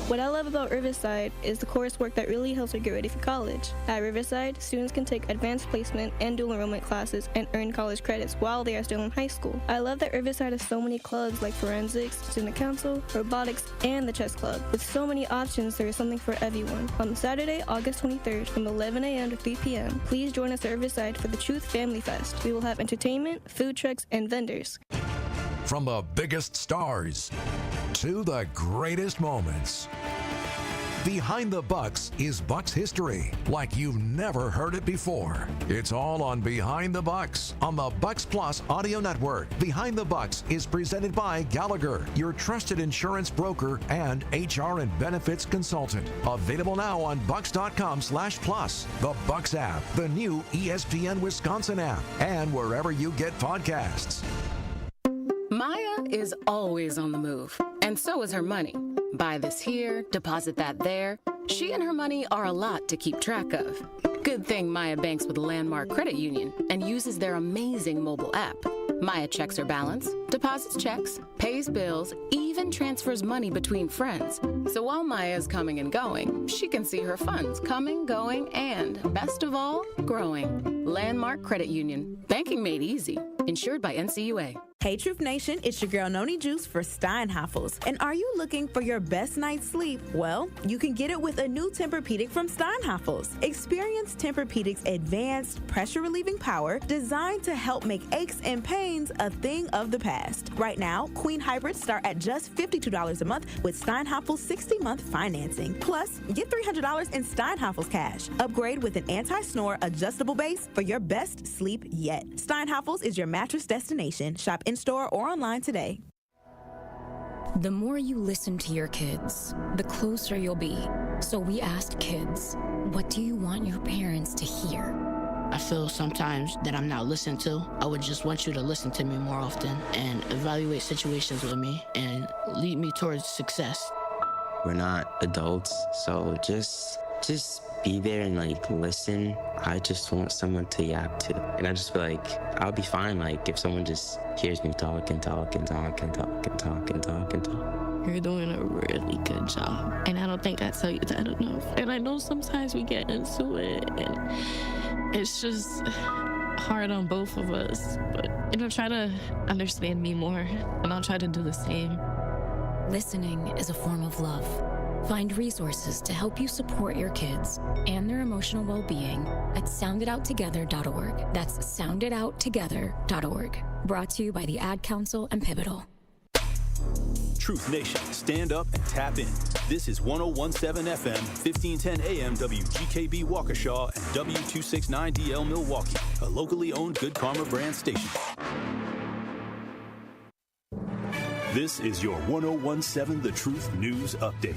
[SPEAKER 6] What I love about Riverside is the coursework that really helps me get ready for college. At Riverside, students can take advanced placement and dual enrollment classes and earn college credits while they are still in high school. I love that Riverside has so many clubs like forensics, student council, robotics, and the chess club. With so many options, there is something for everyone. On Saturday, August 23rd from 11 a.m. to 3 p.m., please join us at Riverside for the Truth Family Fest. We will have entertainment, food trucks, and vendors.
[SPEAKER 1] From the biggest stars to the greatest moments, Behind the Bucks is Bucks history like you've never heard it before. It's all on Behind the Bucks on the Bucks Plus audio network. Behind the Bucks is presented by Gallagher, your trusted insurance broker and HR and benefits consultant. Available now on bucks.com/plus, the Bucks app, the new ESPN Wisconsin app, and wherever you get podcasts.
[SPEAKER 9] Maya is always on the move, and so is her money. Buy this here, deposit that there. She and her money are a lot to keep track of. Good thing Maya banks with Landmark Credit Union and uses their amazing mobile app. Maya checks her balance, deposits checks, pays bills, even transfers money between friends. So while Maya is coming and going, she can see her funds coming, going, and, best of all, growing. Landmark Credit Union. Banking made easy. Insured by NCUA.
[SPEAKER 3] Hey, Truth Nation, it's your girl Noni Juice for Steinhafels. And are you looking for your best night's sleep? Well, you can get it with a new Tempur-Pedic from Steinhafels. Experience Tempur-Pedic's advanced pressure-relieving power designed to help make aches and pains a thing of the past. Right now, Queen Hybrids start at just $52 a month with Steinhafels 60-month financing. Plus, get $300 in Steinhafels cash. Upgrade with an anti-snore adjustable base for your best sleep yet. Steinhafels is your mattress destination. Shop in-store or online today.
[SPEAKER 10] The more you listen to your kids, the closer you'll be. So we asked kids, what do you want your parents to hear?
[SPEAKER 12] I feel sometimes that I'm not listened to. I would just want you to listen to me more often and evaluate situations with me and lead me towards success.
[SPEAKER 20] We're not adults, so just be there and listen. I just want someone to yap to. And I just feel like I'll be fine if someone just hears me talk and talk and talk and talk and talk and talk and talk.
[SPEAKER 12] You're doing a really good job. And I don't think I tell you that enough. And I know sometimes we get into it and it's just hard on both of us. But try to understand me more and I'll try to do the same.
[SPEAKER 10] Listening is a form of love. Find resources to help you support your kids and their emotional well-being at sounditouttogether.org. That's sounditouttogether.org. Brought to you by the Ad Council and Pivotal.
[SPEAKER 2] Truth Nation, stand up and tap in. This is 101.7 FM, 1510 AM WGKB Waukesha and W269DL Milwaukee, a locally owned Good Karma brand station. This is your 101.7 The Truth News Update.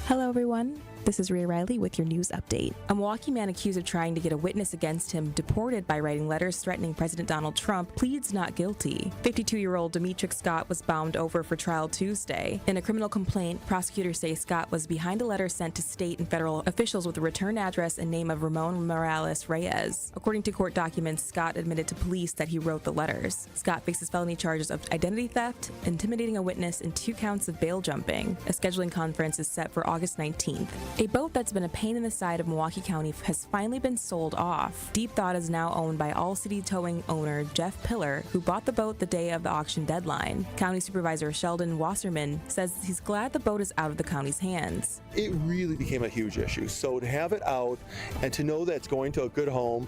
[SPEAKER 17] Hello, everyone. This is Rhea Riley with your news update. A Milwaukee man accused of trying to get a witness against him deported by writing letters threatening President Donald Trump pleads not guilty. 52-year-old Demetric Scott was bound over for trial Tuesday. In a criminal complaint, prosecutors say Scott was behind a letter sent to state and federal officials with the return address and name of Ramon Morales Reyes. According to court documents, Scott admitted to police that he wrote the letters. Scott faces felony charges of identity theft, intimidating a witness, and 2 counts of bail jumping. A scheduling conference is set for August 19th. A boat that's been a pain in the side of Milwaukee County has finally been sold off. Deep Thought is now owned by All City Towing owner Jeff Pillar, who bought the boat the day of the auction deadline. County Supervisor Sheldon Wasserman says he's glad the boat is out of the county's hands.
[SPEAKER 22] It really became a huge issue. So to have it out and to know that it's going to a good home,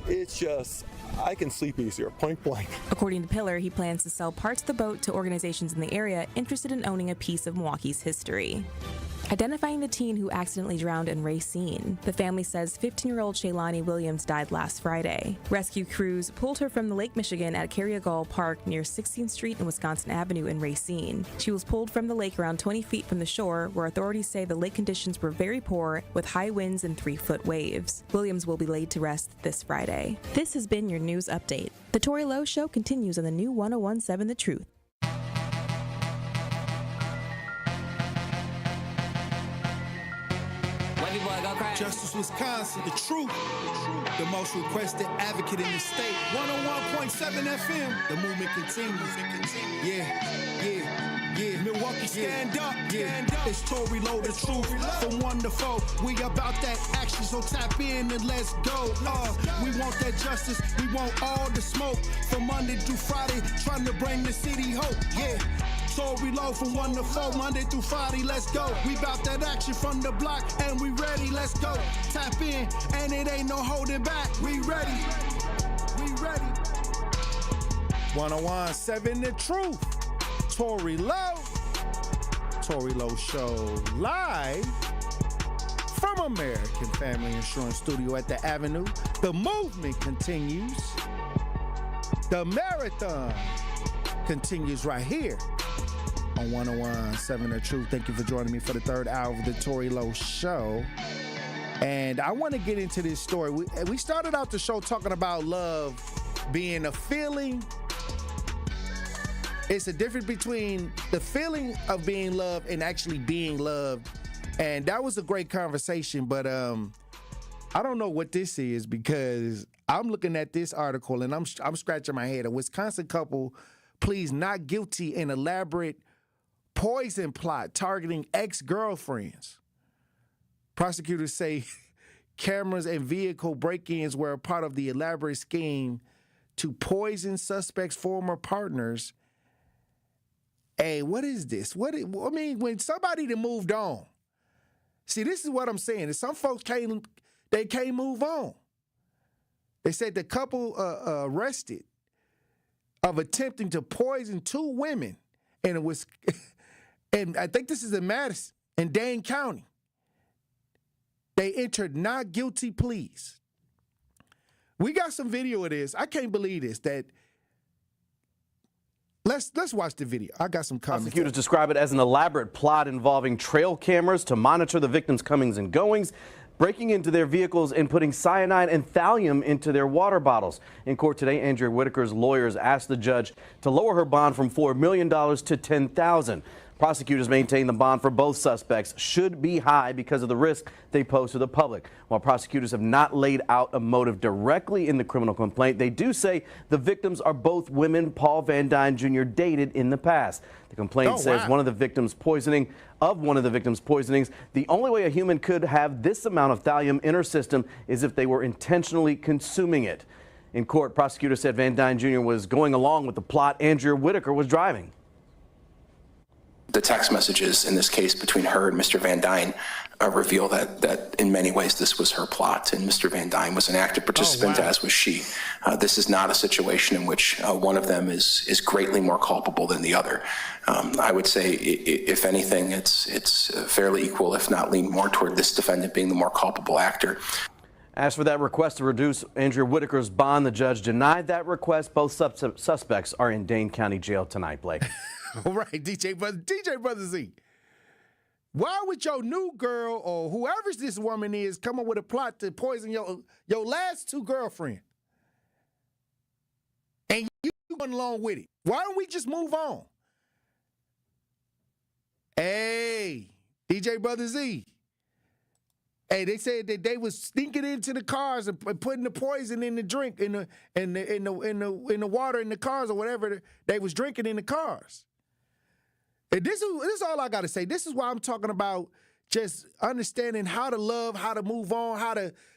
[SPEAKER 22] it's just, I can sleep easier, point blank.
[SPEAKER 17] According to Pillar, he plans to sell parts of the boat to organizations in the area interested in owning a piece of Milwaukee's history. Identifying the teen who accidentally drowned in Racine. The family says 15-year-old Shaylani Williams died last Friday. Rescue crews pulled her from the Lake Michigan at Carriagull Park near 16th Street and Wisconsin Avenue in Racine. She was pulled from the lake around 20 feet from the shore, where authorities say the lake conditions were very poor with high winds and 3-foot waves. Williams will be laid to rest this Friday. This has been your news update. The Tory Lowe Show continues on the new 101.7 The Truth.
[SPEAKER 27] When
[SPEAKER 7] Justice Wisconsin, the truth, the most requested advocate in the state. 101.7 FM, the movement continues. Yeah. Milwaukee, stand up. It's Tory, Lowe, the truth. From 1 to 4, we about that action, so tap in and let's go. We want that justice, we want all the smoke. From Monday through Friday, trying to bring the city hope. Yeah. Tory, Lowe from 1 to 4, Monday through Friday, let's go. We bout that action from the block, and we ready, let's go. Tap in, and it ain't no holding back. We ready. 101.7 The Truth. Tory Lowe Show live from American Family Insurance Studio at the Avenue. The movement continues. The marathon continues right here on 101.7 The Truth. Thank you for joining me for the third hour of the Tory Lowe Show. And I want to get into this story. We started out the show talking about love being a feeling. It's a difference between the feeling of being loved and actually being loved. And that was a great conversation, but I don't know what this is, because I'm looking at this article and I'm scratching my head. A Wisconsin couple pleads not guilty in elaborate poison plot targeting ex-girlfriends. Prosecutors say cameras and vehicle break-ins were a part of the elaborate scheme to poison suspects' former partners. Hey, what is this? When somebody that moved on. See, this is what I'm saying. Is some folks can't move on. They said the couple arrested of attempting to poison 2 women, and it was, and I think this is in Madison, in Dane County. They entered not guilty pleas. We got some video of this. I can't believe this. Let's watch the video. I got some comments.
[SPEAKER 4] Prosecutors describe it as an elaborate plot involving trail cameras to monitor the victims' comings and goings, breaking into their vehicles and putting cyanide and thallium into their water bottles. In court today, Andrea Whitaker's lawyers asked the judge to lower her bond from $4 million to $10,000. Prosecutors maintain the bond for both suspects should be high because of the risk they pose to the public. While prosecutors have not laid out a motive directly in the criminal complaint, they do say the victims are both women Paul Van Dyne Jr. dated in the past. The complaint says one of the victims' poisonings, the only way a human could have this amount of thallium in her system is if they were intentionally consuming it. In court, prosecutors said Van Dyne Jr. was going along with the plot. Andrea Whitaker was driving.
[SPEAKER 11] The text messages in this case between her and Mr. Van Dyne reveal that in many ways this was her plot, and Mr. Van Dyne was an active participant, as was she. This is not a situation in which one of them is greatly more culpable than the other. I would say, if anything, it's fairly equal, if not lean more toward this defendant being the more culpable actor.
[SPEAKER 4] As for that request to reduce Andrea Whitaker's bond, the judge denied that request. Both suspects are in Dane County Jail tonight, Blake.
[SPEAKER 5] All right, DJ Brother Z. Why would your new girl or whoever this woman is come up with a plot to poison your last 2 girlfriends? And you went along with it. Why don't we just move on? Hey, DJ Brother Z. Hey, they said that they was sneaking into the cars and putting the poison in the drink, in the water in the cars or whatever they was drinking in the cars. And this is all I got to say. This is why I'm talking about just understanding how to love, how to move on,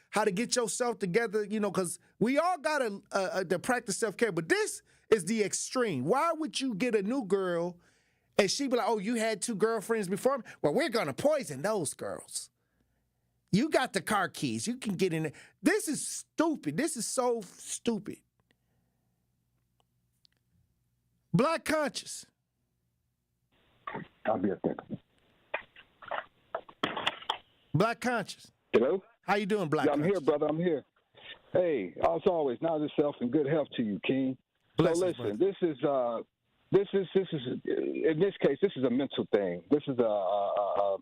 [SPEAKER 5] how to get yourself together, because we all got to practice self-care. But this is the extreme. Why would you get a new girl and she be like, oh, you had 2 girlfriends before me? Well, we're going to poison those girls. You got the car keys. You can get in there. This is stupid. This is so stupid. Black conscious.
[SPEAKER 14] I'll be up there.
[SPEAKER 5] Black conscious.
[SPEAKER 14] Hello?
[SPEAKER 5] How you doing, Black
[SPEAKER 14] I'm here, brother. I'm here. Hey, as always, now yourself and good health to you, King.
[SPEAKER 5] Bless
[SPEAKER 14] so listen, this is in this case, this is a mental thing. This is a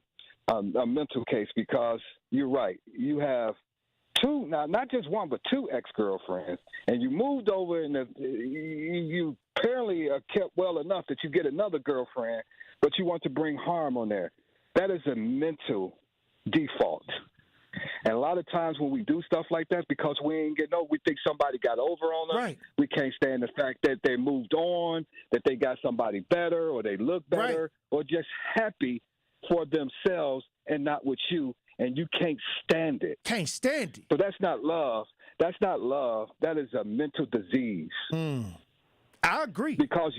[SPEAKER 14] mental case, because you're right. You have 2, now not just 1, but 2 ex-girlfriends, and you moved over, and you apparently are kept well enough that you get another girlfriend, but you want to bring harm on there. That is a mental default. And a lot of times when we do stuff like that, because we ain't getting over, we think somebody got over on us.
[SPEAKER 5] Right.
[SPEAKER 14] We can't stand the fact that they moved on, that they got somebody better, or they look better, or just happy for themselves and not with you, and you can't stand it.
[SPEAKER 5] Can't stand it.
[SPEAKER 14] So that's not love. That's not love. That is a mental disease.
[SPEAKER 5] I agree.
[SPEAKER 14] Because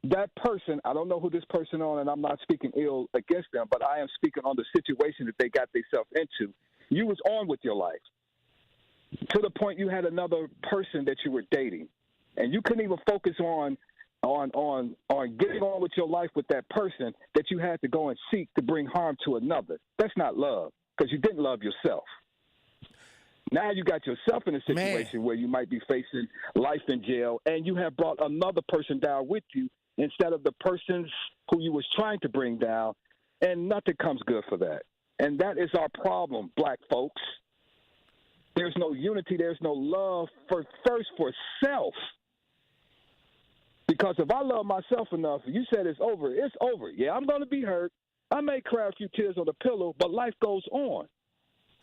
[SPEAKER 14] that person, I don't know who this person on, and I'm not speaking ill against them, but I am speaking on the situation that they got themselves into. You was on with your life to the point you had another person that you were dating, and you couldn't even focus on getting on with your life with that person, that you had to go and seek to bring harm to another. That's not love, because you didn't love yourself. Now you got yourself in a situation where you might be facing life in jail, and you have brought another person down with you instead of the persons who you was trying to bring down, and nothing comes good for that. And that is our problem, black folks. There's no unity. There's no love first for self. Because if I love myself enough, you said it's over. It's over. Yeah, I'm going to be hurt. I may cry a few tears on the pillow, but life goes on.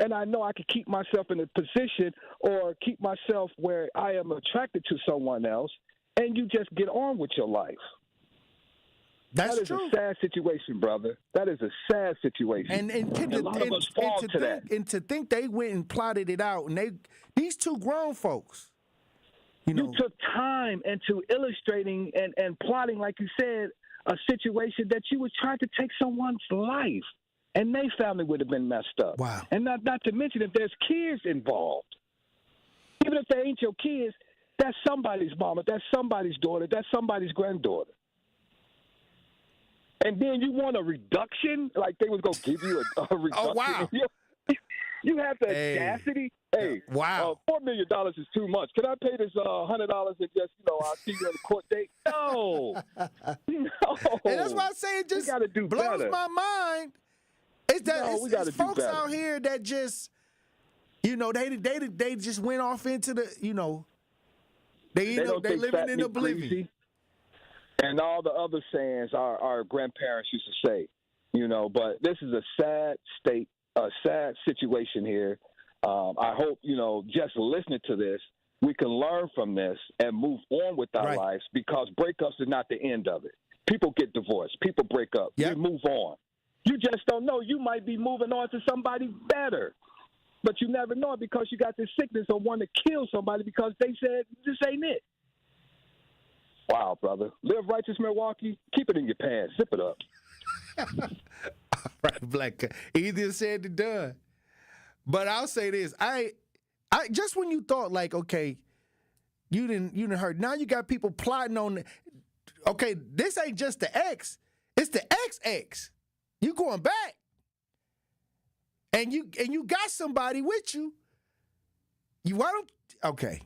[SPEAKER 14] And I know I can keep myself in a position or keep myself where I am attracted to someone else, and you just get on with your life. That is a sad situation, brother. That is a sad situation. And a lot of us fall to that.
[SPEAKER 5] And to think they went and plotted it out, and these two grown folks.
[SPEAKER 14] You took time into illustrating and plotting, like you said, a situation that you were trying to take someone's life, and their family would have been messed up.
[SPEAKER 5] Wow.
[SPEAKER 14] And not to mention if there's kids involved. Even if they ain't your kids, that's somebody's mama, that's somebody's daughter, that's somebody's granddaughter. And then you want a reduction? Like they was going to give you a reduction?
[SPEAKER 5] Oh, wow.
[SPEAKER 14] You have the audacity? Hey,
[SPEAKER 5] wow.
[SPEAKER 14] $4 million is too much. Can I pay this $100 and just, I'll see you on the court date? No. No.
[SPEAKER 5] And that's why I say it just blows my mind. It's that it's folks out here that just, they just went off into the, they living in oblivion.
[SPEAKER 14] Crazy. And all the other sayings our grandparents used to say, but this is a sad situation here. I hope, just listening to this, we can learn from this and move on with our lives, because breakups is not the end of it. People get divorced. People break up. We move on. You just don't know. You might be moving on to somebody better, but you never know it because you got this sickness of wanting to kill somebody because they said this ain't it. Wow, brother. Live righteous, Milwaukee. Keep it in your pants. Zip it up.
[SPEAKER 5] All right, Black. Easier said than done. But I'll say this. I just when you thought like, okay, you didn't hurt. Now you got people plotting on okay, this ain't just the ex. It's the ex. You going back. And you got somebody with you. Okay.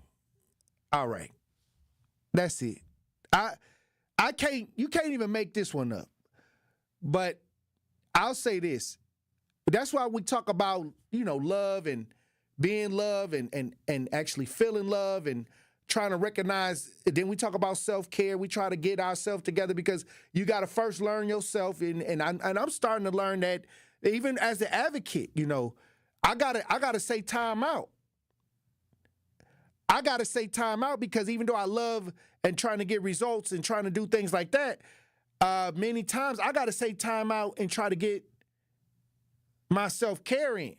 [SPEAKER 5] All right. That's it. You can't even make this one up. But I'll say this. That's why we talk about, love and being love and actually feeling love and trying to recognize. Then we talk about self-care. We try to get ourselves together because you got to first learn yourself. And I'm starting to learn that even as an advocate, I gotta say time out. I got to say time out because even though I love and trying to get results and trying to do things like that, many times I got to say time out and try to get my self-care in.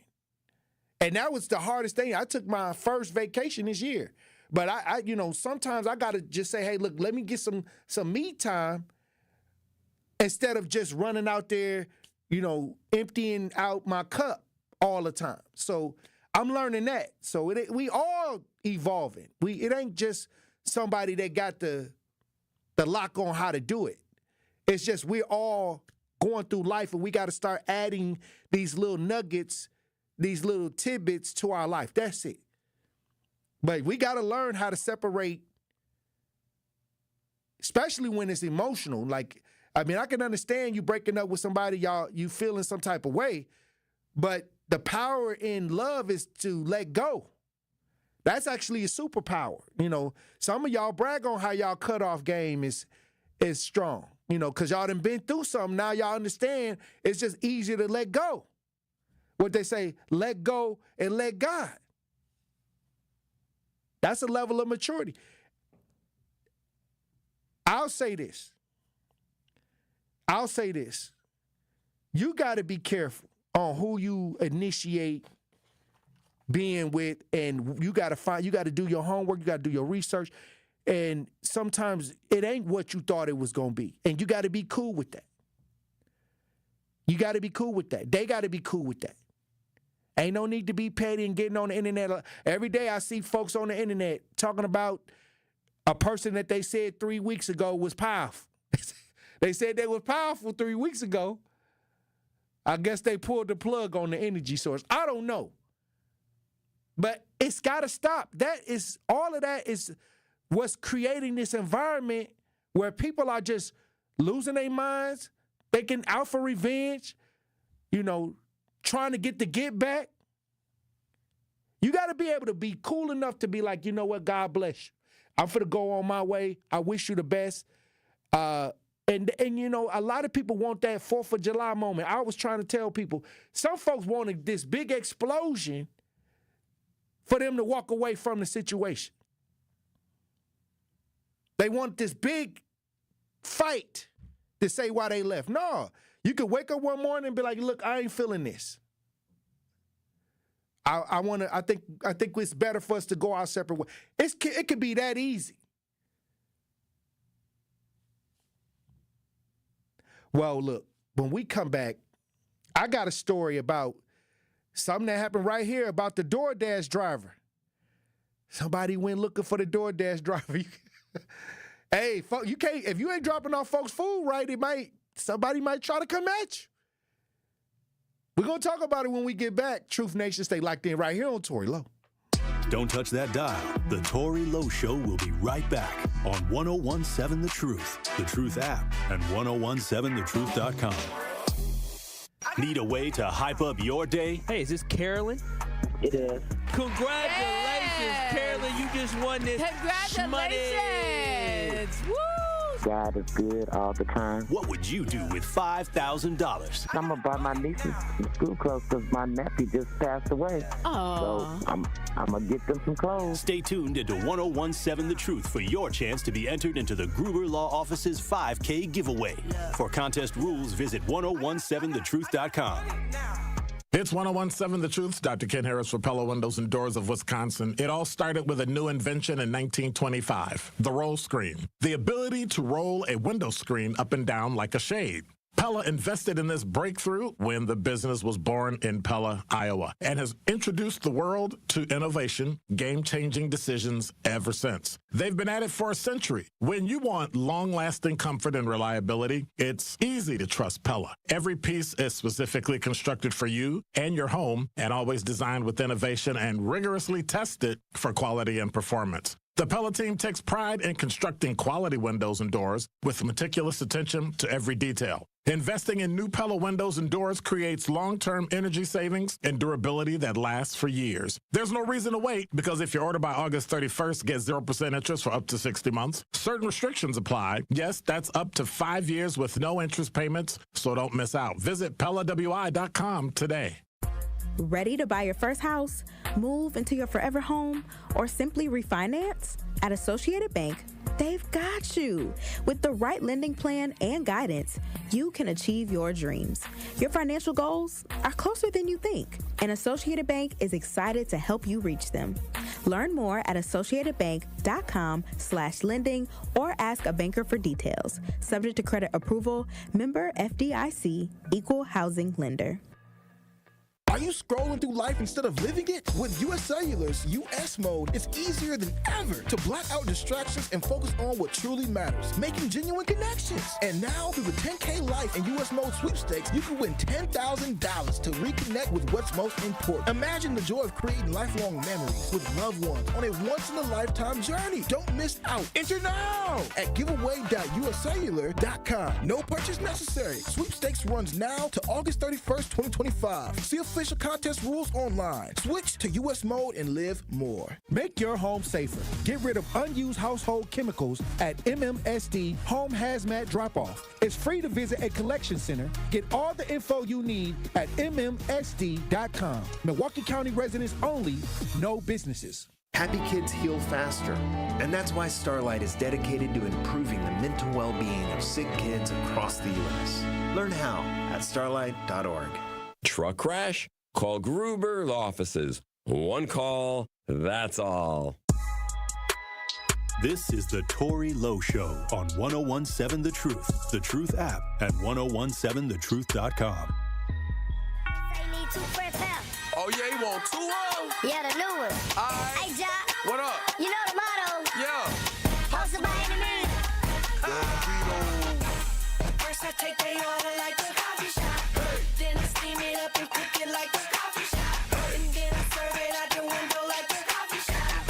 [SPEAKER 5] And that was the hardest thing. I took my first vacation this year. But I sometimes I got to just say, hey, look, let me get some me time instead of just running out there, emptying out my cup all the time. So I'm learning that. So we all evolving. It ain't just somebody that got the lock on how to do it. It's just we're all going through life, and we got to start adding these little nuggets, these little tidbits to our life. That's it. But we got to learn how to separate, especially when it's emotional. Like, I can understand you breaking up with somebody, you feeling some type of way, but the power in love is to let go. That's actually a superpower. Some of y'all brag on how y'all cutoff game is strong, because y'all done been through something. Now y'all understand it's just easier to let go. what they say, let go and let God. That's a level of maturity. I'll say this. You got to be careful on who you initiate being with, and you got to do your homework, you got to do your research, and sometimes it ain't what you thought it was going to be, and you got to be cool with that. You got to be cool with that. They got to be cool with that. Ain't no need to be petty and getting on the internet. Every day I see folks on the internet talking about a person that they said 3 weeks ago was powerful. They said they was powerful 3 weeks ago. I guess they pulled the plug on the energy source. I don't know. But it's got to stop. All of that is what's creating this environment where people are just losing their minds, thinking out for revenge, trying to get back. You got to be able to be cool enough to be like, you know what, God bless you. I'm finna go on my way. I wish you the best. And a lot of people want that 4th of July moment. I was trying to tell people, some folks wanted this big explosion for them to walk away from the situation. They want this big fight to say why they left. No, you could wake up one morning and be like, look, I ain't feeling this. I think it's better for us to go our separate ways. It could be that easy. Well, look, when we come back, I got a story about something that happened right here about the DoorDash driver. Somebody went looking for the DoorDash driver. Hey, you can't, if you ain't dropping off folks' food right, somebody might try to come at you. We're going to talk about it when we get back. Truth Nation, stay locked in right here on Tory Lowe.
[SPEAKER 2] Don't touch that dial. The Tory Lowe Show will be right back on 1017 The Truth, The Truth app, and 1017thetruth.com. Need a way to hype up your day?
[SPEAKER 13] Hey, is this Carolyn?
[SPEAKER 8] It is.
[SPEAKER 13] Congratulations, Carolyn. You just won this
[SPEAKER 15] Congratulations. Woo!
[SPEAKER 8] God is good all the time.
[SPEAKER 2] What would you do with $5,000?
[SPEAKER 8] I'm going to buy my nieces some school clothes because my nephew just passed away.
[SPEAKER 15] Oh.
[SPEAKER 8] So I'm going to get them some clothes.
[SPEAKER 2] Stay tuned into 1017 The Truth for your chance to be entered into the Gruber Law Office's 5K giveaway. For contest rules, visit 1017thetruth.com.
[SPEAKER 16] It's 1017 The Truth. Dr. Ken Harris for Pella Windows and Doors of Wisconsin. It all started with a new invention in 1925, the roll screen. The ability to roll a window screen up and down like a shade. Pella invested in this breakthrough when the business was born in Pella, Iowa, and has introduced the world to innovation, game-changing decisions ever since. They've been at it for a century. When you want long-lasting comfort and reliability, it's easy to trust Pella. Every piece is specifically constructed for you and your home, and always designed with innovation and rigorously tested for quality and performance. The Pella team takes pride in constructing quality windows and doors with meticulous attention to every detail. Investing in new Pella windows and doors creates long-term energy savings and durability that lasts for years. There's no reason to wait, because if you order by August 31st, get 0% interest for up to 60 months. Certain restrictions apply. Yes, that's up to 5 years with no interest payments, so don't miss out. Visit PellaWI.com today.
[SPEAKER 3] Ready to buy your first house, move into your forever home, or simply refinance? At Associated Bank, they've got you. With the right lending plan and guidance, you can achieve your dreams. Your financial goals are closer than you think, and Associated Bank is excited to help you reach them. Learn more at associatedbank.com/lending or ask a banker for details. Subject to credit approval, member FDIC, equal housing lender.
[SPEAKER 18] Are you scrolling through life instead of living it? With US Cellular's US Mode, it's easier than ever to block out distractions and focus on what truly matters, making genuine connections. And now, through the 10K Life and US Mode sweepstakes, you can win $10,000 to reconnect with what's most important. Imagine the joy of creating lifelong memories with loved ones on a once-in-a-lifetime journey. Don't miss out. Enter now at giveaway.uscellular.com. No purchase necessary. Sweepstakes runs now to August 31st, 2025. See official official contest rules online. Switch to US Mode and live more.
[SPEAKER 5] Make your home safer. Get rid of unused household chemicals at MMSD Home Hazmat Drop-Off. It's free to visit a collection center. Get all the info you need at MMSD.com. Milwaukee County residents only, no businesses.
[SPEAKER 15] Happy kids heal faster, and that's why Starlight is dedicated to improving the mental well-being of sick kids across the U.S. Learn how at starlight.org.
[SPEAKER 21] Truck crash? Call Gruber Law Offices. One call, that's all.
[SPEAKER 2] This is the Tory Lowe Show on 1017 The Truth, The Truth app, at 1017thetruth.com.
[SPEAKER 23] Oh, yeah, you want 2 of?
[SPEAKER 24] Yeah, the new one. Hey, Jock.
[SPEAKER 23] What up?
[SPEAKER 24] You know the motto?
[SPEAKER 23] Yeah.
[SPEAKER 24] Hustle by any means.
[SPEAKER 23] First I take they order like a coffee shop. Then I steam it up and cook it like a coffee shop. And then I serve it out the window like a coffee shop.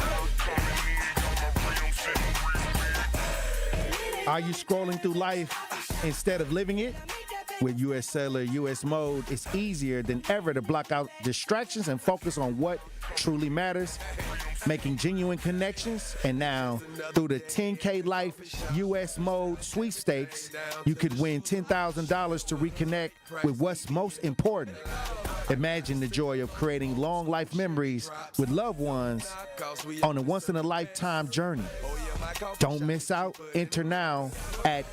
[SPEAKER 5] Are you scrolling through life instead of living it? With U.S. Cellular U.S. Mode, it's easier than ever to block out distractions and focus on what truly matters, making genuine connections. And now, through the 10K Life U.S. Mode sweepstakes, you could win $10,000 to reconnect with what's most important. Imagine the joy of creating long life memories with loved ones on a once-in-a-lifetime journey. Don't miss out. Enter now at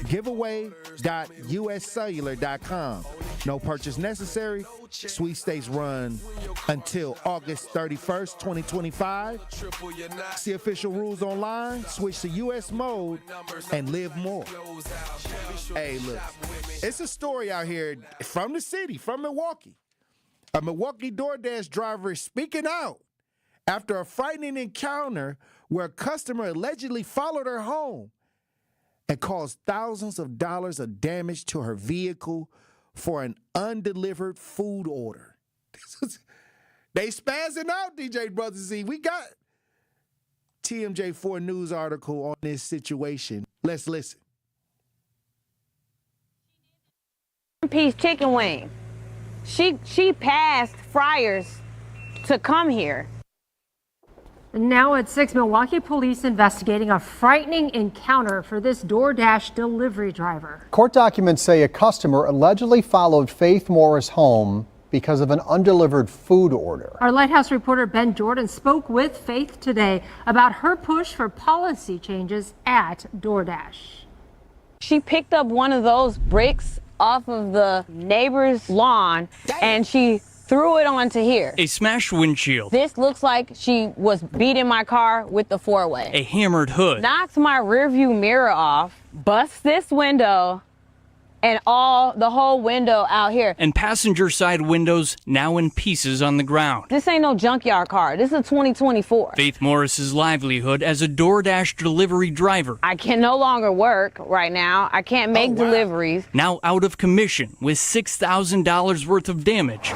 [SPEAKER 5] giveaway.uscellular.com. No purchase necessary. Sweepstakes run until August 31st, 2025. See official rules online, switch to US Mode, and live more. Hey, look, it's a story out here from the city, from Milwaukee. A Milwaukee DoorDash driver is speaking out after a frightening encounter where a customer allegedly followed her home and caused thousands of dollars of damage to her vehicle for an undelivered food order. They spazzing out, DJ Brother Z. We got TMJ4 News article on this situation. Let's listen.
[SPEAKER 25] Piece chicken wing. She passed Friars to come here.
[SPEAKER 26] Now at 6, Milwaukee police investigating a frightening encounter for this DoorDash delivery driver.
[SPEAKER 27] Court documents say a customer allegedly followed Faith Morris home because of an undelivered food order.
[SPEAKER 26] Our Lighthouse reporter Ben Jordan spoke with Faith today about her push for policy changes at DoorDash.
[SPEAKER 25] She picked up one of those bricks off of the neighbor's lawn and she threw it onto here.
[SPEAKER 28] A smashed windshield.
[SPEAKER 25] This looks like she was beating my car with the four-way.
[SPEAKER 28] A hammered hood.
[SPEAKER 25] Knocks my rearview mirror off, busts this window, and the whole window out here.
[SPEAKER 28] And passenger side windows now in pieces on the ground.
[SPEAKER 25] This ain't no junkyard car. This is a 2024.
[SPEAKER 28] Faith Morris's livelihood as a DoorDash delivery driver.
[SPEAKER 25] I can no longer work right now. I can't make deliveries.
[SPEAKER 28] Now out of commission with $6,000 worth of damage.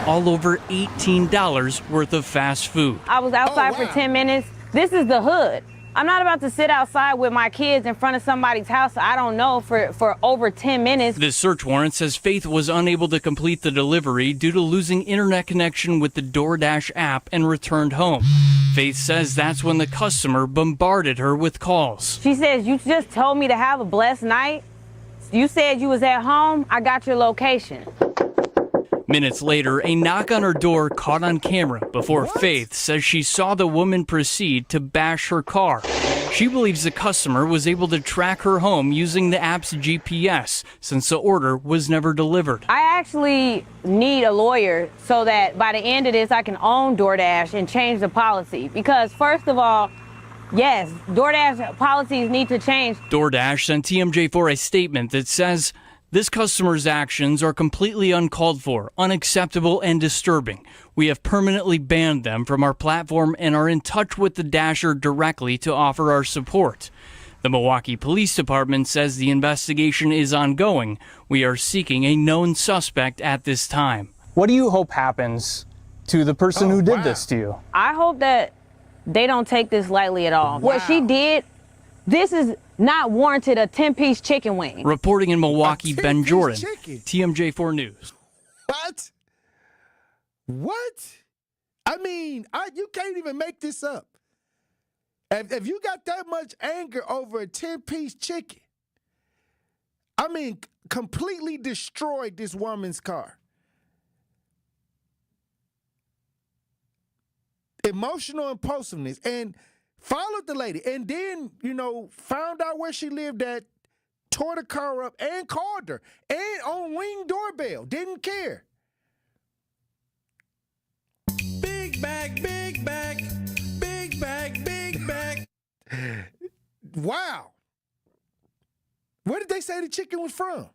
[SPEAKER 28] All over $18 worth of fast food.
[SPEAKER 25] I was outside for 10 minutes. This is the hood. I'm not about to sit outside with my kids in front of somebody's house I don't know for over 10 minutes.
[SPEAKER 28] This search warrant says Faith was unable to complete the delivery due to losing internet connection with the DoorDash app and returned home. Faith says that's when the customer bombarded her with calls.
[SPEAKER 25] She says, "You just told me to have a blessed night. You said you was at home. I got your location."
[SPEAKER 28] Minutes later, a knock on her door caught on camera before Faith says she saw the woman proceed to bash her car. She believes the customer was able to track her home using the app's GPS since the order was never delivered.
[SPEAKER 25] I actually need a lawyer so that by the end of this, I can own DoorDash and change the policy. Because first of all, yes, DoorDash policies need to change.
[SPEAKER 28] DoorDash sent TMJ4 a statement that says, "This customer's actions are completely uncalled for, unacceptable, and disturbing. We have permanently banned them from our platform and are in touch with the Dasher directly to offer our support." The Milwaukee Police Department says the investigation is ongoing. We are seeking a known suspect at this time.
[SPEAKER 29] What do you hope happens to the person who did this to you?
[SPEAKER 25] I hope that they don't take this lightly at all. What she did, this is not warranted a 10-piece chicken wing.
[SPEAKER 28] Reporting in Milwaukee, Ben Jordan, TMJ4 News.
[SPEAKER 5] What?
[SPEAKER 7] What? I mean, you can't even make this up. If you got that much anger over a 10-piece chicken, I mean, completely destroyed this woman's car. Emotional impulsiveness, and followed the lady, and then, found out where she lived at, tore the car up, and called her, and on Ring doorbell, didn't care.
[SPEAKER 13] Big bag, big bag, big bag, big bag.
[SPEAKER 7] Wow. Where did they say the chicken was from?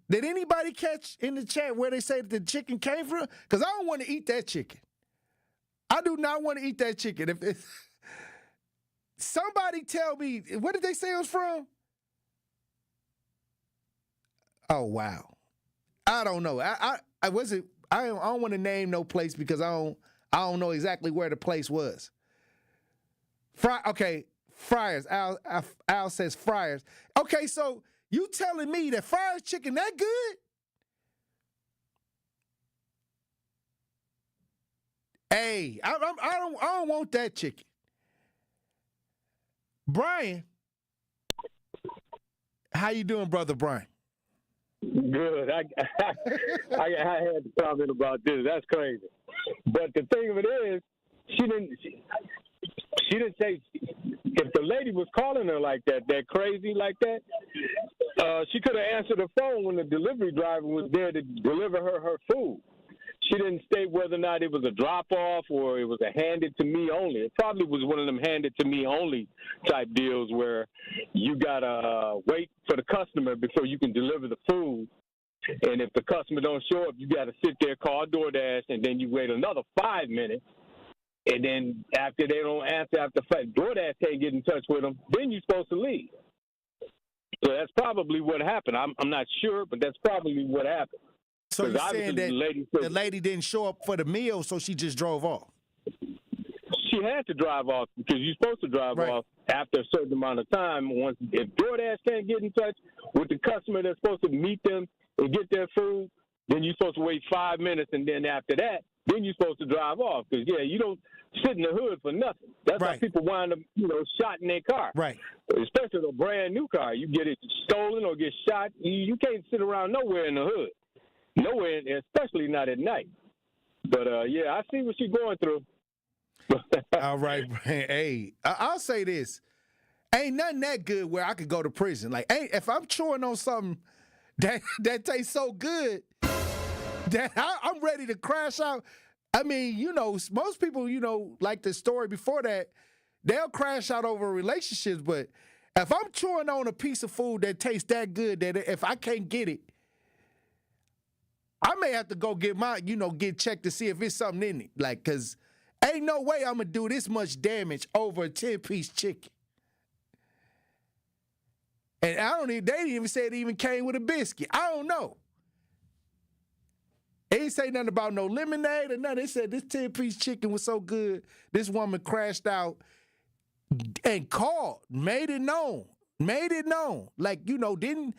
[SPEAKER 7] Did anybody catch in the chat where they say that the chicken came from? Because I don't want to eat that chicken. I do not want to eat that chicken. If somebody tell me, where did they say it was from? Oh, wow. I don't know. I don't want to name no place because I don't know exactly where the place was. Friars. Al says Friars. Okay, so you telling me that Friars chicken that good? Hey, I don't want that chicken. Brian, how you doing, brother Brian?
[SPEAKER 1] Good. I had to comment about this. That's crazy. But the thing of it is, she didn't say, if the lady was calling her like that crazy like that, she could have answered the phone when the delivery driver was there to deliver her food. She didn't state whether or not it was a drop-off or it was a handed-to-me only. It probably was one of them handed-to-me-only type deals where you got to wait for the customer before you can deliver the food. And if the customer don't show up, you got to sit there, call DoorDash, and then you wait another 5 minutes. And then after they don't answer, after DoorDash can't get in touch with them, then you're supposed to leave. So that's probably what happened. I'm not sure, but that's probably what happened.
[SPEAKER 7] So you're saying that the lady didn't show up for the meal, so she just drove off?
[SPEAKER 1] She had to drive off because you're supposed to drive off after a certain amount of time. If DoorDash can't get in touch with the customer that's supposed to meet them and get their food, then you're supposed to wait 5 minutes, and then after that, then you're supposed to drive off. Because, you don't sit in the hood for nothing. That's why people wind up, shot in their car.
[SPEAKER 7] Right.
[SPEAKER 1] Especially a brand new car. You get it stolen or get shot, you can't sit around nowhere in the hood. Nowhere, especially not at night. But, I see what she's going through.
[SPEAKER 7] All right, Brian. Hey, I'll say this. Ain't nothing that good where I could go to prison. Like, if I'm chewing on something that tastes so good that I'm ready to crash out. I mean, most people, like the story before that, they'll crash out over relationships. But if I'm chewing on a piece of food that tastes that good that if I can't get it, I may have to go get get checked to see if it's something in it. Like, because ain't no way I'm going to do this much damage over a 10-piece chicken. And they didn't even say it even came with a biscuit. I don't know. They didn't say nothing about no lemonade or nothing. They said this 10-piece chicken was so good, this woman crashed out and called, made it known. Like, didn't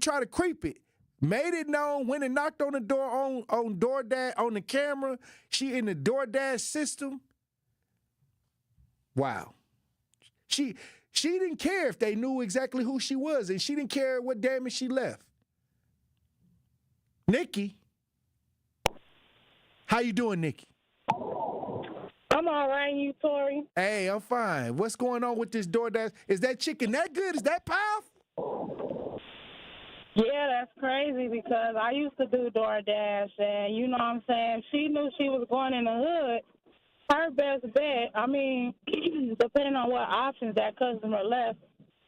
[SPEAKER 7] try to creep it. Made it known, went and knocked on the door on DoorDash, on the camera. She in the DoorDash system. Wow. She didn't care if they knew exactly who she was, and she didn't care what damage she left. Nikki. How you doing, Nikki?
[SPEAKER 6] I'm all right, you, Tory?
[SPEAKER 7] Hey, I'm fine. What's going on with this DoorDash? Is that chicken that good? Is that powerful?
[SPEAKER 6] Yeah, that's crazy because I used to do DoorDash, and you know what I'm saying? She knew she was going in the hood. Her best bet, I mean, depending on what options that customer left,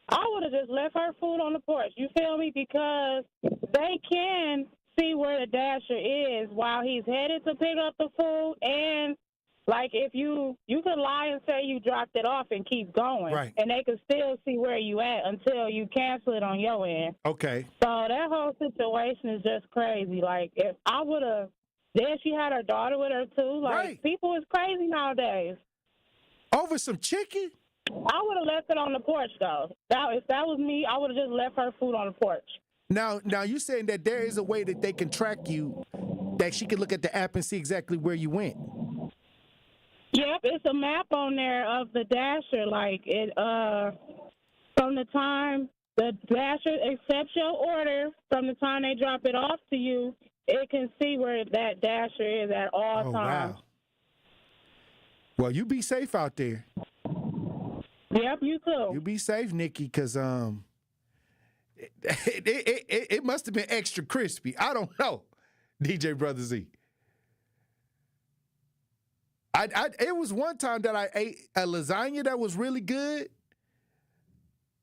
[SPEAKER 6] I would have just left her food on the porch. You feel me? Because they can see where the dasher is while he's headed to pick up the food. And, like, if you could lie and say you dropped it off and keep going.
[SPEAKER 7] Right.
[SPEAKER 6] And they could still see where you at until you cancel it on your end.
[SPEAKER 7] Okay.
[SPEAKER 6] So that whole situation is just crazy. Like, if I would have, then she had her daughter with her, too. Like, people is crazy nowadays.
[SPEAKER 7] Over some chicken?
[SPEAKER 6] I would have left it on the porch, though. If that was me, I would have just left her food on the porch.
[SPEAKER 5] Now you saying that there is a way that they can track you, that she can look at the app and see exactly where you went.
[SPEAKER 6] Yep, it's a map on there of the dasher. Like it, from the time the dasher accepts your order, from the time they drop it off to you, it can see where that dasher is at all times.
[SPEAKER 5] Wow. Well, you be safe out there.
[SPEAKER 6] Yep, you too.
[SPEAKER 5] You be safe, Nikki, because it must have been extra crispy. I don't know, DJ Brother Z. It was one time that I ate a lasagna that was really good,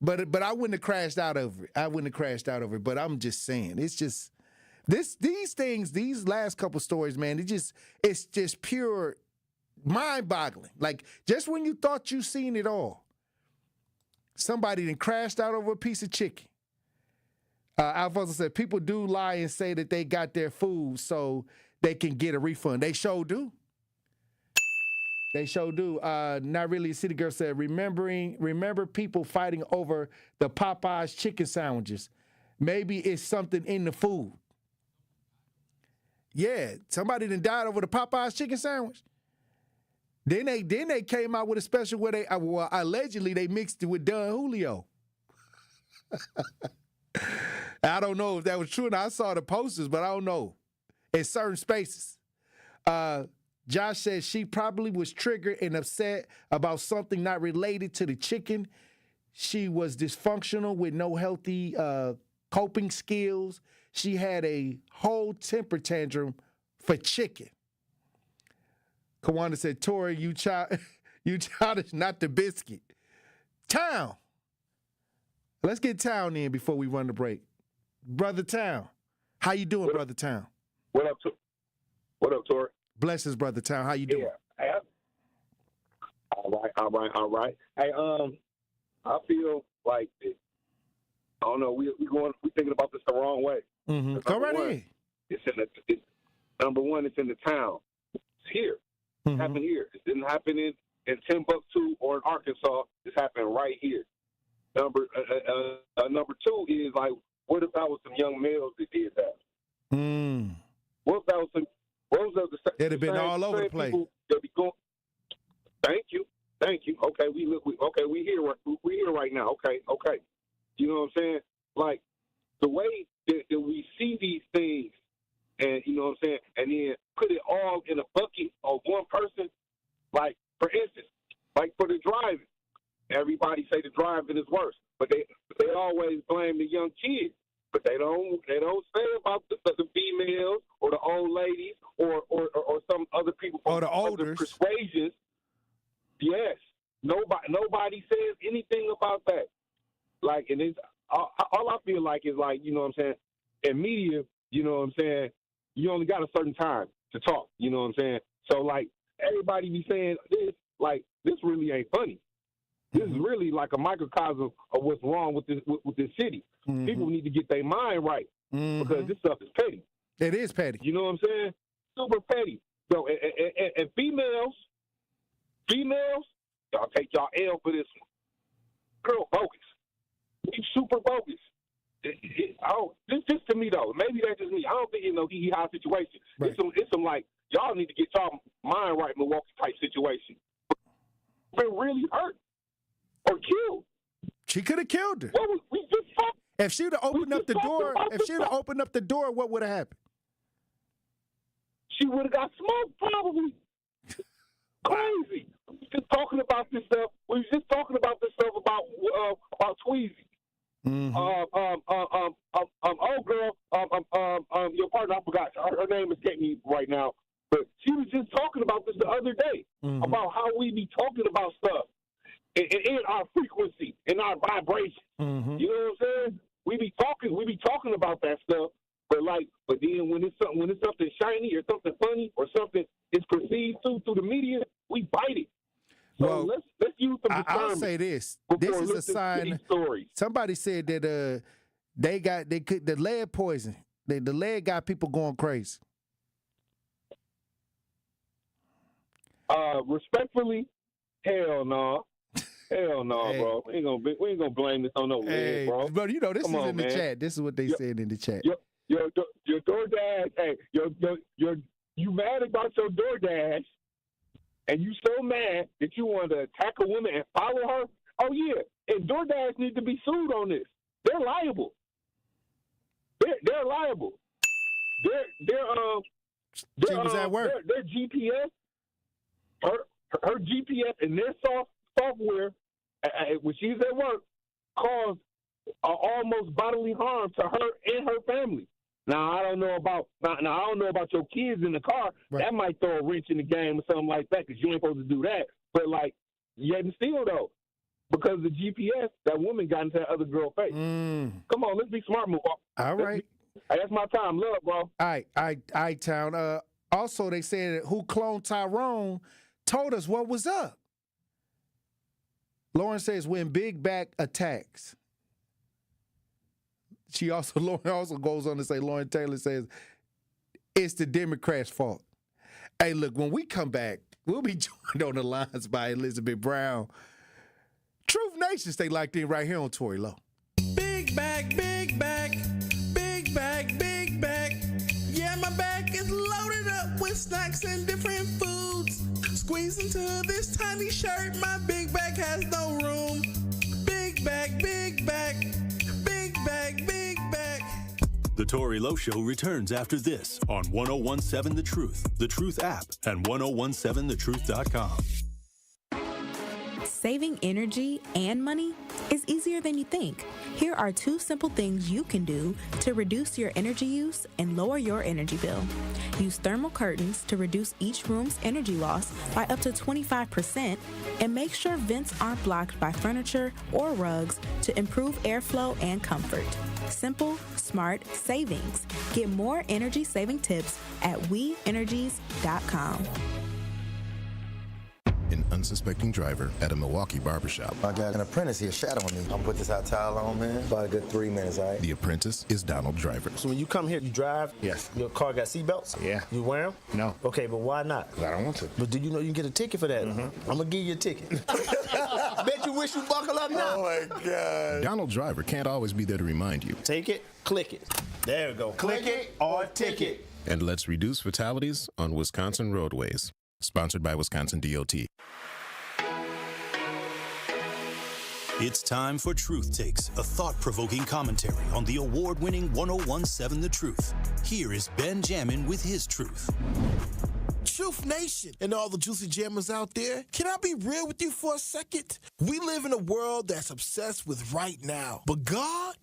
[SPEAKER 5] but I wouldn't have crashed out over it. But I'm just saying, it's just these things, these last couple stories, man. It's just pure mind-boggling. Like just when you thought you seen it all, somebody then crashed out over a piece of chicken. Alfonso said people do lie and say that they got their food so they can get a refund. They sure do. They sure do. Not really. A city girl said, remember people fighting over the Popeyes chicken sandwiches. Maybe it's something in the food. Yeah, somebody done died over the Popeyes chicken sandwich. Then they came out with a special where they allegedly they mixed it with Don Julio. I don't know if that was true. And I saw the posters, but I don't know. In certain spaces. Josh says she probably was triggered and upset about something not related to the chicken. She was dysfunctional with no healthy coping skills. She had a whole temper tantrum for chicken. Kawanda said, Tory, you childish, not the biscuit. Town. Let's get Town in before we run the break. Brother Town. How you doing, Brother Town?
[SPEAKER 4] What up, Tory?
[SPEAKER 5] Blessings, Brother Town. How you doing?
[SPEAKER 4] Yeah. All right. Hey, I feel like I don't know. We thinking about this the wrong way.
[SPEAKER 5] Mm-hmm. Go right ahead.
[SPEAKER 4] Number one, it's in the town. It's here. It happened here. It didn't happen in Timbuktu or in Arkansas. It's happened right here. Number two is like, what if that was some young males that did that? What if that was some?
[SPEAKER 5] It'd have been all over the place.
[SPEAKER 4] Thank you. Okay, we here right now. Okay. You know what I'm saying? Like the way that we see these things, and you know what I'm saying, and then put it all in a bucket of one person. Like for instance, like for the driving, everybody say the driving is worse, but they always blame the young kids. But they don't say about the females or the old ladies or some other people from
[SPEAKER 5] or the
[SPEAKER 4] other persuasions. Yes, nobody says anything about that. Like, and it's all I feel like is like, you know what I'm saying, in media, you know what I'm saying, you only got a certain time to talk. You know what I'm saying. So like everybody be saying this, like this really ain't funny. This is really like a microcosm of what's wrong with this city. Mm-hmm. People need to get their mind right because this stuff is petty.
[SPEAKER 5] It is petty.
[SPEAKER 4] You know what I'm saying? Super petty. So and females, y'all take y'all L for this one. Girl, bogus. We super bogus. This to me though. Maybe that's just me. I don't think it's no hee-hee-ha situation. Right. It's some like y'all need to get y'all mind right, Milwaukee type situation. Been really hurt. Or killed.
[SPEAKER 5] She could have killed her.
[SPEAKER 4] Well, we just talked.
[SPEAKER 5] If she'd have opened up the door, what would have happened?
[SPEAKER 4] She would have got smoked, probably. Crazy. We was just talking about this stuff. About Tweezy.
[SPEAKER 5] Mm-hmm.
[SPEAKER 4] Old girl, your partner, I forgot. Her name escaped me right now. But she was just talking about this the other day, about how we be talking about stuff. In our frequency, in our vibration.
[SPEAKER 5] Mm-hmm.
[SPEAKER 4] You know what I'm saying? We be talking about that stuff, but then when it's something shiny or something funny or something is perceived through the media, we bite it. So
[SPEAKER 5] well,
[SPEAKER 4] let's use some discernment.
[SPEAKER 5] I'll say this. This is a sign. Somebody said that the lead poison. The lead got people going crazy.
[SPEAKER 4] Respectfully, hell no. Hell no, bro. We ain't gonna blame this on no leg, bro.
[SPEAKER 5] But you know, this
[SPEAKER 4] Come
[SPEAKER 5] is
[SPEAKER 4] on,
[SPEAKER 5] in the
[SPEAKER 4] man.
[SPEAKER 5] chat. This is what they said in the chat.
[SPEAKER 4] Your DoorDash, hey, you mad about your DoorDash, and you so mad that you want to attack a woman and follow her? Oh yeah, and DoorDash need to be sued on this. They're liable. They're liable.
[SPEAKER 5] She was at work.
[SPEAKER 4] Their GPS, her GPS and their software, when she's at work, caused almost bodily harm to her and her family. Now I don't know about your kids in the car. Right. That might throw a wrench in the game or something like that, because you ain't supposed to do that. But like, yet and still though, because of the GPS, that woman got into that other girl's face. Come on, let's be smart, Milwaukee.
[SPEAKER 5] All right.
[SPEAKER 4] Hey, that's my time. Love, bro.
[SPEAKER 5] All right, Town. Also, they said who cloned Tyrone told us what was up. Lauren says when Big Back attacks. Lauren also goes on to say, Lauren Taylor says, it's the Democrats' fault. Hey, look, when we come back, we'll be joined on the lines by Elizabeth Brown. Truth Nation, stay locked in right here on Tory Lowe.
[SPEAKER 13] Big back, big back, big back, big back. Yeah, my back is loaded up with snacks and different foods. Squeeze into this tiny shirt, my big back has no room. Big back, big back, big back, big back.
[SPEAKER 2] The Tory Lowe Show returns after this on 1017 The Truth app, and 1017thetruth.com.
[SPEAKER 3] Saving energy and money is easier than you think. Here are 2 simple things you can do to reduce your energy use and lower your energy bill. Use thermal curtains to reduce each room's energy loss by up to 25%, and make sure vents aren't blocked by furniture or rugs to improve airflow and comfort. Simple, smart savings. Get more energy-saving tips at WeEnergies.com.
[SPEAKER 9] An unsuspecting driver at a Milwaukee barbershop.
[SPEAKER 10] I got an apprentice here shadowing me. I'm gonna put this hot towel on, man. About a good 3 minutes, all right?
[SPEAKER 9] The apprentice is Donald Driver.
[SPEAKER 11] So when you come here, you drive?
[SPEAKER 9] Yes.
[SPEAKER 11] Your car got seatbelts?
[SPEAKER 9] Yeah.
[SPEAKER 11] You wear them?
[SPEAKER 9] No.
[SPEAKER 11] Okay, but why not?
[SPEAKER 9] I don't want to.
[SPEAKER 11] But do you know you can get a ticket for that? I'm gonna give you a ticket. Bet you wish you buckle up now.
[SPEAKER 10] Oh my God.
[SPEAKER 9] Donald Driver can't always be there to remind you.
[SPEAKER 11] Take it, click it. There we go. Click it or ticket.
[SPEAKER 9] And let's reduce fatalities on Wisconsin roadways. Sponsored by Wisconsin DOT.
[SPEAKER 2] It's time for Truth Takes, a thought-provoking commentary on the award-winning 1017 The Truth. Here is Ben Jammin with his truth.
[SPEAKER 18] Truth Nation and all the juicy jammers out there, can I be real with you for a second? We live in a world that's obsessed with right now. But God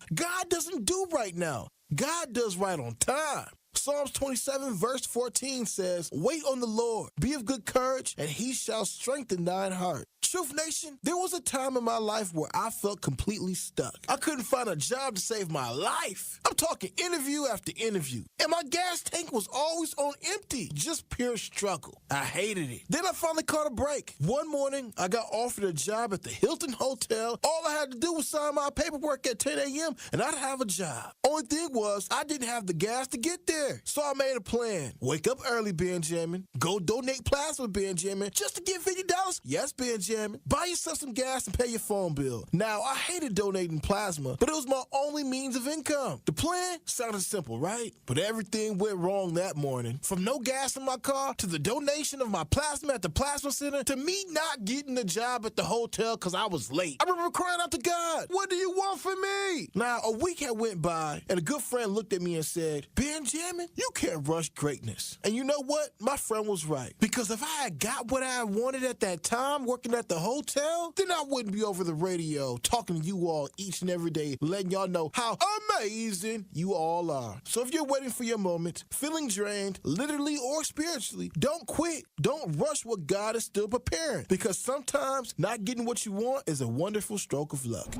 [SPEAKER 18] doesn't do right now. God does right on time. Psalms 27 verse 14 says, wait on the Lord, be of good courage, and he shall strengthen thine heart. Truth Nation, there was a time in my life where I felt completely stuck. I couldn't find a job to save my life. I'm talking interview after interview. And my gas tank was always on empty. Just pure struggle. I hated it. Then I finally caught a break. One morning, I got offered a job at the Hilton Hotel. All I had to do was sign my paperwork at 10 a.m. and I'd have a job. Only thing was, I didn't have the gas to get there. So I made a plan. Wake up early, Benjamin. Go donate plasma, Benjamin, just to get $50. Yes, Benjamin. Buy yourself some gas and pay your phone bill. Now, I hated donating plasma, but it was my only means of income. The plan sounded simple, right? But everything went wrong that morning. From no gas in my car, to the donation of my plasma at the plasma center, to me not getting a job at the hotel because I was late. I remember crying out to God, what do you want from me? Now, a week had went by, and a good friend looked at me and said, Benjamin, you can't rush greatness. And you know what? My friend was right. Because if I had got what I wanted at that time, working at the hotel, then I wouldn't be over the radio talking to you all each and every day, letting y'all know how amazing you all are. So if you're waiting for your moment, feeling drained, literally or spiritually, don't quit. Don't rush what God is still preparing. Because sometimes not getting what you want is a wonderful stroke of luck.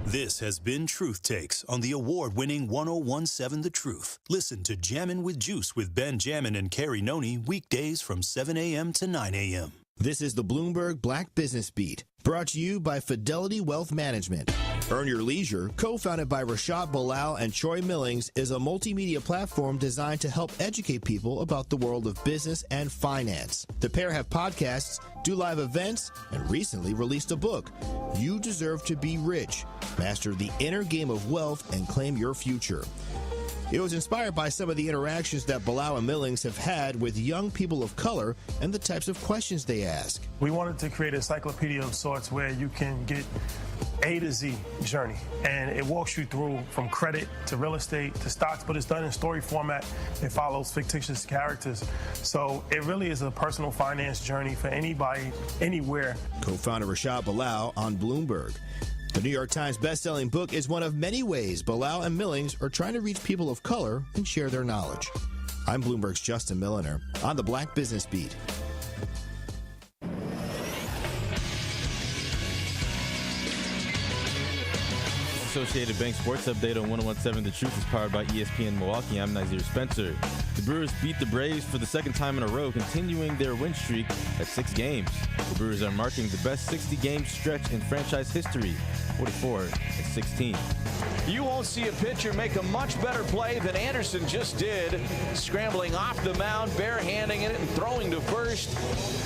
[SPEAKER 2] This has been Truth Takes on the award-winning 1017 The Truth. Listen to Jammin' with Juice with Ben Jammin and Carrie Noni weekdays from 7 a.m. to 9 a.m.
[SPEAKER 8] This is the Bloomberg Black Business Beat, brought to you by Fidelity Wealth Management. Earn Your Leisure, co-founded by Rashad Bilal and Troy Millings, is a multimedia platform designed to help educate people about the world of business and finance. The pair have podcasts, do live events, and recently released a book, You Deserve to Be Rich. Master the inner game of wealth and claim your future. It was inspired by some of the interactions that Bilal and Millings have had with young people of color and the types of questions they ask.
[SPEAKER 12] We wanted to create an encyclopedia of sorts where you can get A to Z journey, and it walks you through from credit to real estate to stocks, but it's done in story format. It follows fictitious characters. So it really is a personal finance journey for anybody, anywhere.
[SPEAKER 8] Co-founder Rashad Bilal on Bloomberg. The New York Times bestselling book is one of many ways Bilal and Millings are trying to reach people of color and share their knowledge. I'm Bloomberg's Justin Milliner on the Black Business Beat.
[SPEAKER 14] Associated Bank Sports Update on 101.7 The Truth is powered by ESPN Milwaukee. I'm Nazir Spencer. The Brewers beat the Braves for the second time in a row, continuing their win streak at 6 games. The Brewers are marking the best 60-game stretch in franchise history, 44-16.
[SPEAKER 15] You won't see a pitcher make a much better play than Anderson just did, scrambling off the mound, barehanding it and throwing to first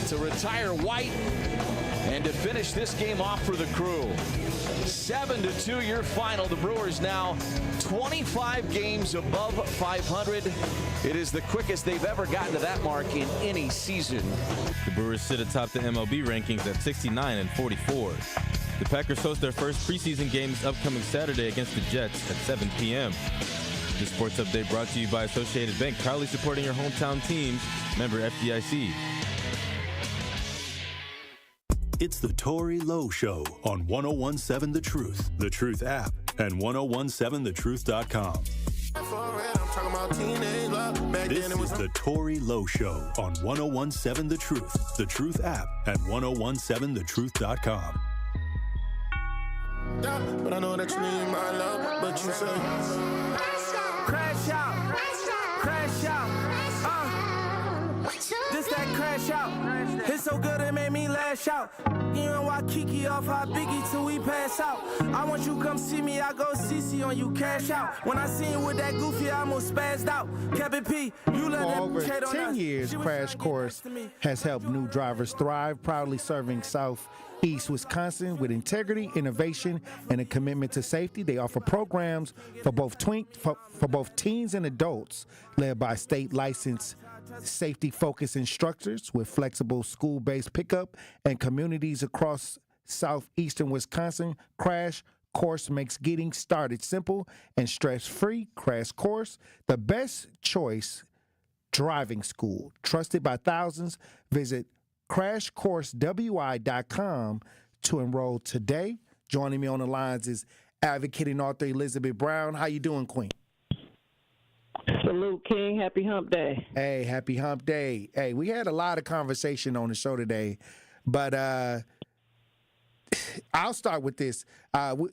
[SPEAKER 15] to retire White and to finish this game off for the Crew. 7-2 your final. The Brewers now 25 games above 500. It is the quickest they've ever gotten to that mark in any season.
[SPEAKER 14] The Brewers sit atop the MLB rankings at 69-44. The Packers host their first preseason game this upcoming Saturday against the Jets at 7 p.m. This sports update brought to you by Associated Bank, proudly supporting your hometown teams. Member FDIC.
[SPEAKER 2] It's the Tory Lowe Show on 101.7 The Truth, The Truth app, and 1017thetruth.com. This is the Tory Lowe Show on 101.7 The Truth app, and 1017thetruth.com.
[SPEAKER 13] But I know that you need my love, but you say crash out, crash out, this that crash out. It's so good it made me lash out. You know why Kiki off our biggie till we pass out. I want you come see me, I go CC on you, cash out. When I seen you with that goofy, I almost spazzed out. Kevin P, you let
[SPEAKER 7] For
[SPEAKER 13] that
[SPEAKER 7] over
[SPEAKER 13] trade on
[SPEAKER 7] 10
[SPEAKER 13] us.
[SPEAKER 7] years, Crash Course has helped new drivers thrive, proudly serving Southeast Wisconsin with integrity, innovation, and a commitment to safety. They offer programs for both teens and adults, led by state licensed safety-focused instructors with flexible school-based pickup and communities across southeastern Wisconsin. Crash Course makes getting started simple and stress-free. Crash Course, the best choice driving school, trusted by thousands. Visit crashcoursewi.com to enroll today. Joining me on the lines is advocate and author Elizabeth Brown. How you doing, Queen?
[SPEAKER 16] Salute, King. Happy Hump Day.
[SPEAKER 7] Hey, happy Hump Day. Hey, we had a lot of conversation on the show today, but I'll start with this.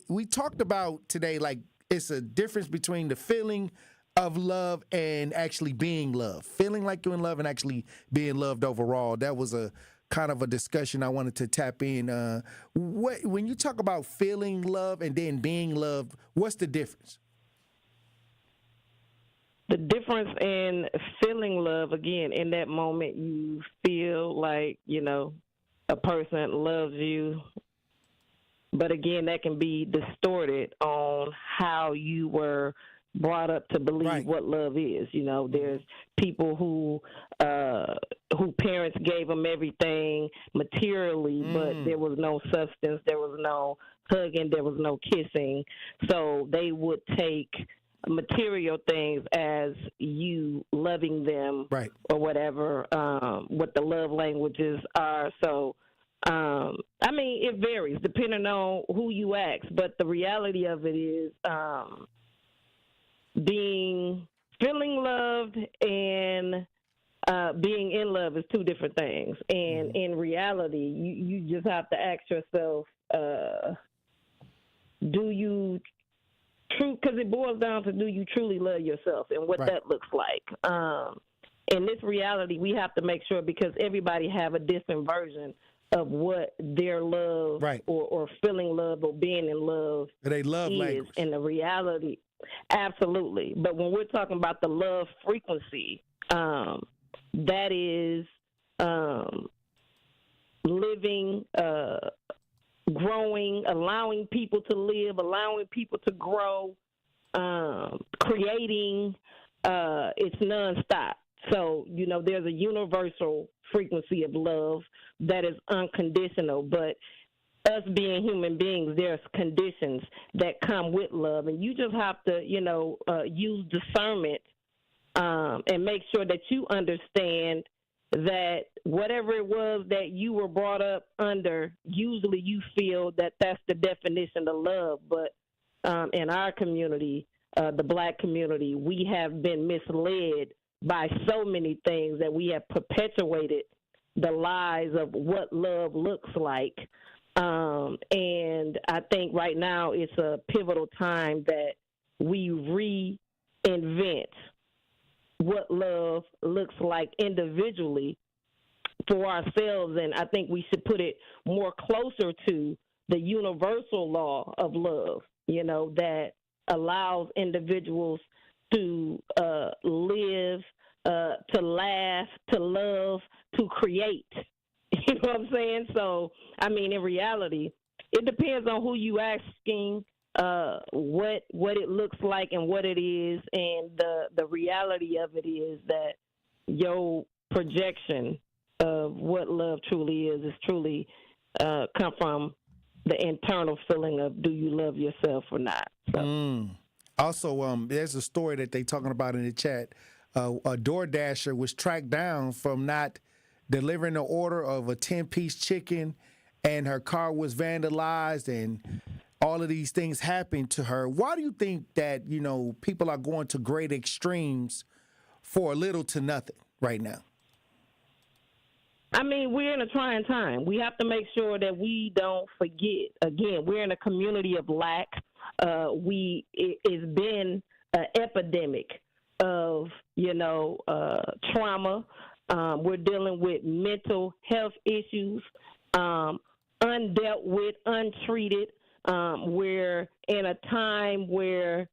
[SPEAKER 7] We talked about today, like, it's a difference between the feeling of love and actually being loved. Feeling like you're in love and actually being loved overall. That was a kind of a discussion I wanted to tap in. When you talk about feeling love and then being loved, what's the difference?
[SPEAKER 16] The difference in feeling love, again, in that moment, you feel like, you know, a person loves you. But again, that can be distorted on how you were brought up to believe what love is. You know, there's people who parents gave them everything materially, but there was no substance, there was no hugging, there was no kissing. So they would take material things as you loving them or whatever, what the love languages are. So, I mean, it varies depending on who you ask, but the reality of it is feeling loved and being in love is two different things. And in reality, you just have to ask yourself, do you because it boils down to, do you truly love yourself and what that looks like. in this reality, we have to make sure, because everybody have a different version of what their love or feeling love or being in love
[SPEAKER 5] they love
[SPEAKER 16] is.
[SPEAKER 5] language.
[SPEAKER 16] And the reality, absolutely. But when we're talking about the love frequency, that is living, growing, allowing people to live, allowing people to grow, creating. It's nonstop. So, there's a universal frequency of love that is unconditional. But us being human beings, there's conditions that come with love. And you just have to, use discernment and make sure that you understand that whatever it was that you were brought up under, usually you feel that that's the definition of love. But in our community, the Black community, we have been misled by so many things that we have perpetuated the lies of what love looks like. And I think right now it's a pivotal time that we reinvent what love looks like individually for ourselves. And I think we should put it more closer to the universal law of love, that allows individuals to live, to laugh, to love, to create. You know what I'm saying? So, in reality, it depends on who you asking, what it looks like and what it is, and the reality of it is that your projection of what love truly is truly come from the internal feeling of, do you love yourself or not? So.
[SPEAKER 5] Also, there's a story that they talking about in the chat. A DoorDasher was tracked down from not delivering an order of a 10-piece chicken, and her car was vandalized, and all of these things happened to her. Why do you think that, people are going to great extremes for a little to nothing right now?
[SPEAKER 16] We're in a trying time. We have to make sure that we don't forget. Again, we're in a community of lack. It's been an epidemic of, trauma. We're dealing with mental health issues, undealt with, untreated. We're in a time where,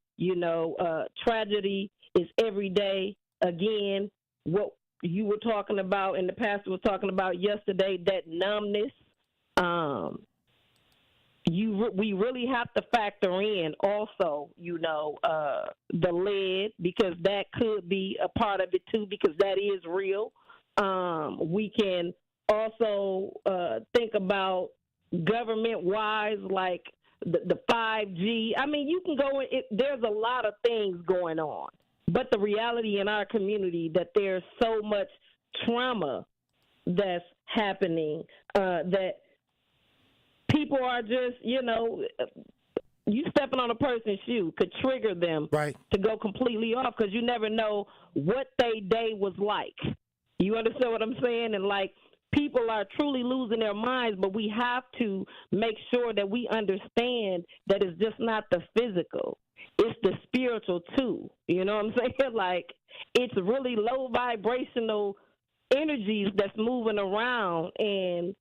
[SPEAKER 16] tragedy is every day. Again, what you were talking about and the pastor was talking about yesterday, that numbness. We really have to factor in also, the lead, because that could be a part of it too, because that is real. We can also think about government-wise, like the 5G. You can go, there's a lot of things going on. But the reality in our community that there's so much trauma that's happening that people are just, you stepping on a person's shoe could trigger them to go completely off, because you never know what their day was like. You understand what I'm saying? And people are truly losing their minds, but we have to make sure that we understand that it's just not the physical. It's the spiritual too. You know what I'm saying? It's really low vibrational energies that's moving around, and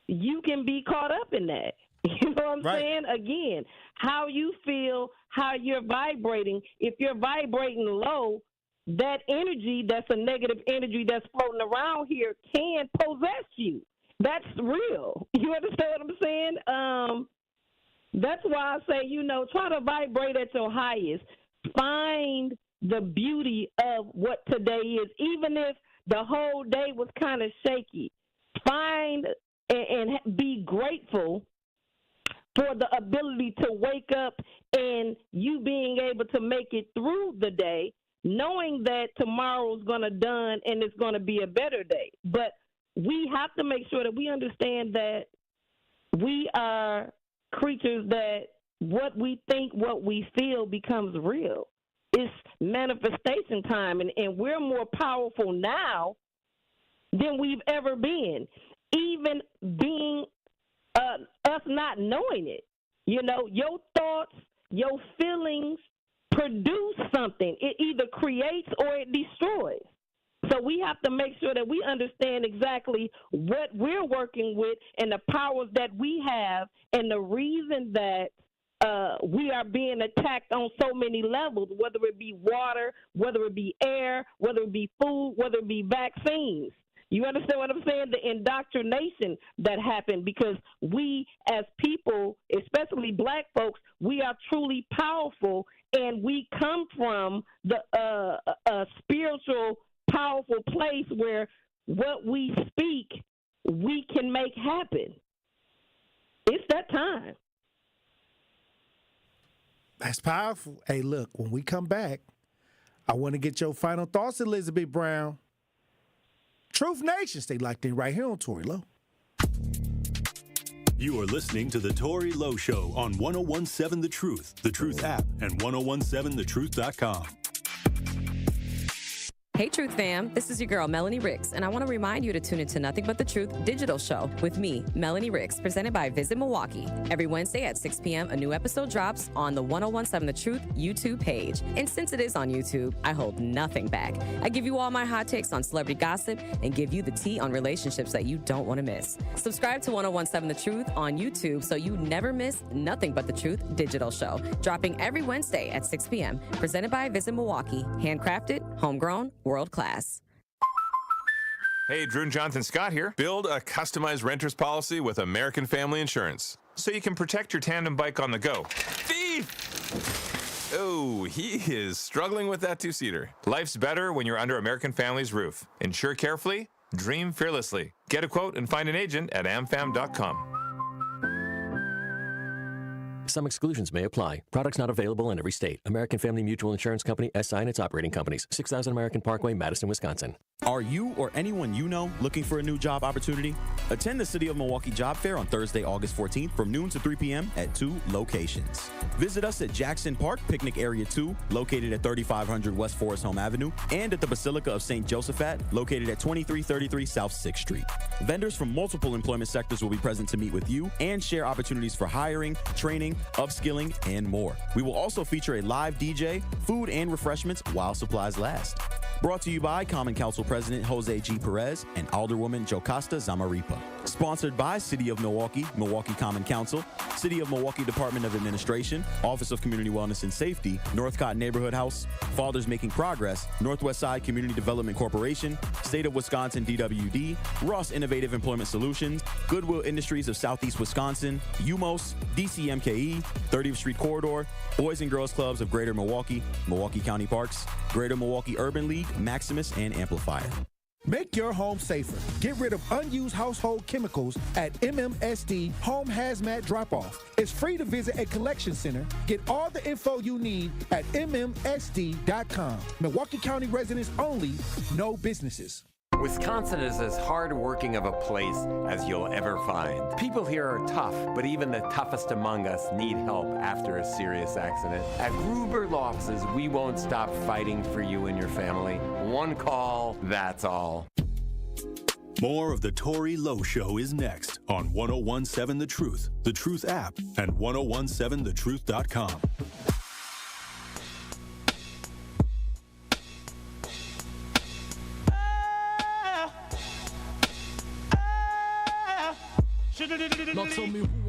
[SPEAKER 16] you can be caught up in that. You know what I'm saying? Again, how you feel, how you're vibrating. If you're vibrating low, that energy that's a negative energy that's floating around here can possess you. That's real. You understand what I'm saying? That's why I say, try to vibrate at your highest. Find the beauty of what today is, even if the whole day was kind of shaky. Find and be grateful for the ability to wake up and you being able to make it through the day, knowing that tomorrow's going to done and it's going to be a better day. But we have to make sure that we understand that we are creatures that what we think, what we feel becomes real. It's manifestation time, and we're more powerful now than we've ever been, even being us not knowing it. Your thoughts, your feelings produce something. It either creates or it destroys. So we have to make sure that we understand exactly what we're working with and the powers that we have and the reason that we are being attacked on so many levels, whether it be water, whether it be air, whether it be food, whether it be vaccines. You understand what I'm saying? The indoctrination that happened, because we as people, especially black folks, we are truly powerful, and we come from a spiritual, powerful place where what we speak, we can make happen. It's that time.
[SPEAKER 5] That's powerful. Hey, look, when we come back, I want to get your final thoughts, Elizabeth Brown. Truth Nation, stay locked in right here on Tory Lowe.
[SPEAKER 2] You are listening to The Tory Lowe Show on 1017 The Truth app, and 1017thetruth.com.
[SPEAKER 17] Hey, Truth fam, this is your girl, Melanie Ricks, and I want to remind you to tune into Nothing But the Truth digital show with me, Melanie Ricks, presented by Visit Milwaukee. Every Wednesday at 6 p.m., a new episode drops on the 1017 The Truth YouTube page. And since it is on YouTube, I hold nothing back. I give you all my hot takes on celebrity gossip and give you the tea on relationships that you don't want to miss. Subscribe to 1017 The Truth on YouTube so you never miss Nothing But the Truth digital show, dropping every Wednesday at 6 p.m., presented by Visit Milwaukee. Handcrafted, homegrown, world class.
[SPEAKER 19] Hey, Drew and Jonathan Scott here. Build a customized renter's policy with American Family Insurance so you can protect your tandem bike on the go. Thief! Oh, he is struggling with that two-seater. Life's better when you're under American Family's roof. Insure carefully, dream fearlessly. Get a quote and find an agent at amfam.com.
[SPEAKER 20] Some exclusions may apply. Products not available in every state. American Family Mutual Insurance Company, SI, and its operating companies. 6000 American Parkway, Madison, Wisconsin.
[SPEAKER 21] Are you or anyone you know looking for a new job opportunity? Attend the City of Milwaukee Job Fair on Thursday, August 14th from noon to 3 p.m. at 2 locations. Visit us at Jackson Park, Picnic Area 2, located at 3500 West Forest Home Avenue, and at the Basilica of St. Josephat, located at 2333 South 6th Street. Vendors from multiple employment sectors will be present to meet with you and share opportunities for hiring, training, upskilling, and more. We will also feature a live DJ, food, and refreshments while supplies last. Brought to you by Common Council President Jose G. Perez and Alderwoman Jocasta Zamaripa. Sponsored by City of Milwaukee, Milwaukee Common Council, City of Milwaukee Department of Administration, Office of Community Wellness and Safety, Northcott Neighborhood House, Fathers Making Progress, Northwest Side Community Development Corporation, State of Wisconsin DWD, Ross Innovative Employment Solutions, Goodwill Industries of Southeast Wisconsin, UMOS, DCMKE, 30th Street Corridor, Boys and Girls Clubs of Greater Milwaukee, Milwaukee County Parks, Greater Milwaukee Urban League, Maximus, and Amplifier.
[SPEAKER 5] Make your home safer. Get rid of unused household chemicals at MMSD Home Hazmat Drop-Off. It's free to visit a collection center. Get all the info you need at MMSD.com. Milwaukee County residents only, no businesses.
[SPEAKER 22] Wisconsin is as hard-working of a place as you'll ever find. People here are tough, but even the toughest among us need help after a serious accident. At Gruber Law Offices, we won't stop fighting for you and your family. One call, that's all.
[SPEAKER 2] More of The Tory Lowe Show is next on 1017 The Truth app, and 1017thetruth.com.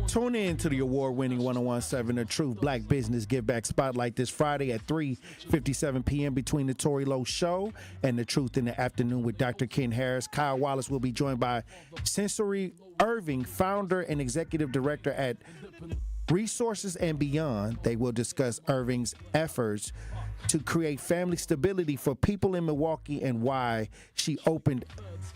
[SPEAKER 5] Tune in to the award-winning 1017 The Truth Black Business Give Back Spotlight this Friday at 3:57 p.m. between the Tory Lowe Show and The Truth in the Afternoon with Dr. Ken Harris. Kyle Wallace will be joined by Sensory Irving, founder and executive director at Resources and Beyond. They will discuss Irving's efforts to create family stability for people in Milwaukee and why she opened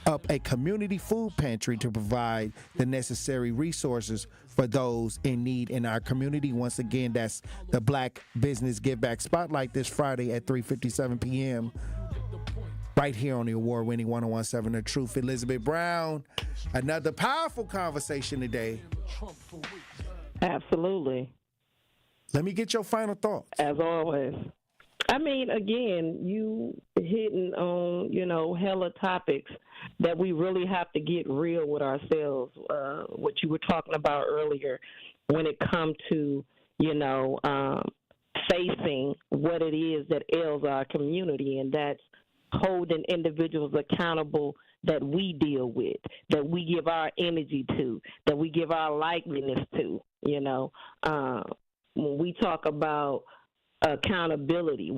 [SPEAKER 5] up a community food pantry to provide the necessary resources for those in need in our community. Once again, that's the Black Business Give Back Spotlight this Friday at 3:57 p.m. right here on the award-winning 1017 The Truth. Elizabeth Brown, another powerful conversation today.
[SPEAKER 16] Absolutely.
[SPEAKER 5] Let me get your final thoughts.
[SPEAKER 16] As always. I mean, again, you hitting on, hella topics that we really have to get real with ourselves, what you were talking about earlier when it comes to, facing what it is that ails our community, and that's holding individuals accountable that we deal with, that we give our energy to, that we give our likeliness to. You know, when we talk about accountability,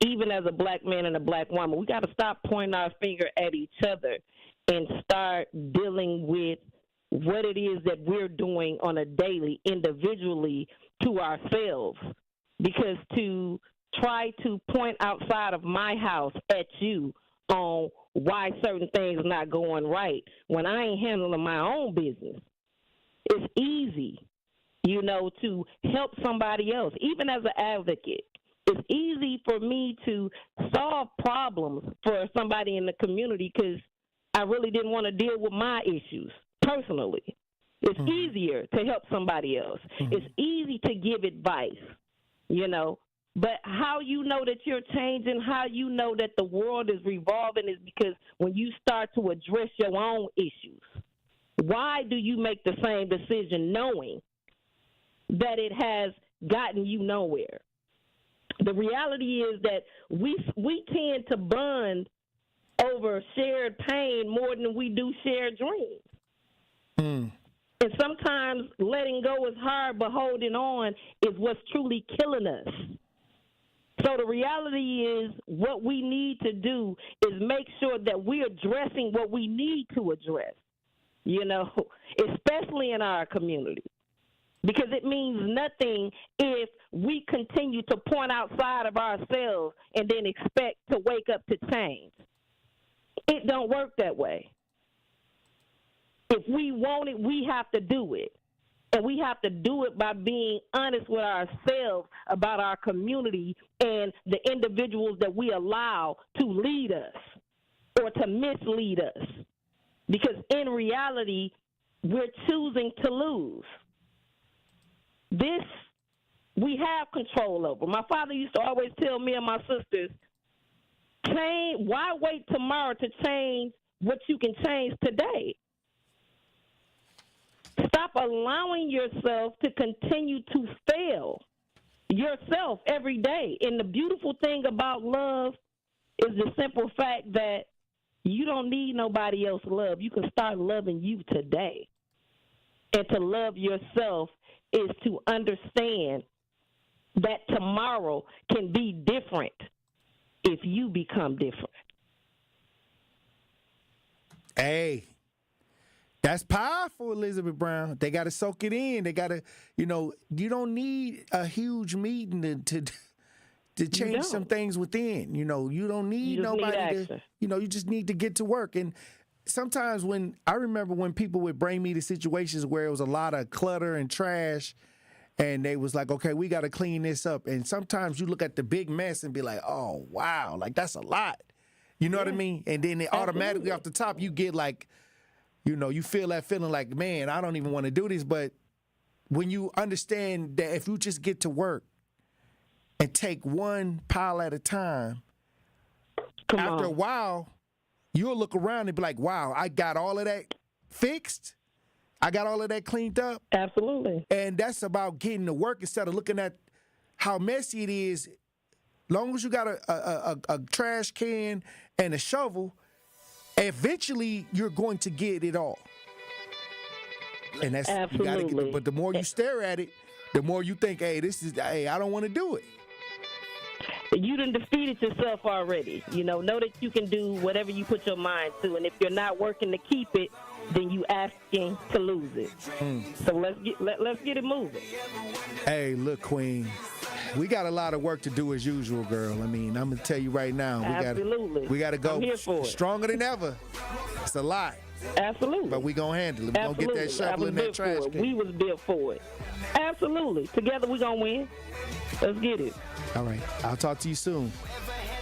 [SPEAKER 16] even as a black man and a black woman, we got to stop pointing our finger at each other and start dealing with what it is that we're doing on a daily, individually, to ourselves. Because to try to point outside of my house at you on why certain things are not going right when I ain't handling my own business, it's easy, you know, to help somebody else. Even as an advocate, it's easy for me to solve problems for somebody in the community because I really didn't want to deal with my issues personally. It's easier to help somebody else. It's easy to give advice, you know. But how you know that you're changing, how you know that the world is revolving is because when you start to address your own issues. Why do you make the same decision knowing that it has gotten you nowhere? The reality is that we tend to bond over shared pain more than we do shared dreams. And sometimes letting go is hard, but holding on is what's truly killing us. So the reality is what we need to do is make sure that we're addressing what we need to address, you know, especially in our community. Because it means nothing if we continue to point outside of ourselves and then expect to wake up to change. It don't work that way. If we want it, we have to do it. And we have to do it by being honest with ourselves about our community and the individuals that we allow to lead us or to mislead us. Because in reality, we're choosing to lose. This we have control over. My father used to always tell me and my sisters, why wait tomorrow to change what you can change today? Stop allowing yourself to continue to fail yourself every day. And the beautiful thing about love is the simple fact that you don't need nobody else's love. You can start loving you today. And to love yourself is to understand that tomorrow can be different if you become different.
[SPEAKER 5] Hey, that's powerful, Elizabeth Brown. They got to soak it in. They got to, you know, you don't need a huge meeting to change some things within. You know, you don't need nobody to, you know, you just need to get to work. And sometimes I remember when people would bring me to situations where it was a lot of clutter and trash, and they was like, okay, we got to clean this up. And sometimes you look at the big mess and be like, oh, wow, like that's a lot. You know what I mean? And then it automatically off the top, you get like, you know, you feel that feeling like, man, I don't even want to do this. But when you understand that if you just get to work and take one pile at a time, after a while, you'll look around and be like, wow, I got all of that fixed. I got all of that cleaned up.
[SPEAKER 16] Absolutely.
[SPEAKER 5] And that's about getting to work instead of looking at how messy it is. Long as you got a trash can and a shovel, eventually you're going to get it all. And that's
[SPEAKER 16] Absolutely.
[SPEAKER 5] You gotta get it. But the more you stare at it, the more you think, hey, I don't want to do it.
[SPEAKER 16] You done defeated yourself already. You know that you can do whatever you put your mind to, and if you're not working to keep it, then you asking to lose it. So let's get it moving.
[SPEAKER 5] Hey, look, Queen, we got a lot of work to do as usual, girl. I mean, I'm gonna tell you right now, we gotta go stronger than ever. It's a lot.
[SPEAKER 16] Absolutely.
[SPEAKER 5] But we gonna handle it. We gonna get that shovel in that trash can.
[SPEAKER 16] We was built for it. Absolutely. Together we gonna win. Let's get it.
[SPEAKER 5] All right. I'll talk to you soon.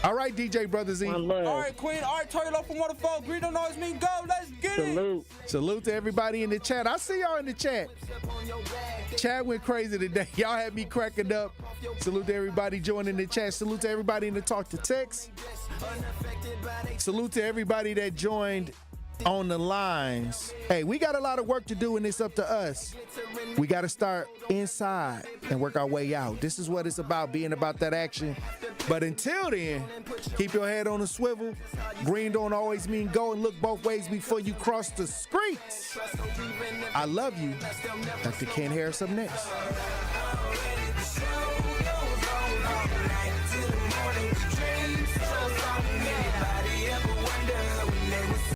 [SPEAKER 5] All right, DJ Brother Z.
[SPEAKER 1] All right, Queen. All right, Tory Lowe from Waterfall. Greet don't always mean go. Let's get it.
[SPEAKER 5] Salute to everybody in the chat. I see y'all in the chat. Chat went crazy today. Y'all had me cracking up. Salute to everybody joining the chat. Salute to everybody in the Talk to Text. Salute to everybody that joined on the lines. Hey, we got a lot of work to do, and it's up to us. We got to start inside and work our way out. This is what it's about, being about that action,
[SPEAKER 7] But until then, keep your head on a swivel. Green don't always mean go, and look both ways before you cross the streets. I love you. Dr. Ken Harris up next.